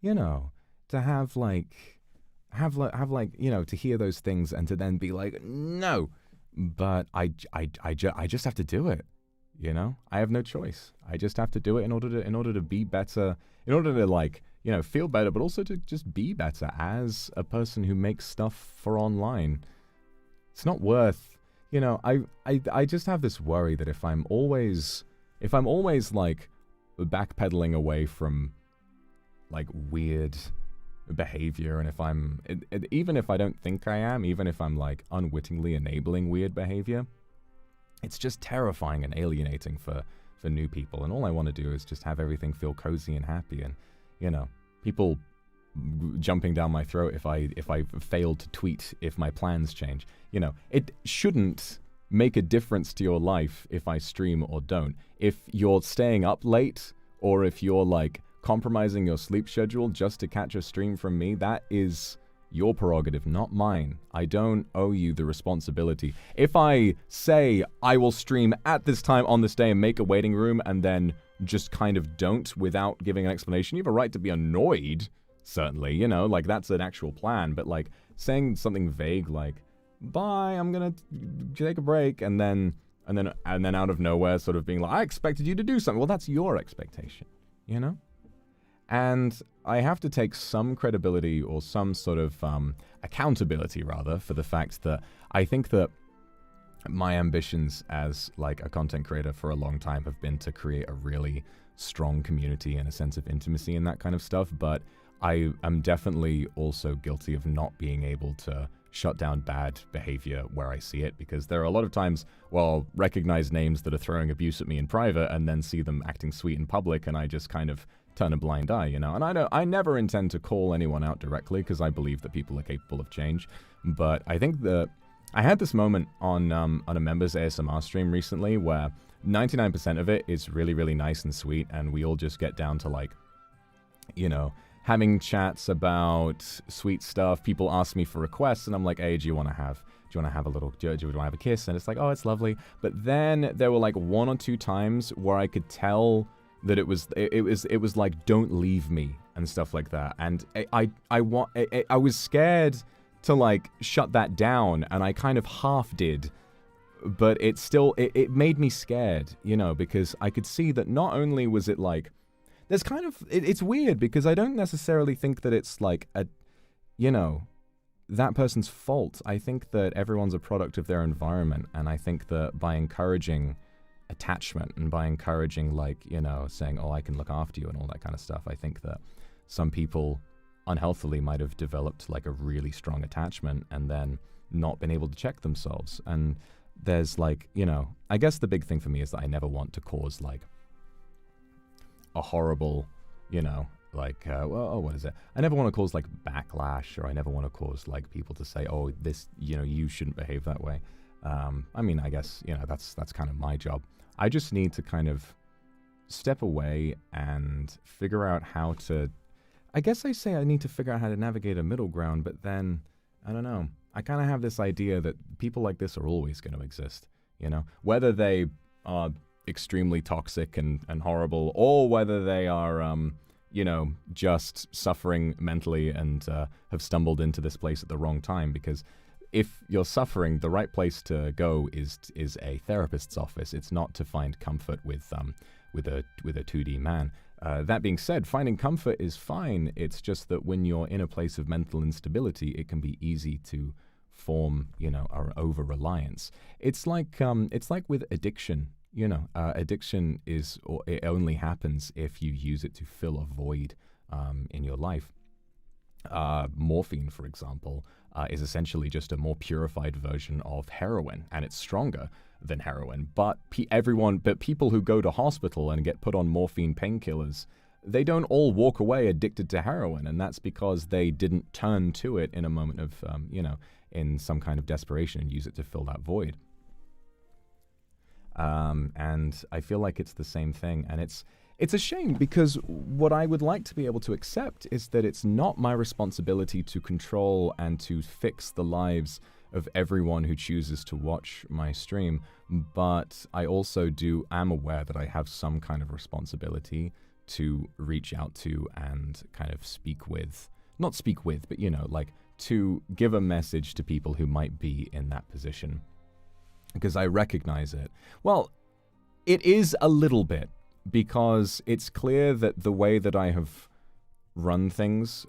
[SPEAKER 1] you know, to have like, you know, to hear those things and to then be like, no, but I just have to do it, you know? I have no choice. I just have to do it in order to be better, in order to, like, you know, feel better, but also to just be better as a person who makes stuff for online. It's not worth, you know, I just have this worry that if I'm always like backpedaling away from like weird behavior, and if I'm, even if I don't think I am, even if I'm like unwittingly enabling weird behavior, it's just terrifying and alienating for new people. And all I want to do is just have everything feel cozy and happy, and, you know, people jumping down my throat if I fail to tweet if my plans change. You know, it shouldn't make a difference to your life if I stream or don't. If you're staying up late, or if you're like compromising your sleep schedule just to catch a stream from me, that is your prerogative, not mine. I don't owe you the responsibility. If I say I will stream at this time on this day and make a waiting room and then just kind of don't without giving an explanation, you have a right to be annoyed, certainly, you know, like that's an actual plan. But like saying something vague like, bye, I'm gonna take a break, and then out of nowhere sort of being like, I expected you to do something. Well, that's your expectation, you know? And I have to take some credibility or some sort of accountability, rather, for the fact that I think that my ambitions as like a content creator for a long time have been to create a really strong community and a sense of intimacy and that kind of stuff. But I am definitely also guilty of not being able to shut down bad behavior where I see it, because there are a lot of times where I'll recognize names that are throwing abuse at me in private and then see them acting sweet in public, and I just kind of turn a blind eye, you know. And I never intend to call anyone out directly, because I believe that people are capable of change. But I think that I had this moment on a members ASMR stream recently where 99% of it is really, really nice and sweet, and we all just get down to like, you know, having chats about sweet stuff. People ask me for requests, and I'm like, hey, do you want to have a little, do you want to have a kiss? And it's like, oh, it's lovely. But then there were like 1 or 2 times where I could tell that it was like, don't leave me and stuff like that. And I was scared to like shut that down, and I kind of half did. But it still, it made me scared, you know, because I could see that not only was it like, there's kind of, it's weird because I don't necessarily think that it's like a, you know, that person's fault. I think that everyone's a product of their environment, and I think that by encouraging attachment and by encouraging, like, you know, saying, oh, I can look after you and all that kind of stuff, I think that some people unhealthily might have developed like a really strong attachment and then not been able to check themselves. And there's like, you know, I guess the big thing for me is that I never want to cause like a horrible, you know, like, what is it? I never want to cause like backlash, or I never want to cause like people to say, oh, this, you know, you shouldn't behave that way. I mean, I guess, you know, that's kind of my job. I just need to kind of step away and figure out how to, I guess I say I need to figure out how to navigate a middle ground, but then, I don't know. I kind of have this idea that people like this are always going to exist, you know, whether they are extremely toxic and horrible, or whether they are, you know, just suffering mentally and have stumbled into this place at the wrong time. Because if you're suffering, the right place to go is a therapist's office. It's not to find comfort with a 2D man. That being said, finding comfort is fine. It's just that when you're in a place of mental instability, it can be easy to form, you know, our over-reliance. It's like with addiction. You know, addiction it only happens if you use it to fill a void in your life. Morphine, for example, is essentially just a more purified version of heroin, and it's stronger than heroin. But people who go to hospital and get put on morphine painkillers, they don't all walk away addicted to heroin, and that's because they didn't turn to it in a moment of, you know, in some kind of desperation and use it to fill that void. And I feel like it's the same thing, and it's a shame, because what I would like to be able to accept is that it's not my responsibility to control and to fix the lives of everyone who chooses to watch my stream, but I also am aware that I have some kind of responsibility to reach out to and kind of not speak with, but, you know, like to give a message to people who might be in that position. Because I recognize it. Well, it is a little bit, because it's clear that the way that I have run things,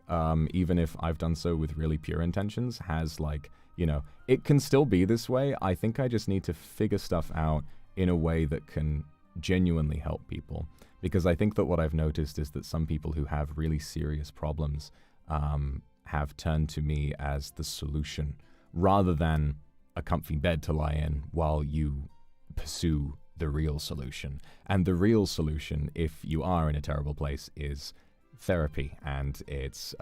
[SPEAKER 1] even if I've done so with really pure intentions, has, like, you know, it can still be this way. I think I just need to figure stuff out in a way that can genuinely help people. Because I think that what I've noticed is that some people who have really serious problems have turned to me as the solution, rather than a comfy bed to lie in while you pursue the real solution. And the real solution, if you are in a terrible place, is therapy, and it's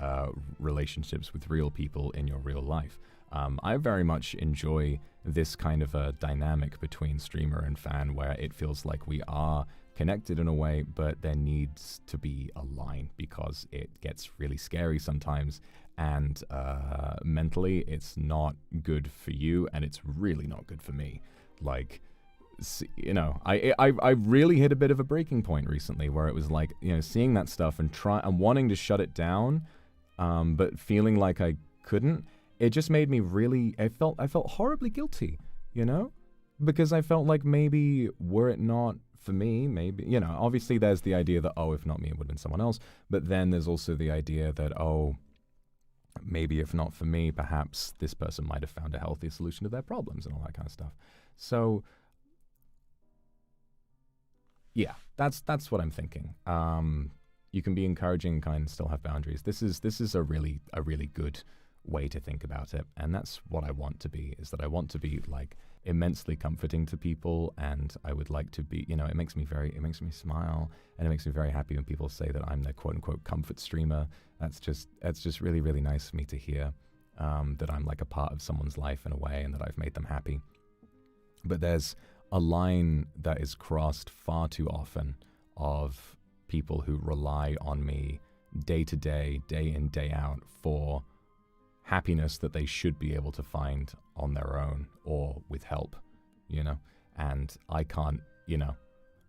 [SPEAKER 1] relationships with real people in your real life. I very much enjoy this kind of a dynamic between streamer and fan, where it feels like we are connected in a way, but there needs to be a line, because it gets really scary sometimes, and mentally it's not good for you, and it's really not good for me. Like, you know, I really hit a bit of a breaking point recently, where it was like, you know, seeing that stuff and wanting to shut it down, but feeling like I couldn't. It just made me really, I felt horribly guilty, you know, because I felt like maybe were it not for me, maybe, you know, obviously there's the idea that, oh, if not me, it would have been someone else. But then there's also the idea that, oh, maybe if not for me, perhaps this person might have found a healthier solution to their problems and all that kind of stuff. So, yeah, that's what I'm thinking. You can be encouraging and kind and still have boundaries. This is a really good way to think about it, and that's what I want to be. Is that I want to be like immensely comforting to people, and I would like to be, you know, it makes me smile, and it makes me very happy when people say that I'm their quote unquote comfort streamer. That's just really, really nice for me to hear, that I'm like a part of someone's life in a way, and that I've made them happy. But there's a line that is crossed far too often of people who rely on me day to day, day in, day out for happiness that they should be able to find on their own or with help, you know? And I can't, you know,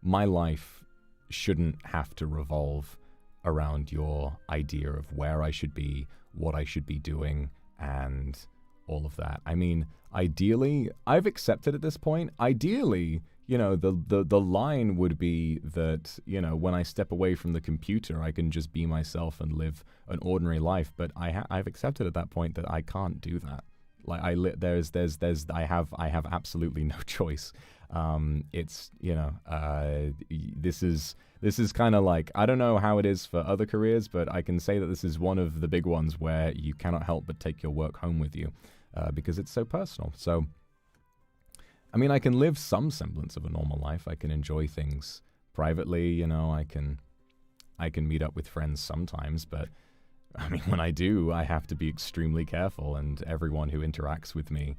[SPEAKER 1] my life shouldn't have to revolve around your idea of where I should be, what I should be doing, and all of that. I mean, ideally, I've accepted at this point, ideally, you know, the line would be that, you know, when I step away from the computer, I can just be myself and live an ordinary life. But I've accepted at that point that I can't do that. Like I have absolutely no choice. It's, you know, this is kind of like, I don't know how it is for other careers, but I can say that this is one of the big ones where you cannot help but take your work home with you, because it's so personal. So, I mean, I can live some semblance of a normal life. I can enjoy things privately, you know, I can meet up with friends sometimes, but I mean, when I do, I have to be extremely careful, and everyone who interacts with me,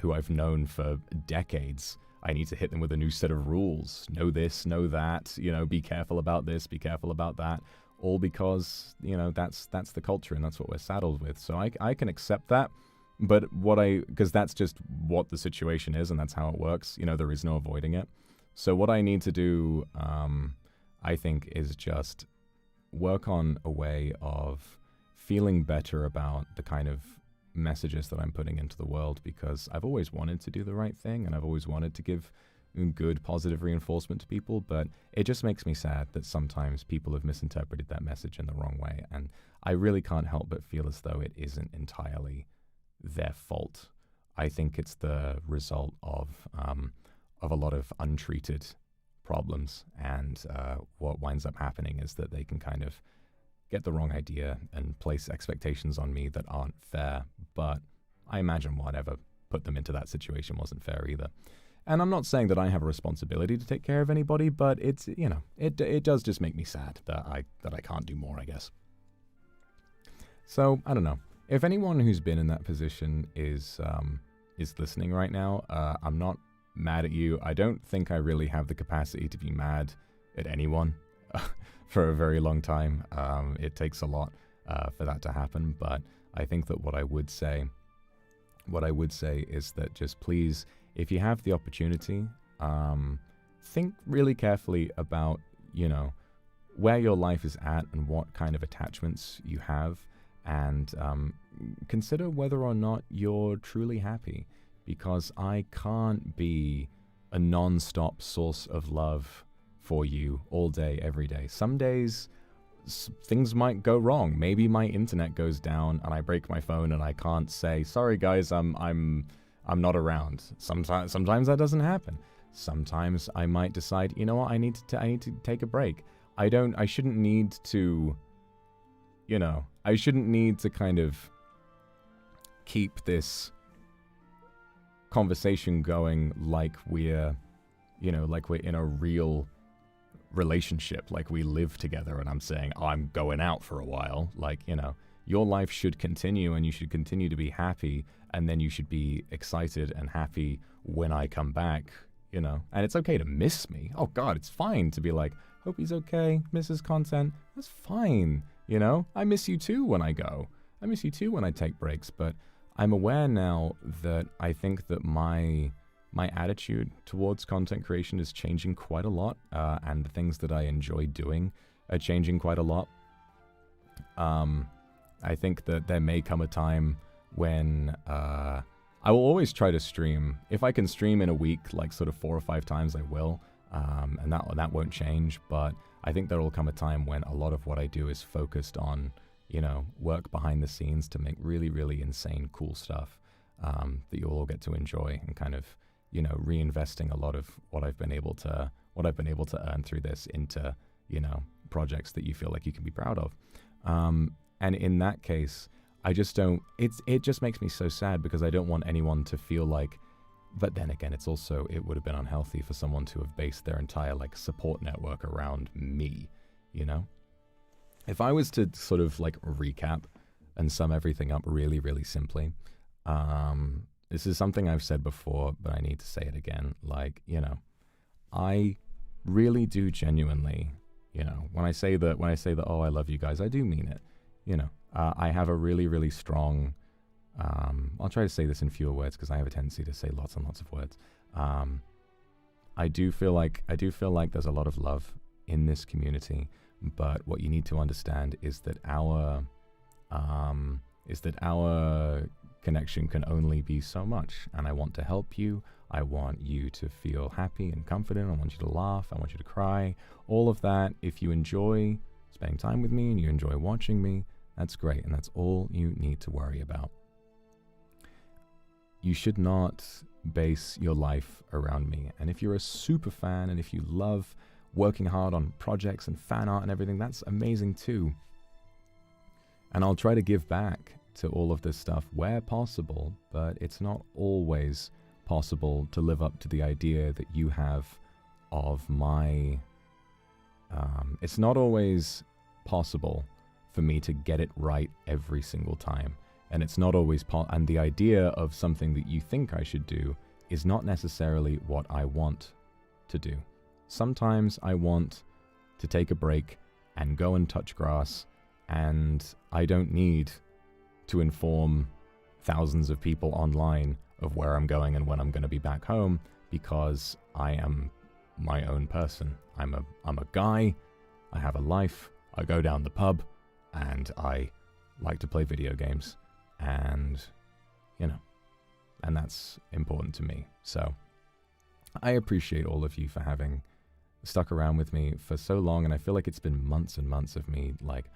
[SPEAKER 1] who I've known for decades, I need to hit them with a new set of rules. Know this, know that, you know, be careful about this, be careful about that, all because, you know, that's the culture and that's what we're saddled with. So I can accept that, but because that's just what the situation is and that's how it works, you know, there is no avoiding it. So what I need to do, I think, is just work on a way of feeling better about the kind of messages that I'm putting into the world, because I've always wanted to do the right thing and I've always wanted to give good positive reinforcement to people, but it just makes me sad that sometimes people have misinterpreted that message in the wrong way, and I really can't help but feel as though it isn't entirely their fault. I think it's the result of a lot of untreated problems, and what winds up happening is that they can kind of get the wrong idea and place expectations on me that aren't fair, but I imagine whatever put them into that situation wasn't fair either. And I'm not saying that I have a responsibility to take care of anybody, but it's, you know, it does just make me sad that I can't do more, I guess. So, I don't know. If anyone who's been in that position is listening right now, I'm not mad at you. I don't think I really have the capacity to be mad at anyone for a very long time. It takes a lot for that to happen, but I think that what I would say is that just please, if you have the opportunity, think really carefully about, you know, where your life is at and what kind of attachments you have, and consider whether or not you're truly happy, because I can't be a non-stop source of love for you all day, every day. Some days things might go wrong. Maybe my internet goes down and I break my phone and I can't say, sorry guys, I'm not around. Sometimes that doesn't happen. Sometimes I might decide, you know what, I need to take a break. I shouldn't need to, you know, I shouldn't need to kind of keep this conversation going like we're, you know, like we're in a real relationship, like we live together and I'm saying, oh, I'm going out for a while. Like, you know, your life should continue and you should continue to be happy, and then you should be excited and happy when I come back, you know. And it's okay to miss me. Oh God, it's fine to be like, hope he's okay, miss his content. That's fine, you know. I miss you too when I go. I miss you too when I take breaks, but I'm aware now that I think that my attitude towards content creation is changing quite a lot, and the things that I enjoy doing are changing quite a lot. I think that there may come a time when I will always try to stream. If I can stream in a week, like sort of 4 or 5 times, I will, and that won't change. But I think there will come a time when a lot of what I do is focused on, you know, work behind the scenes to make really, really insane, cool stuff that you'll all get to enjoy, and kind of, you know, reinvesting a lot of what I've been able to earn through this into, you know, projects that you feel like you can be proud of. And in that case, I just don't, it just makes me so sad, because I don't want anyone to feel like, but then again, it would have been unhealthy for someone to have based their entire like support network around me, you know? If I was to sort of like recap and sum everything up really, really simply, this is something I've said before, but I need to say it again. Like, you know, I really do genuinely, You know, when I say that, oh, I love you guys, I do mean it. You know, I have a really, really strong, I'll try to say this in fewer words because I have a tendency to say lots and lots of words. I do feel like there's a lot of love in this community, but what you need to understand is that our connection can only be so much, and I want to help you. I want you to feel happy and confident. I want you to laugh. I want you to cry. All of that. If you enjoy spending time with me and you enjoy watching me, that's great, and that's all you need to worry about. You should not base your life around me. And if you're a super fan and if you love working hard on projects and fan art and everything, that's amazing too. And I'll try to give back to all of this stuff where possible, but it's not always possible to live up to the idea that you have of my... it's not always possible for me to get it right every single time. And it's not always and the idea of something that you think I should do is not necessarily what I want to do. Sometimes I want to take a break and go and touch grass, and I don't need to inform thousands of people online of where I'm going and when I'm going to be back home, because I am my own person. I'm a guy, I have a life, I go down the pub, and I like to play video games, and, you know, and that's important to me. So I appreciate all of you for having stuck around with me for so long, and I feel like it's been months and months of me, like,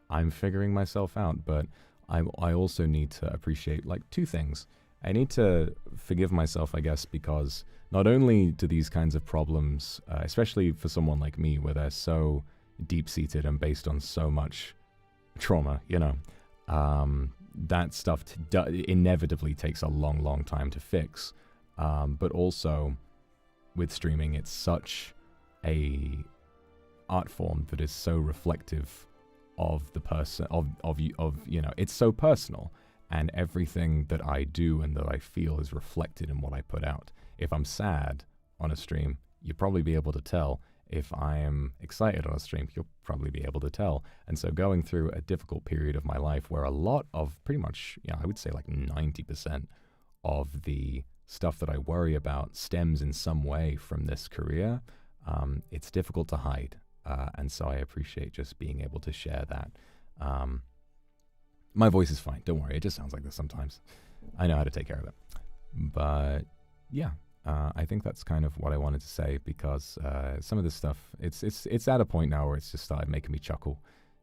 [SPEAKER 1] I'm figuring myself out, but I also need to appreciate, like, two things. I need to forgive myself, I guess, because not only do these kinds of problems, especially for someone like me, where they're so deep-seated and based on so much trauma, you know, that stuff inevitably takes a long, long time to fix. But also, with streaming, it's such a art form that is so reflective of the person, of you know, it's so personal, and everything that I do and that I feel is reflected in what I put out. If I'm sad on a stream, you'll probably be able to tell. If I am excited on a stream, you'll probably be able to tell. And so going through a difficult period of my life where a lot of, pretty much, you know, I would say like 90% of the stuff that I worry about stems in some way from this career, it's difficult to hide. And so I appreciate just being able to share that. My voice is fine, don't worry, it just sounds like this sometimes. I know how to take care of it. But yeah, I think that's kind of what I wanted to say, because some of this stuff, it's at a point now where it's just started making me chuckle,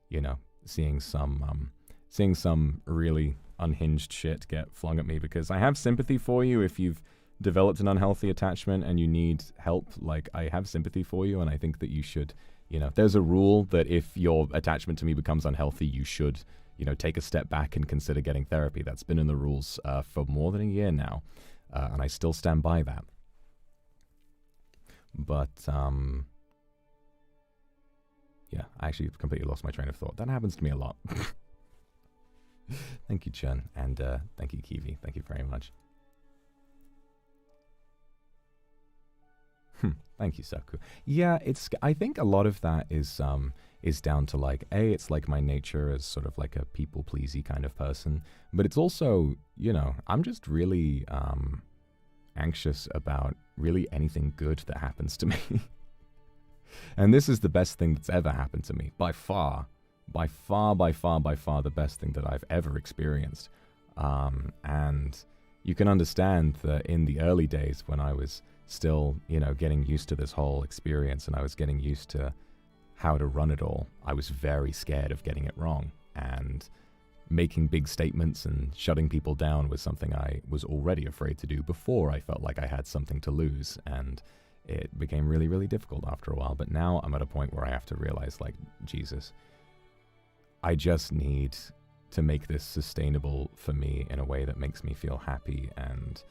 [SPEAKER 1] you know, seeing some really unhinged shit get flung at me, because I have sympathy for you if you've developed an unhealthy attachment and you need help. Like, I have sympathy for you, and I think that you should, you know, there's a rule that if your attachment to me becomes unhealthy, you should, you know, take a step back and consider getting therapy. That's been in the rules for more than a year now, and I still stand by that. But, yeah, I actually completely lost my train of thought. That happens to me a lot. Thank you, Chen, and thank you, Kiwi. Thank you very much. Thank you, Saku. Yeah, I think a lot of that is down to, like, it's like my nature as sort of like a people-pleasy kind of person, but it's also, you know, I'm just really anxious about really anything good that happens to me. And this is the best thing that's ever happened to me, by far the best thing that I've ever experienced. And you can understand that in the early days when I was still, you know, getting used to this whole experience and I was getting used to how to run it all, I was very scared of getting it wrong, and making big statements and shutting people down was something I was already afraid to do before I felt like I had something to lose, and it became really, really difficult after a while. But now I'm at a point where I have to realize, like, Jesus, I just need to make this sustainable for me in a way that makes me feel happy, and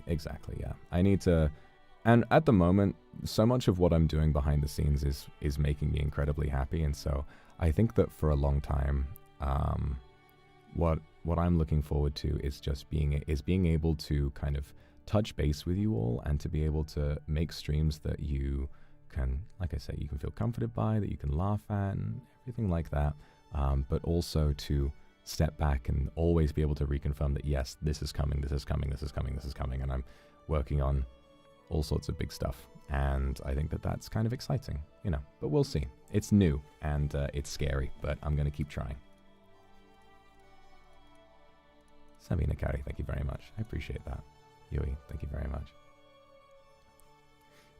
[SPEAKER 1] exactly, yeah. I need to, and at the moment, so much of what I'm doing behind the scenes is making me incredibly happy, and so I think that for a long time, what I'm looking forward to is just being able to kind of touch base with you all and to be able to make streams that you can, like I say, you can feel comforted by, that you can laugh at and everything like that. But also to step back and always be able to reconfirm that, yes, this is coming, this is coming, this is coming, this is coming. And I'm working on all sorts of big stuff. And I think that that's kind of exciting, you know, but we'll see. It's new and it's scary, but I'm going to keep trying. Sabina Kari, thank you very much. I appreciate that. Yui, thank you very much.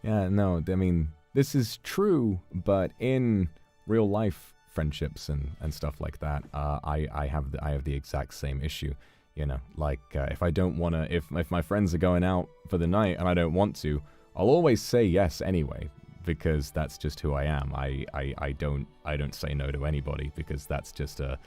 [SPEAKER 1] Yeah, no, I mean, this is true, but in real life friendships and stuff like that, I have the exact same issue. You know, like if I don't want to, if my friends are going out for the night and I don't want to, I'll always say yes anyway, because that's just who I am. I don't say no to anybody, because that's just a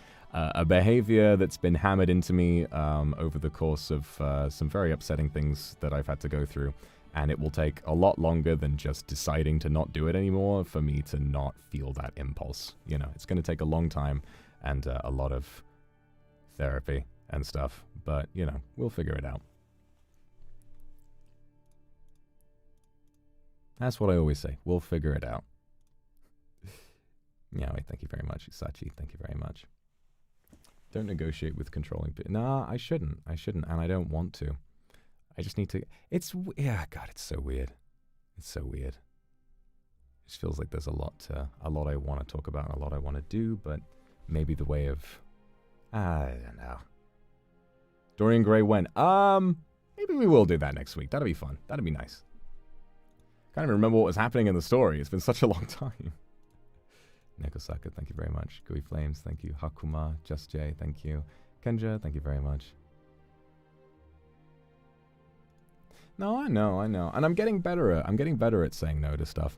[SPEAKER 1] behavior that's been hammered into me over the course of some very upsetting things that I've had to go through. And it will take a lot longer than just deciding to not do it anymore for me to not feel that impulse. You know, it's going to take a long time and a lot of therapy and stuff. But, you know, we'll figure it out. That's what I always say. We'll figure it out. Yaoi, thank you very much. Isachi, thank you very much. Don't negotiate with controlling people. Nah, I shouldn't. And I don't want to. I just need to, yeah, God, it's so weird. It's so weird. It just feels like there's a lot I want to talk about and a lot I want to do, but maybe the way of, I don't know. Dorian Gray went, maybe we will do that next week. That'll be fun. That'll be nice. Can't even remember what was happening in the story. It's been such a long time. Nekosaka, thank you very much. Gooey Flames, thank you. Hakuma, Just Jay, thank you. Kenja, thank you very much. No, I know. And I'm getting better at saying no to stuff.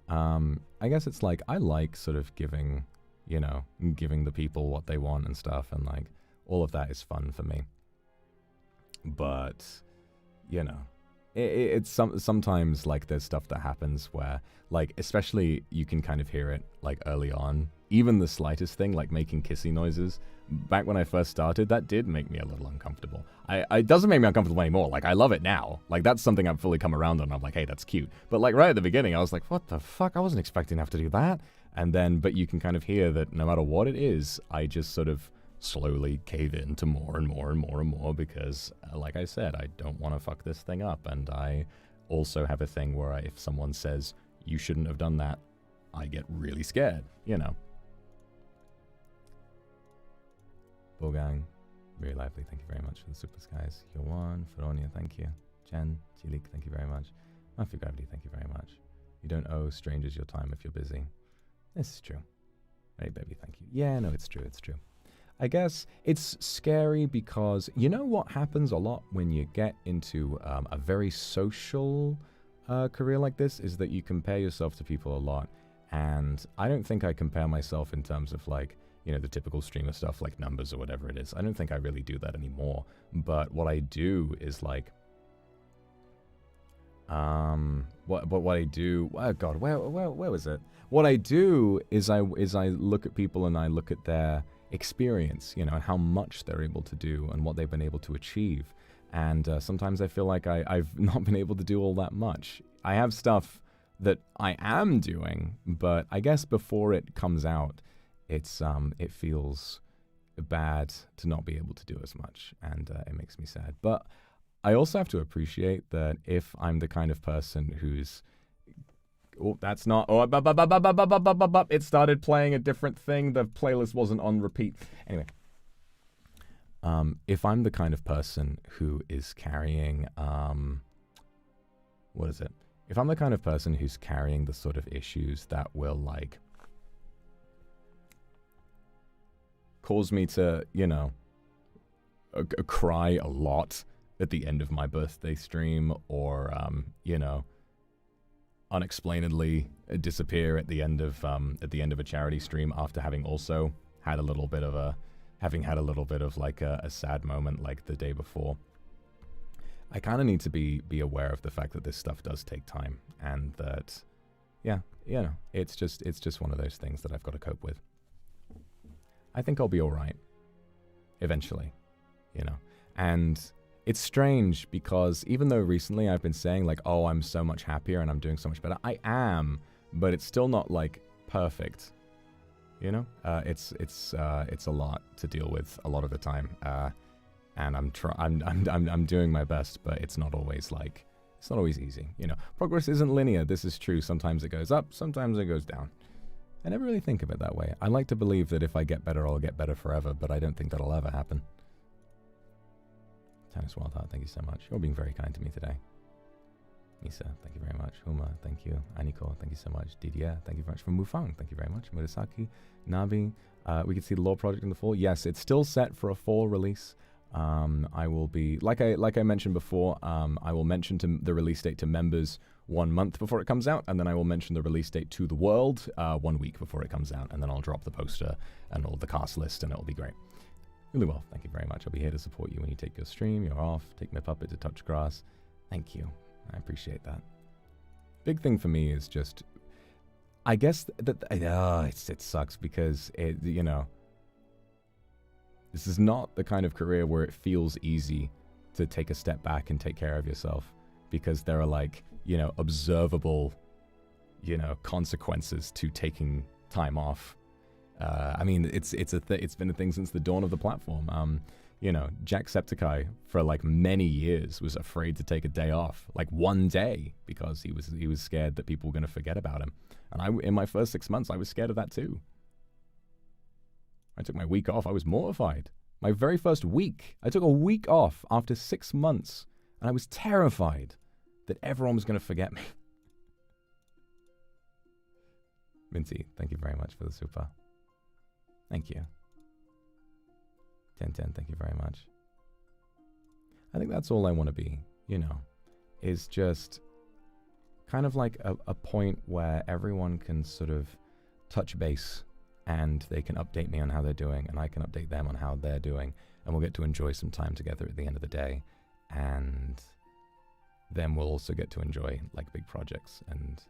[SPEAKER 1] I guess it's like, I like sort of giving the people what they want and stuff, and like, all of that is fun for me. But, you know, it's sometimes like there's stuff that happens where, like, especially you can kind of hear it like early on, even the slightest thing, like making kissy noises. Back when I first started, that did make me a little uncomfortable. It doesn't make me uncomfortable anymore. Like, I love it now. Like, that's something I've fully come around on. I'm like, hey, that's cute. But like right at the beginning, I was like, what the fuck? I wasn't expecting to have to do that. And then, but you can kind of hear that no matter what it is, I just sort of slowly cave in to more and more and more and more because, like I said, I don't want to fuck this thing up. And I also have a thing where if someone says, you shouldn't have done that, I get really scared, you know. Bogang, very lively, thank you very much for the super skies. Yowan, Feronia, thank you. Jen, Chilik, thank you very much. Mafia Gravity, thank you very much. You don't owe strangers your time if you're busy. This is true. Hey, baby, thank you. Yeah, no, it's true, it's true. I guess it's scary because you know what happens a lot when you get into a very social career like this is that you compare yourself to people a lot. And I don't think I compare myself in terms of like, you know, the typical streamer stuff like numbers or whatever it is. I don't think I really do that anymore. But what I do is like, what I do, oh God, where was it? What I do is I look at people and I look at their experience, you know, and how much they're able to do and what they've been able to achieve. And sometimes I feel like I've not been able to do all that much. I have stuff that I am doing, but I guess before it comes out, it feels bad to not be able to do as much, and it makes me sad. But I also have to appreciate that if I'm the kind of person who's, oh, that's not, oh, it started playing a different thing. The playlist wasn't on repeat. Anyway, if I'm the kind of person who is carrying, what is it? If I'm the kind of person who's carrying the sort of issues that will like cause me to, you know, cry a lot at the end of my birthday stream, or you know, unexplainedly disappear at the end of a charity stream after having also had a little bit of like a sad moment like the day before. I kind of need to be aware of the fact that this stuff does take time, and that, yeah, you know, it's just one of those things that I've got to cope with. I think I'll be all right eventually, you know. And it's strange because even though recently I've been saying like, oh, I'm so much happier and I'm doing so much better, I am, but it's still not like perfect. You know, it's a lot to deal with a lot of the time, and I'm doing my best, but it's not always easy. You know, progress isn't linear. This is true. Sometimes it goes up, sometimes it goes down. I never really think of it that way. I like to believe that if I get better, I'll get better forever, but I don't think that'll ever happen. Tennis Wild Heart, thank you so much. You're being very kind to me today. Misa, thank you very much. Huma, thank you. Aniko, thank you so much. Didier, thank you very much. From Mufang, thank you very much. Murasaki, Nabi, we can see the Law Project in the fall. Yes, it's still set for a fall release. I will be, like I mentioned before, I will mention the release date to members 1 month before it comes out, and then I will mention the release date to the world 1 week before it comes out, and then I'll drop the poster and all the cast list, and it'll be great. Really well, thank you very much. I'll be here to support you when you take your stream. You're off. Take my puppet to touch grass. Thank you. I appreciate that. Big thing for me is just, I guess that it sucks because you know, this is not the kind of career where it feels easy to take a step back and take care of yourself, because there are like, you know, observable, you know, consequences to taking time off. I mean, it's been a thing since the dawn of the platform. You know, Jacksepticeye for like many years was afraid to take a day off, like 1 day, because he was scared that people were going to forget about him. And in my first 6 months, I was scared of that too. I took my week off. I was mortified. My very first week, I took a week off after 6 months, and I was terrified that everyone was going to forget me. Minty, thank you very much for the super. Thank you. 1010, thank you very much. I think that's all I want to be, you know, is just kind of like a point where everyone can sort of touch base and they can update me on how they're doing and I can update them on how they're doing, and we'll get to enjoy some time together at the end of the day, and then we'll also get to enjoy like big projects and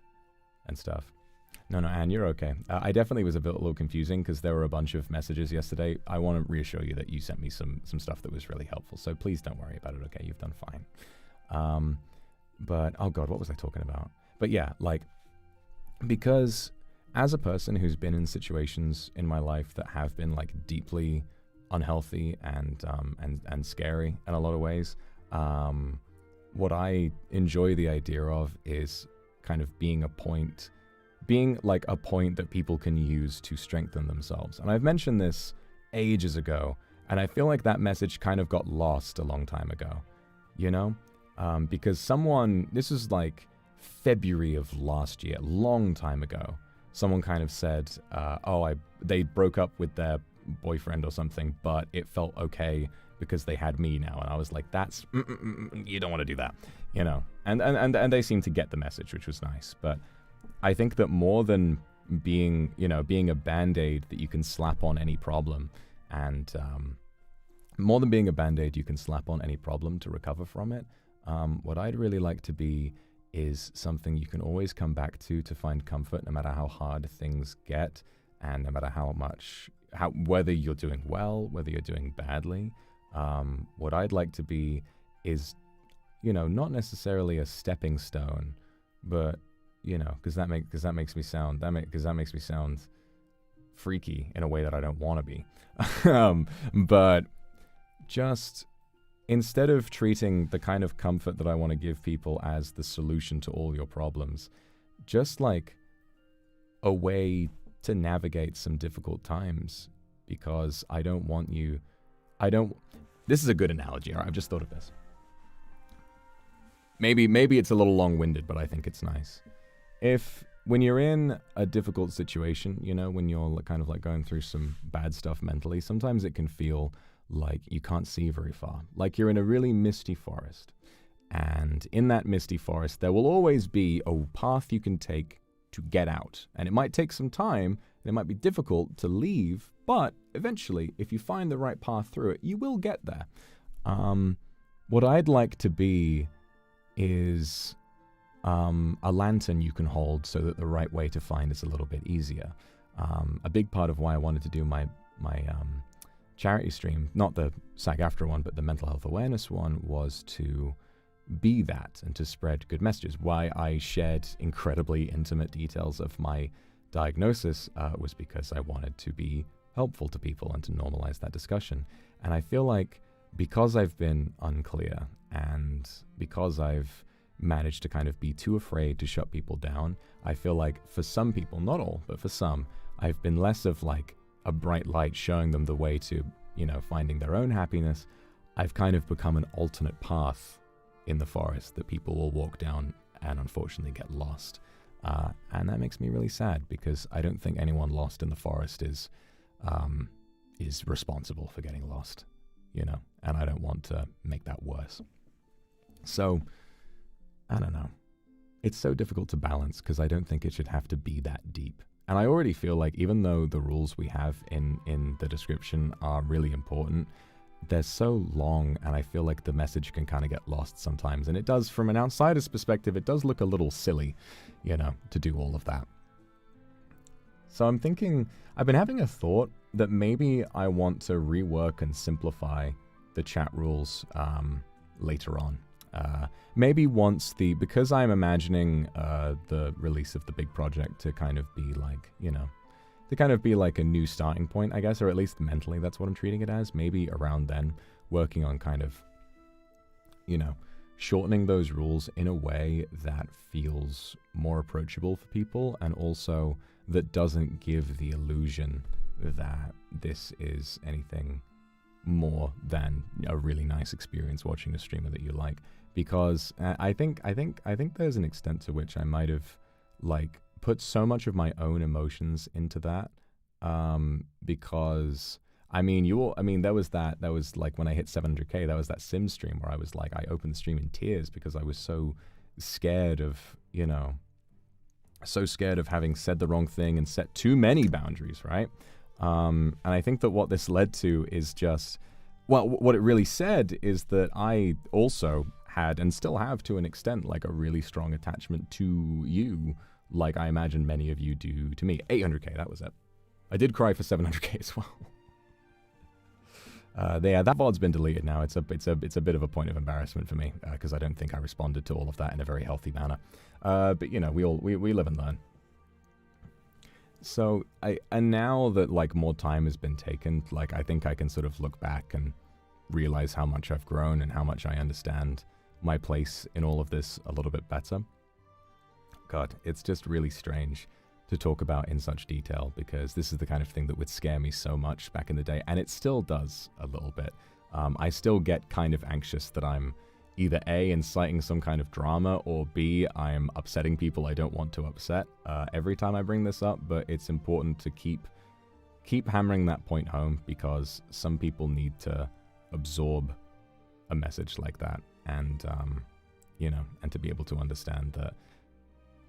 [SPEAKER 1] stuff. No, Anne, you're okay. I definitely was a little confusing because there were a bunch of messages yesterday. I want to reassure you that you sent me some stuff that was really helpful, so please don't worry about it, okay? You've done fine. But, oh God, what was I talking about? But yeah, like, because as a person who's been in situations in my life that have been like deeply unhealthy and scary in a lot of ways, what I enjoy the idea of is kind of being like a point that people can use to strengthen themselves. And I've mentioned this ages ago, and I feel like that message kind of got lost a long time ago, you know? Because this is like February of last year, long time ago, someone kind of said, they broke up with their boyfriend or something, but it felt okay because they had me now. And I was like, that's, you don't want to do that, you know? And they seemed to get the message, which was nice. But I think that more than being a Band-Aid that you can slap on any problem, and more than being a Band-Aid you can slap on any problem to recover from it, what I'd really like to be is something you can always come back to find comfort, no matter how hard things get, and no matter whether you're doing well, whether you're doing badly. What I'd like to be is, you know, not necessarily a stepping stone, but, you know, because that makes me sound freaky in a way that I don't want to be. But just instead of treating the kind of comfort that I want to give people as the solution to all your problems, just like a way to navigate some difficult times, because this is a good analogy. I've just thought of this. Maybe it's a little long-winded, but I think it's nice. When you're in a difficult situation, you know, when you're kind of like going through some bad stuff mentally, sometimes it can feel like you can't see very far. Like you're in a really misty forest. And in that misty forest, there will always be a path you can take to get out. And it might take some time, and it might be difficult to leave, but eventually, if you find the right path through it, you will get there. What I'd like to be is a lantern you can hold so that the right way to find is a little bit easier. A big part of why I wanted to do my charity stream, not the SAG-AFTRA one, but the mental health awareness one, was to be that and to spread good messages. Why I shared incredibly intimate details of my diagnosis was because I wanted to be helpful to people and to normalize that discussion. And I feel like because I've been unclear and because I've managed to kind of be too afraid to shut people down, I feel like for some people, not all, but for some, I've been less of like a bright light showing them the way to, you know, finding their own happiness. I've kind of become an alternate path in the forest that people will walk down and unfortunately get lost. And that makes me really sad because I don't think anyone lost in the forest is responsible for getting lost, you know, and I don't want to make that worse. So, I don't know. It's so difficult to balance because I don't think it should have to be that deep. And I already feel like even though the rules we have in the description are really important, they're so long and I feel like the message can kind of get lost sometimes. And it does, from an outsider's perspective, it does look a little silly, you know, to do all of that. So I'm thinking, I've been having a thought that maybe I want to rework and simplify the chat rules later on. Maybe once because I'm imagining the release of the big project to kind of be like, you know, to kind of be like a new starting point, I guess, or at least mentally that's what I'm treating it as. Maybe around then working on kind of, you know, shortening those rules in a way that feels more approachable for people and also that doesn't give the illusion that this is anything more than a really nice experience watching a streamer that you like. Because I think there's an extent to which I might have like put so much of my own emotions into that. Because I mean, there was like when I hit 700k, that was that Sims stream where I was like, I opened the stream in tears because I was so scared of, you know, so scared of having said the wrong thing and set too many boundaries, right? And I think that what this led to is just, well, what it really said is that I also had and still have to an extent like a really strong attachment to you, like I imagine many of you do to me. 800k, that was it. I did cry for 700k as well. Yeah, that VOD's been deleted now. It's a bit of a point of embarrassment for me because I don't think I responded to all of that in a very healthy manner. But you know, we live and learn. So and now that like more time has been taken, like I think I can sort of look back and realize how much I've grown and how much I understand my place in all of this a little bit better. God, it's just really strange to talk about in such detail because this is the kind of thing that would scare me so much back in the day, and it still does a little bit. I still get kind of anxious that I'm either A, inciting some kind of drama, or B, I'm upsetting people I don't want to upset every time I bring this up, but it's important to keep hammering that point home because some people need to absorb a message like that and, you know, and to be able to understand that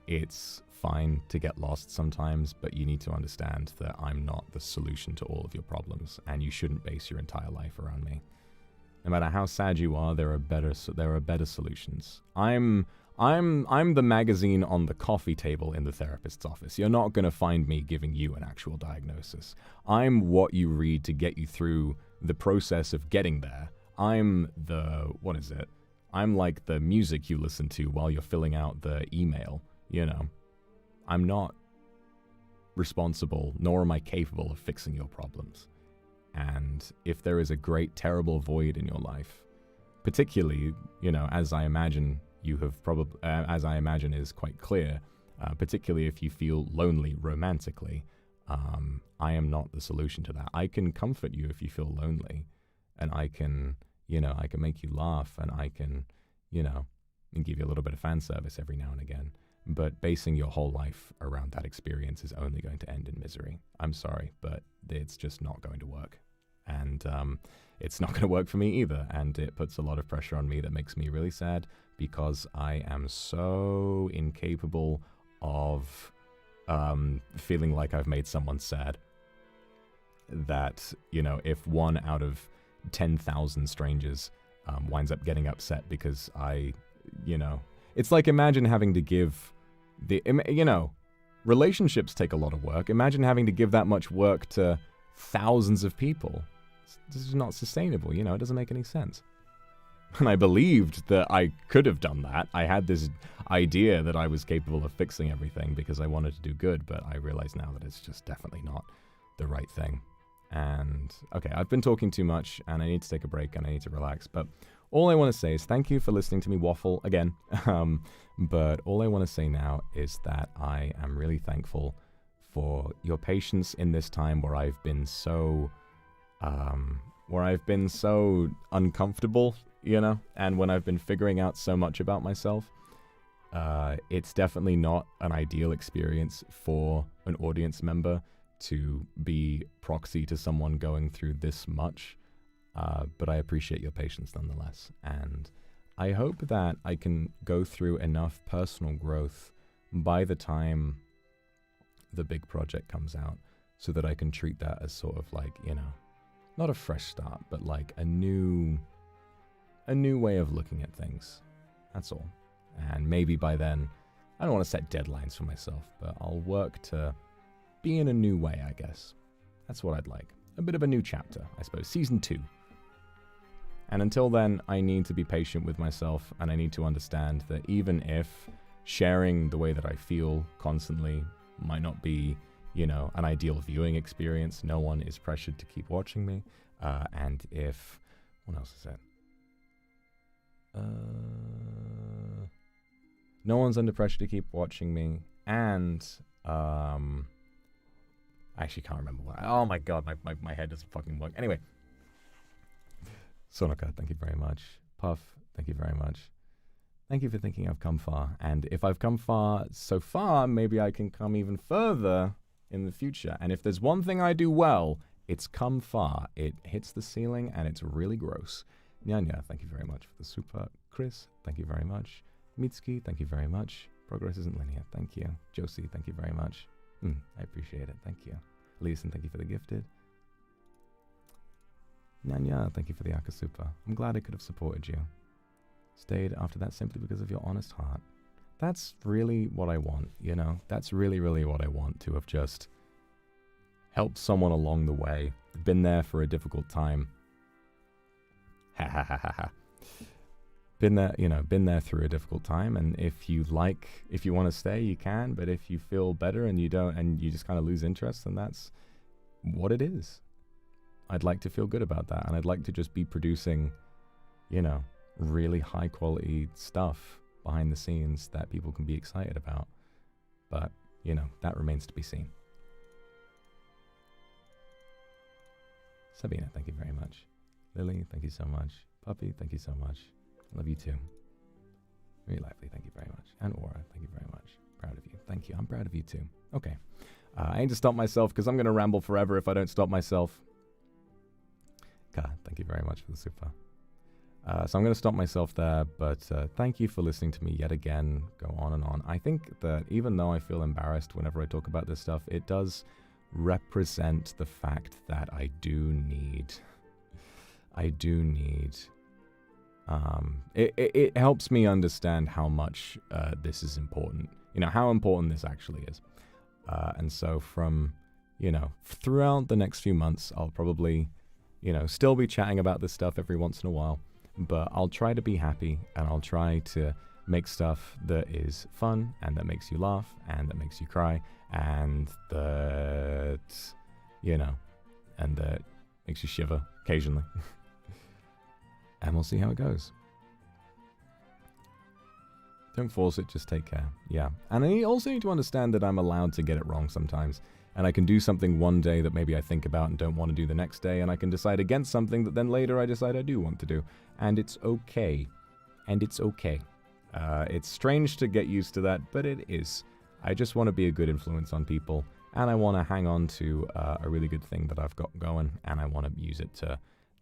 [SPEAKER 1] it's fine to get lost sometimes, but you need to understand that I'm not the solution to all of your problems, and you shouldn't base your entire life around me. No matter how sad you are, there are better solutions. I'm the magazine on the coffee table in the therapist's office. You're not going to find me giving you an actual diagnosis. I'm what you read to get you through the process of getting there. I'm I'm like the music you listen to while you're filling out the email, you know. I'm not responsible, nor am I capable of fixing your problems. And if there is a great, terrible void in your life, particularly, you know, as I imagine you have probably, as I imagine is quite clear, particularly if you feel lonely romantically, I am not the solution to that. I can comfort you if you feel lonely, and I can, you know, I can make you laugh, and I can, you know, and give you a little bit of fan service every now and again. But basing your whole life around that experience is only going to end in misery. I'm sorry, but it's just not going to work. And it's not going to work for me either. And it puts a lot of pressure on me that makes me really sad because I am so incapable of feeling like I've made someone sad. That, you know, if 1 out of 10,000 strangers winds up getting upset because I, you know, it's like imagine having to give you know, relationships take a lot of work. Imagine having to give that much work to thousands of people. this is not sustainable, you know, it doesn't make any sense. And I believed that I could have done that. I had this idea that I was capable of fixing everything because I wanted to do good, but I realize now that it's just definitely not the right thing. And, okay, I've been talking too much, and I need to take a break, and I need to relax, but all I want to say is thank you for listening to me waffle again. But all I want to say now is that I am really thankful for your patience in this time where I've been so uncomfortable, you know, and when I've been figuring out so much about myself. It's definitely not an ideal experience for an audience member to be proxy to someone going through this much. But I appreciate your patience nonetheless. And I hope that I can go through enough personal growth by the time the big project comes out so that I can treat that as sort of like, you know, not a fresh start, but like a new way of looking at things. That's all. And maybe by then, I don't want to set deadlines for myself, but I'll work to be in a new way, I guess. That's what I'd like. A bit of a new chapter, I suppose. Season 2. And until then, I need to be patient with myself, and I need to understand that even if sharing the way that I feel constantly might not be, you know, an ideal viewing experience, no one is pressured to keep watching me. And if... What else is it? No one's under pressure to keep watching me, and... I actually can't remember what... Oh my god, my head doesn't fucking work. Anyway. Sonoka, thank you very much. Puff, thank you very much. Thank you for thinking I've come far. And if I've come far so far, maybe I can come even further in the future. And if there's one thing I do well, it's come far. It hits the ceiling and it's really gross. Nyanya, thank you very much for the super. Chris, thank you very much. Mitsuki, thank you very much. Progress isn't linear. Thank you. Josie, thank you very much. I appreciate it. Thank you. Leeson, thank you for the gifted. Nyanya, thank you for the Akasupa. I'm glad I could have supported you. Stayed after that simply because of your honest heart. That's really what I want, you know? That's really, really what I want, to have just helped someone along the way. Been there for a difficult time. Ha ha ha ha ha. Been there, you know, been there through a difficult time, and if you want to stay, you can, but if you feel better and you don't, and you just kind of lose interest, then that's what it is. I'd like to feel good about that, and I'd like to just be producing, you know, really high quality stuff behind the scenes that people can be excited about. But, you know, that remains to be seen. Sabina, thank you very much. Lily, thank you so much. Puppy, thank you so much. Love you too. Really lively, thank you very much. And Aura, thank you very much. Proud of you. Thank you. I'm proud of you too. Okay. I need to stop myself because I'm going to ramble forever if I don't stop myself. Ka, thank you very much for the super. So I'm going to stop myself there, but thank you for listening to me yet again go on and on. I think that even though I feel embarrassed whenever I talk about this stuff, it does represent the fact that I do need... It helps me understand how much this is important. You know, how important this actually is. And so from, you know, throughout the next few months, I'll probably... you know, still be chatting about this stuff every once in a while, but I'll try to be happy, and I'll try to make stuff that is fun, and that makes you laugh, and that makes you cry, and that, you know, and that makes you shiver occasionally. And we'll see how it goes. Don't force it, just take care. Yeah. And I also need to understand that I'm allowed to get it wrong sometimes. And I can do something one day that maybe I think about and don't want to do the next day, and I can decide against something that then later I decide I do want to do. And it's okay. And it's okay. It's strange to get used to that, but it is. I just want to be a good influence on people, and I want to hang on to a really good thing that I've got going, and I want to use it to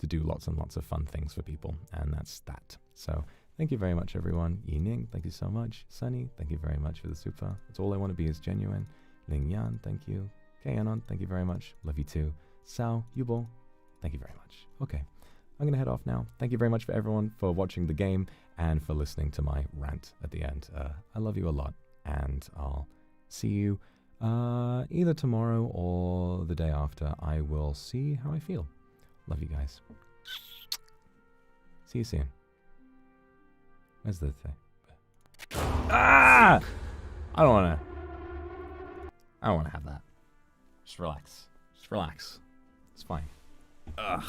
[SPEAKER 1] do lots and lots of fun things for people, and that's that. So, thank you very much, everyone. Yining, thank you so much. Sunny, thank you very much for the super. That's all I want to be is genuine. Ling Yan, thank you. Kayanon, thank you very much. Love you too. Sao, Yubo, thank you very much. Okay, I'm going to head off now. Thank you very much for everyone for watching the game and for listening to my rant at the end. I love you a lot, and I'll see you either tomorrow or the day after. I will see how I feel. Love you guys. See you soon. Where's the thing? Ah! I don't wanna have that. Just relax. Just relax. It's fine. Ugh.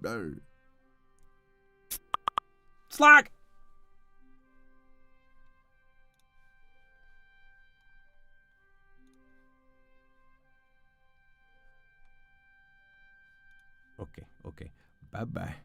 [SPEAKER 1] No. Slack! Okay. Bye-bye.